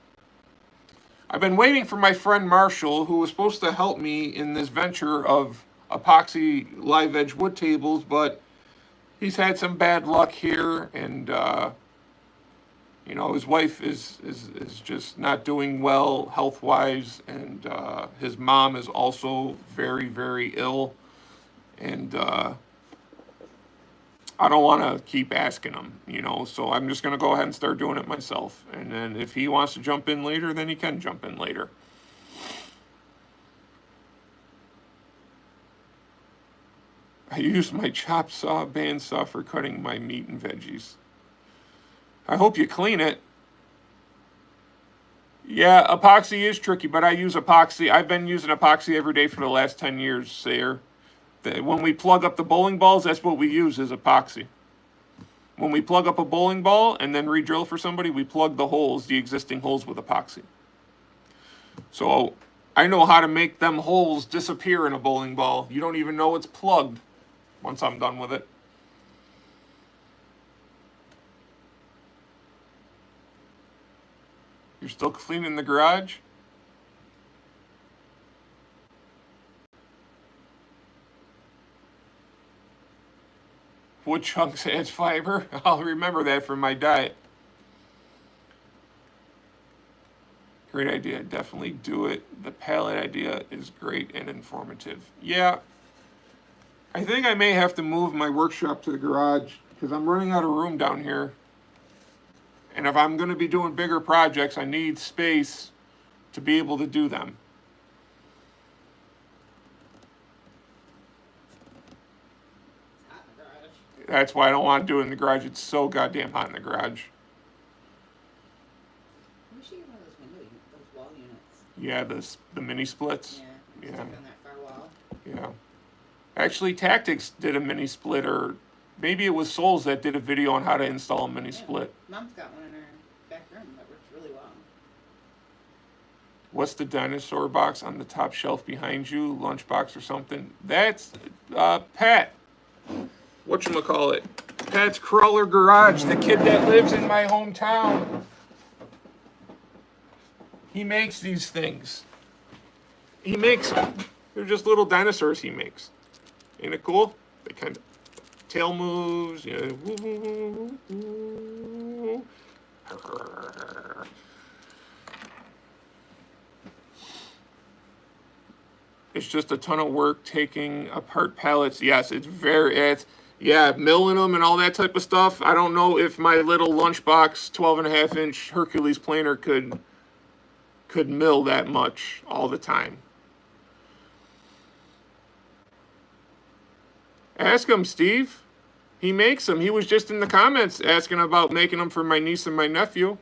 been waiting for my friend Marshall, who was supposed to help me in this venture of epoxy live edge wood tables, but he's had some bad luck here, and you know, his wife is just not doing well health wise, and his mom is also very, very ill, and I don't want to keep asking him, you know, so I'm just going to go ahead and start doing it myself, and then if he wants to jump in later, then he can jump in later. I use my chop saw bandsaw for cutting my meat and veggies. I hope you clean it. Yeah, epoxy is tricky, but I use epoxy. I've been using epoxy every day for the last 10 years, Sayer. When we plug up the bowling balls, that's what we use is epoxy. When we plug up a bowling ball and then re-drill for somebody, we plug the holes, the existing holes, with epoxy. So I know how to make them holes disappear in a bowling ball. You don't even know it's plugged once I'm done with it. You're still cleaning the garage? Wood chunks adds fiber. I'll remember that from my diet. Great idea. Definitely do it. The palette idea is great and informative. Yeah. I think I may have to move my workshop to the garage because I'm running out of room down here. And if I'm going to be doing bigger projects, I need space to be able to do them. It's hot in the garage. That's why I don't want to do it in the garage. It's so goddamn hot in the garage. We should get one of those wall units. Yeah, the mini splits. Yeah. Stick on that far wall. Yeah. Actually, Tactics did a mini split, or maybe it was Souls that did a video on how to install a mini split. Mom's got one in her back room that works really well. What's the dinosaur box on the top shelf behind you? Lunchbox or something? That's Pat. Whatchamacallit? Pat's Crawler Garage, the kid that lives in my hometown. He makes these things. He makes them. They're just little dinosaurs he makes. Ain't it cool? They kind of tail moves, you know. It's just a ton of work taking apart pallets. Yes, yeah, milling them and all that type of stuff. I don't know if my little lunchbox 12.5-inch Hercules planer could mill that much all the time. Ask him, Steve. He makes them. He was just in the comments asking about making them for my niece and my nephew.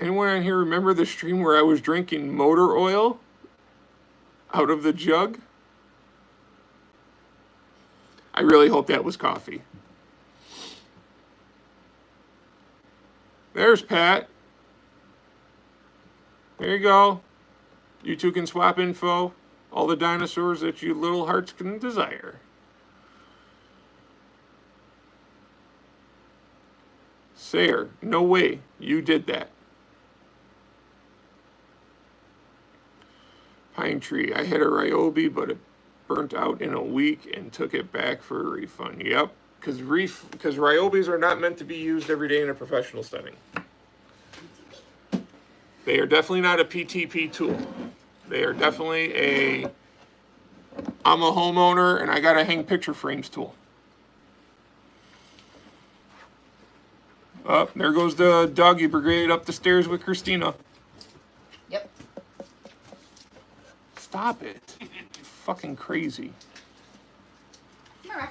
Anyone on here remember the stream where I was drinking motor oil out of the jug? I really hope that was coffee. There's Pat. There you go. You two can swap info. All the dinosaurs that you little hearts can desire. Sayer, no way. You did that. Pine Tree. I had a Ryobi, but it burnt out in a week and took it back for a refund. Yep, because Ryobis are not meant to be used every day in a professional setting. They are definitely not a PTP tool. They are definitely I'm a homeowner and I gotta hang picture frames tool. Oh, there goes the doggy brigade up the stairs with Christina. Yep. Stop it. Fucking crazy. Alright.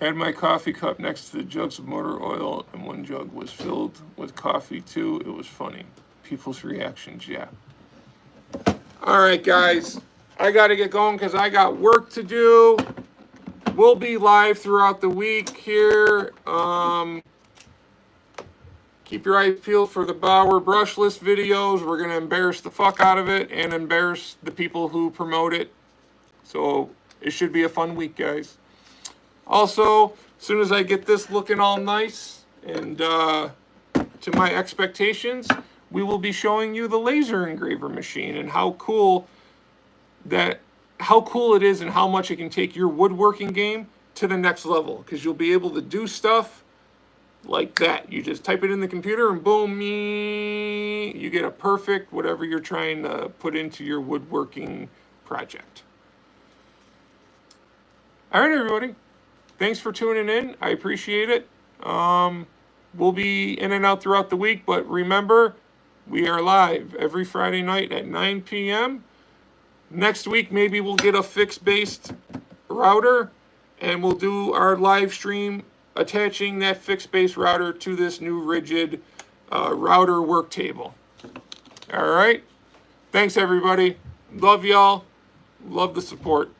had my coffee cup next to the jugs of motor oil, and one jug was filled with coffee too. It was funny. People's reactions, yeah. All right, guys. I got to get going because I got work to do. We'll be live throughout the week here. Keep your eyes peeled for the Bauer brushless videos. We're going to embarrass the fuck out of it and embarrass the people who promote it. So it should be a fun week, guys. Also, as soon as I get this looking all nice and to my expectations, we will be showing you the laser engraver machine and how cool it is and how much it can take your woodworking game to the next level, because you'll be able to do stuff like that. You just type it in the computer and boom, you get a perfect whatever you're trying to put into your woodworking project. All right, everybody. Thanks for tuning in. I appreciate it. We'll be in and out throughout the week, but remember, we are live every Friday night at 9 p.m. Next week, maybe we'll get a fixed-based router, and we'll do our live stream attaching that fixed-based router to this new rigid router work table. All right? Thanks, everybody. Love y'all. Love the support.